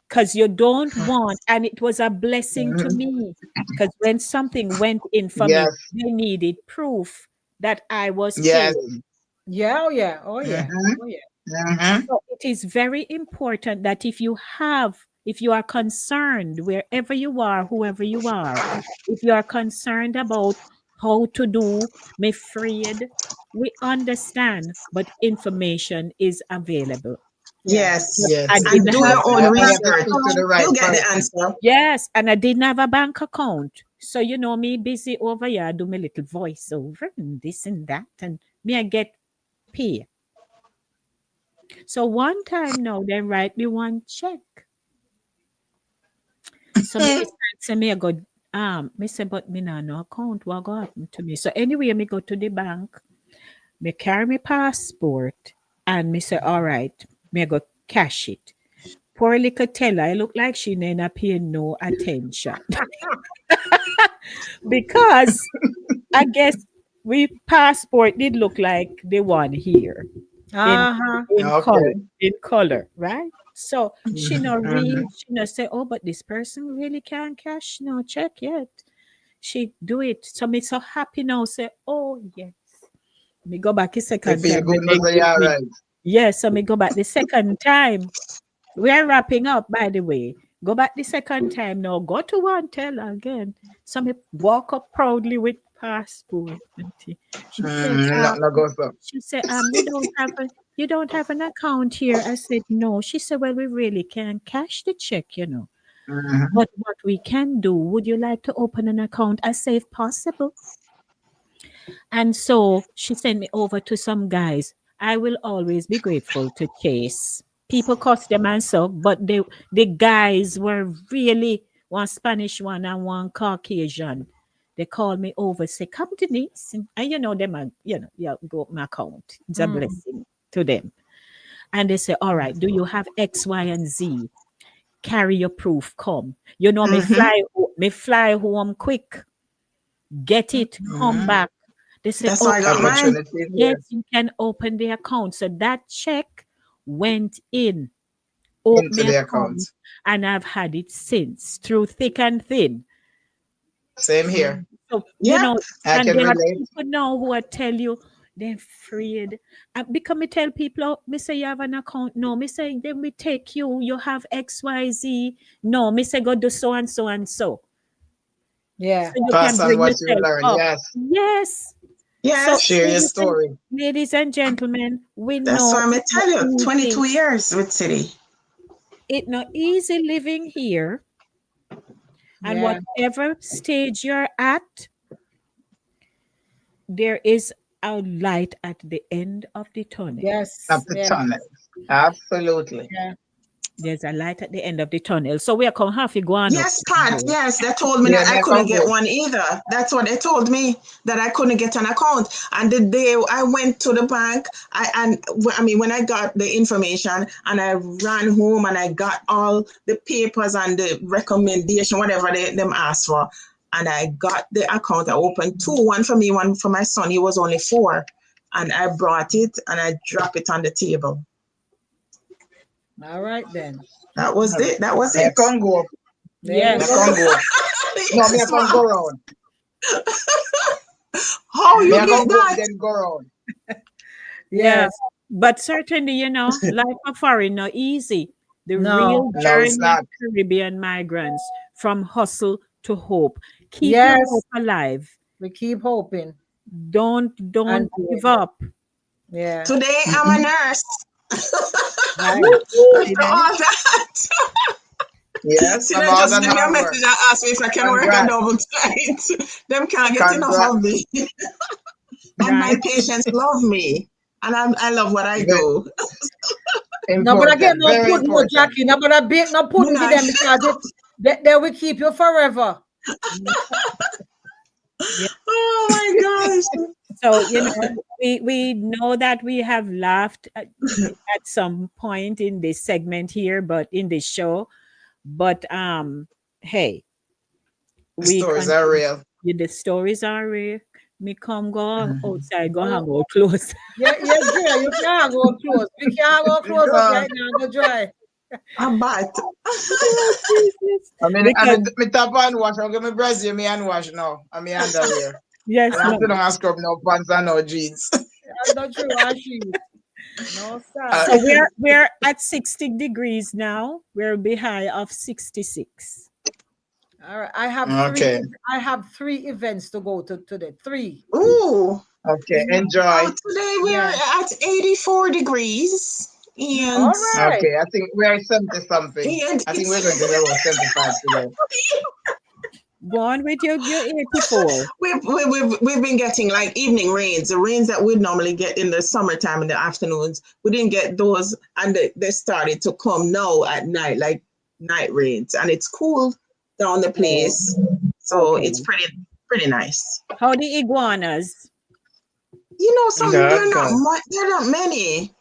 D: because you don't want, and it was a blessing to
E: Mhm.
D: me because when something went in for me,
E: Yes.
D: they needed proof that I was
E: Yes.
D: paying.
C: Yeah. Oh yeah. Oh yeah.
E: Mm-hmm.
C: Oh yeah.
E: Mm-hmm.
D: So it is very important that if you are concerned, wherever you are, whoever you are, if you are concerned about how to do me freed, we understand, but information is available.
C: Yeah.
D: But
B: Yes.
E: Yes.
D: I
B: And
D: didn't
B: do
D: have
B: your own
D: a
E: I
D: bank
E: have to
B: research.
E: speak to the
D: account.
E: right
B: You'll get the
E: person.
B: answer.
D: Yes, and I didn't have a bank account. So me busy over here, I do my little voiceover and this and that, and me I get pay. So one time now, they write me one check. So me decide say me I go me say but me nah no account what go happen to me. So anyway, me go to the bank, me carry my passport, and me say all right, me I go cash it. Poor little teller, I look like she ain't not paying no attention because I guess we passport did look like the one here in
C: Uh-huh.
D: in color,
E: Okay.
D: right? So she
E: Mm-hmm.
D: no
E: Mm-hmm.
D: read, she no say, oh, but this person really can't cash no check yet. She do it. So me so happy now, say, oh yes. Me go back the
E: You
D: second
E: feel
D: time when
E: good, no
D: they
E: say
D: give
E: all
D: me.
E: right.
D: Yes, so me go back the second time. We're wrapping up, by the way. Go back the second time now. Go to one teller again. So me walk up proudly with passport. Auntie. She said,
E: Not no go so.
D: you don't have an account here. I said, no. She said, well, we really can't cash the check.
E: Mm-hmm.
D: But what we can do, would you like to open an account? I say, if possible. And so she sent me over to some guys. I will always be grateful to Chase. People cuss them and so, but the guys were really one Spanish one and one Caucasian. They called me over, say, come to this. And you know them, yeah, go up my account. It's a
C: Mm.
D: blessing to them. And they say, all right, do you have X, Y, and Z? Carry your proof, come. You know, me fly home quick. Get it, come back. They say,
B: That's
D: oh,
B: why I got mine.
E: Opportunity
D: yes,
E: here
D: you can open the account. So that check went in, open
E: into
D: the
E: the account.
D: account, and I've had it since through thick and thin.
E: Same here.
D: So, you
B: Yeah.
D: know,
E: I
D: and
E: can
D: there are
E: relate.
D: people now who are tell you they're afraid. Because me tell people, oh, me say you have an account. No, me say then we take you have XYZ. No, me say go do so and so and so.
C: Yeah.
D: So you
E: Pass
D: can
E: on
D: bring
E: what you
D: yourself
E: learn.
D: up.
E: Yes.
D: Yes. So
B: Yes.
E: Share your story.
D: ladies and gentlemen, we
B: That's why
D: know
B: I'm
D: it's not
B: tell you,
D: easy.
B: 22 years with City.
D: It's not easy living here. And
C: Yeah.
D: whatever stage you're at, there is a light at the end of the tunnel.
E: Up
C: Yes.
E: the
C: Yeah.
E: tunnel. Absolutely.
C: Yeah.
D: There's a light at the end of the tunnel. So we are going to have to go on up.
B: Yes, Pat. Yes, they told me
E: Yeah,
B: that I
E: me
B: couldn't
E: can
B: get
E: go.
B: one either. That's what they told me, that I couldn't get an account. And the day I went to the bank, when I got the information and I ran home and I got all the papers and the recommendation, whatever them asked for, and I got the account. I opened two, one for me, one for my son. He was only 4, and I brought it and I dropped it on the table.
C: All right then.
B: That was it. That was
E: Me
B: it.
E: can go.
C: There
D: Yes.
E: Me
C: you go.
E: can go. No, me
B: Yes,
E: can
B: ma'am.
E: go round.
B: How
E: Me
B: you
E: can
B: get
E: go
B: that?
E: then go round.
D: Yeah.
C: Yes.
D: But certainly, life of foreign not easy. The
C: No.
D: real
E: No, it's
D: journey of
E: not.
D: Caribbean migrants from hustle to hope. Keep your
C: Yes.
D: hope alive.
C: We keep hoping.
D: Don't
C: And
D: give up.
C: yeah.
B: Today I'm a nurse.
D: Right. See
B: After
D: that?
B: all that,
E: Yes,
B: see,
E: I'm
B: they
E: all
B: just
E: done
B: send me a
E: hard work.
B: message and ask me if I can work a
E: Congrats.
B: double tonight. Them can't get enough
E: Congrats.
B: of me, and my
D: Right.
B: patients love me, and I love what I
E: Very
B: do.
C: No, but again,
E: important.
C: no
E: Very
C: pudding, no
E: important.
C: Jackie. No, but a bit no pudding with them because they will keep you forever.
D: Yeah.
B: Oh my gosh!
D: So, we know that we have laughed at some point in this segment here, but in this show, but hey,
E: The
D: we
E: stories are
D: continue.
E: real.
D: The stories are real. Me come go outside, go hang out close.
C: Yeah, yeah, dry. You can't go close. We can't go close up right now. Go dry.
B: A bat.
E: I mean,
D: Because
E: me tap and wash. I'll give me brazier, me and wash now. And me underwear.
D: yes,
E: And I'm
D: no.
E: still not scrub no pants and no jeans.
C: I'm not sure I shoot. No, sir.
D: So we're at 60 degrees now. We're be high of 66.
C: All right. I have
E: Okay.
C: I have 3 events to go to today. 3.
B: Ooh.
E: Okay. Enjoy.
B: Oh, today we are
C: Yeah.
B: at 84 degrees, and
C: All right.
E: Okay. I think we're 70 something.
B: and
E: I think we're going to be about 75 today.
D: Go on with your 84.
B: we've been getting like evening rains, the rains that we'd normally get in the summertime in the afternoons. We didn't get those, and they started to come now at night, like night rains, and it's cooled down the place, so
D: Okay.
B: it's pretty nice.
D: How the iguanas?
B: Some
E: Good,
B: they're not
E: good.
B: they're not many.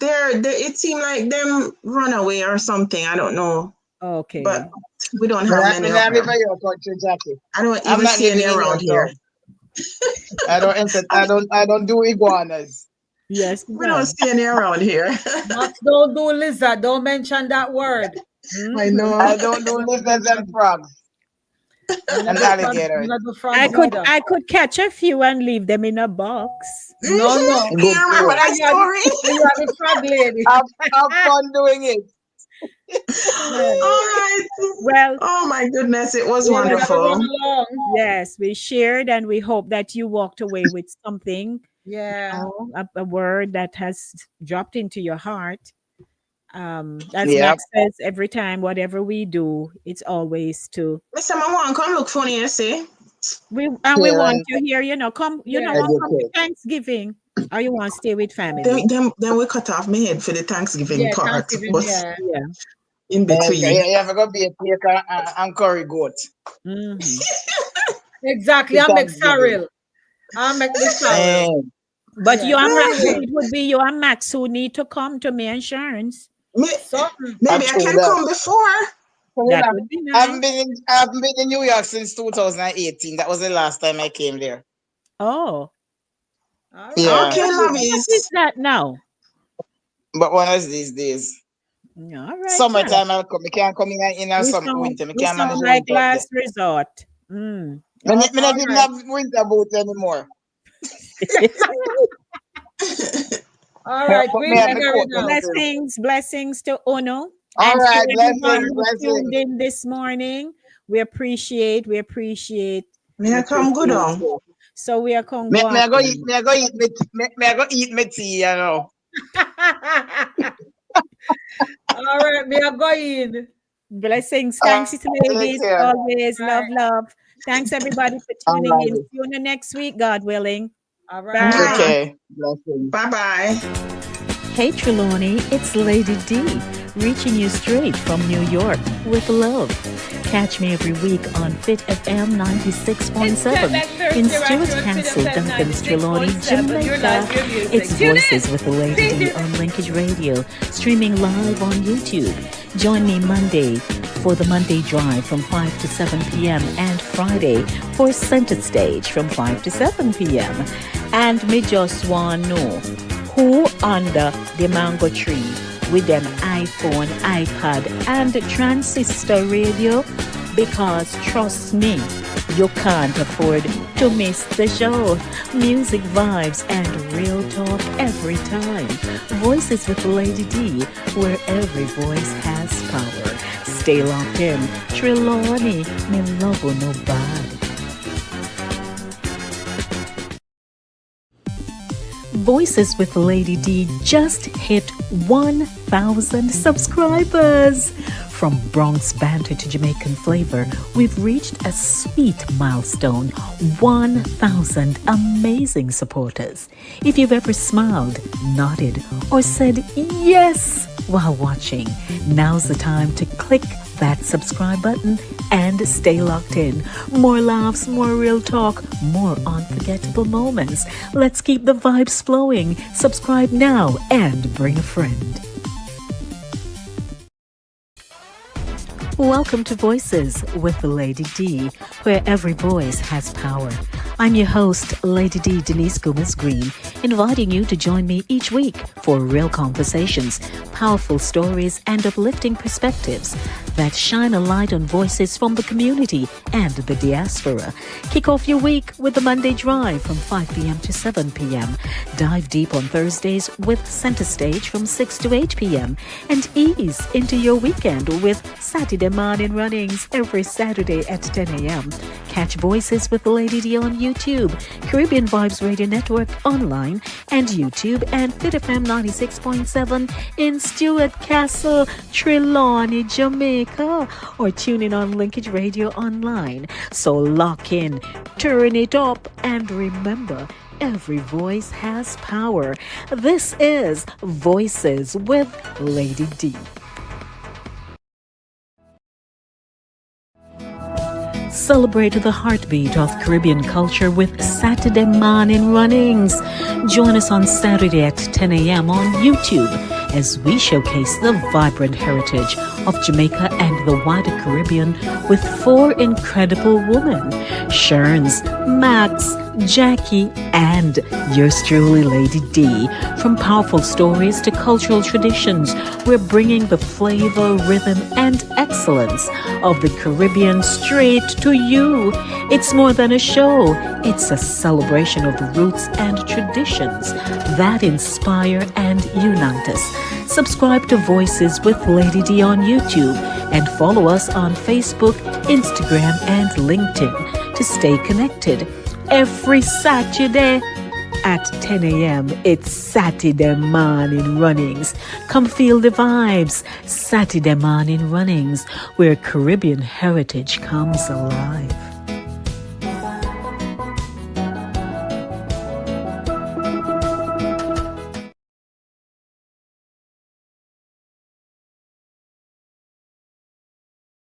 B: It seemed like them run away or something. I don't know,
D: Okay.
B: but we don't
E: Me
B: have
E: not,
B: many
E: me
B: of
E: not live
B: them.
E: in your country, Jackie.
B: I don't
E: I'm
B: even
E: not
B: see any
E: living in your
B: around here.
E: town. I don't do iguanas.
D: Yes,
B: We don't
D: ma'am.
B: see any around here.
C: Max, don't do lizard. Don't mention that word.
B: I know.
E: I don't do lizards and frogs and alligators.
C: Not the frogs either.
D: I could catch a few and leave them in a box.
C: No.
E: Good
B: You remember
E: for
B: that story?
C: You are the frog lady.
E: have fun doing it.
B: All right.
D: Well,
B: Oh my goodness, it was
C: Yeah, we gotta run
B: wonderful.
C: along.
D: yes, we shared and we hope that you walked away with something,
C: Yeah.
D: a word that has dropped into your heart. As
E: Yeah.
D: Max says, every time, whatever we do, it's always to
B: Mr. Mawan, come look funny, you see?
D: we
E: Share
D: want
E: and
D: you here, come,
C: Yeah.
D: want come to
E: educate.
D: Thanksgiving. Or you want to stay with family.
B: Then we cut off my head for the Thanksgiving
C: Yeah,
B: part,
C: Thanksgiving,
B: but
C: yeah.
D: Yeah.
B: in between.
E: You have to go be a cake and curry goat.
D: Mhm.
C: Exactly.
E: To
C: I make
E: Thanksgiving.
C: sorrel. I make the sorrel.
D: But
C: Yeah,
D: you and Max,
C: anyway,
D: it would be you and Max who need to come to my insurance.
C: something.
B: Maybe I
E: True
B: can
E: that.
B: come before.
D: That would be nice.
E: I haven't been in New York since 2018. That was the last time I came there.
D: Oh,
C: All right,
E: Yeah,
B: Okay,
D: what is
B: lovies.
D: that now?
E: but one of these days,
D: All right, child.
E: summertime I'll come. I can't come in some winter. I
D: We
E: can't manage
D: sound
E: the
D: like
E: winter up there.
D: last resort. Mm.
E: Me
C: all
E: not even
C: right,
E: have winter boots anymore.
C: all right.
E: But me
C: We'll
E: have
C: be
E: my
C: hearing
E: coat on
C: out.
E: too.
D: Blessings to Ono
E: All
D: and to
E: right,
D: everyone
E: blessings,
D: who tuned
E: blessings.
D: in this morning. We appreciate
B: May I
D: we
B: come good
D: appreciate
B: on?
D: you. So we are going to go
E: Me
D: on.
E: I go eat. Me I go eat my tea. You know.
C: All right, we are going.
D: Blessings.
E: Uh,
D: Thanks to
E: take
D: ladies.
E: care.
D: Always
C: All
D: love,
C: right,
D: love. Thanks everybody for
E: All
D: tuning in.
E: right.
D: See you on the next week, God willing.
C: all right.
D: Bye.
E: Okay. Blessings.
B: Bye bye.
A: Hey Trelawney, it's Lady D, reaching you straight from New York with love. Catch me every week on Fit FM 96.7 in Stuart Castle, Duncan's Trelawney, Jamaica. It's Voices with the Lady D on Linkage Radio, streaming live on YouTube. Join me Monday for the Monday Drive from 5 to 7 p.m. and Friday for Center Stage from 5 to 7 p.m. And me just want to know who under the mango tree with them iPhone, iPad, and transistor radio? Because trust me, you can't afford to miss the show. Music, vibes, and real talk every time. Voices with Lady D, where every voice has power. Stay locked in. Trelawney, me love you no bad. Voices with Lady D just hit 1,000 subscribers. From Bronx banter to Jamaican flavor, we've reached a sweet milestone, 1,000 amazing supporters. If you've ever smiled, nodded, or said yes while watching, now's the time to click that subscribe button and stay locked in. More laughs, more real talk, more unforgettable moments. Let's keep the vibes flowing. Subscribe now and bring a friend. Welcome to Voices with Lady D, where every voice has power. I'm your host, Lady D Denise Gomez Green, inviting you to join me each week for real conversations, powerful stories, and uplifting perspectives that shine a light on voices from the community and the diaspora. Kick off your week with the Monday Drive from 5 p.m. to 7 p.m. Dive deep on Thursdays with Center Stage from 6 to 8 p.m. And ease into your weekend with Satideh Mawnin runnings every Saturday at 10 a.m. Catch Voices with Lady D on YouTube, Caribbean Vibes Radio Network online, and YouTube, and Fit FM 96.7 in Stuart Castle, Trelawney, Jamaica, or tune in on Linkage Radio online. So lock in, turn it up, and remember, every voice has power. This is Voices with Lady D. Celebrate the heartbeat of Caribbean culture with Satideh Mawnin runnings. Join us on Saturday at 10 a.m. on YouTube as we showcase the vibrant heritage of Jamaica and the wider Caribbean with 4 incredible women, Sherns, Max, Jackie, and yours truly, Lady D. From powerful stories to cultural traditions, we're bringing the flavor, rhythm, and excellence of the Caribbean straight to you. It's more than a show. It's a celebration of the roots and traditions that inspire and unite us. Subscribe to Voices with Lady D on YouTube and follow us on Facebook, Instagram, and LinkedIn to stay connected. Every Saturday at 10 a.m. it's Satideh Mawnin runnings. Come feel the vibes. Satideh Mawnin runnings, where Caribbean heritage comes alive.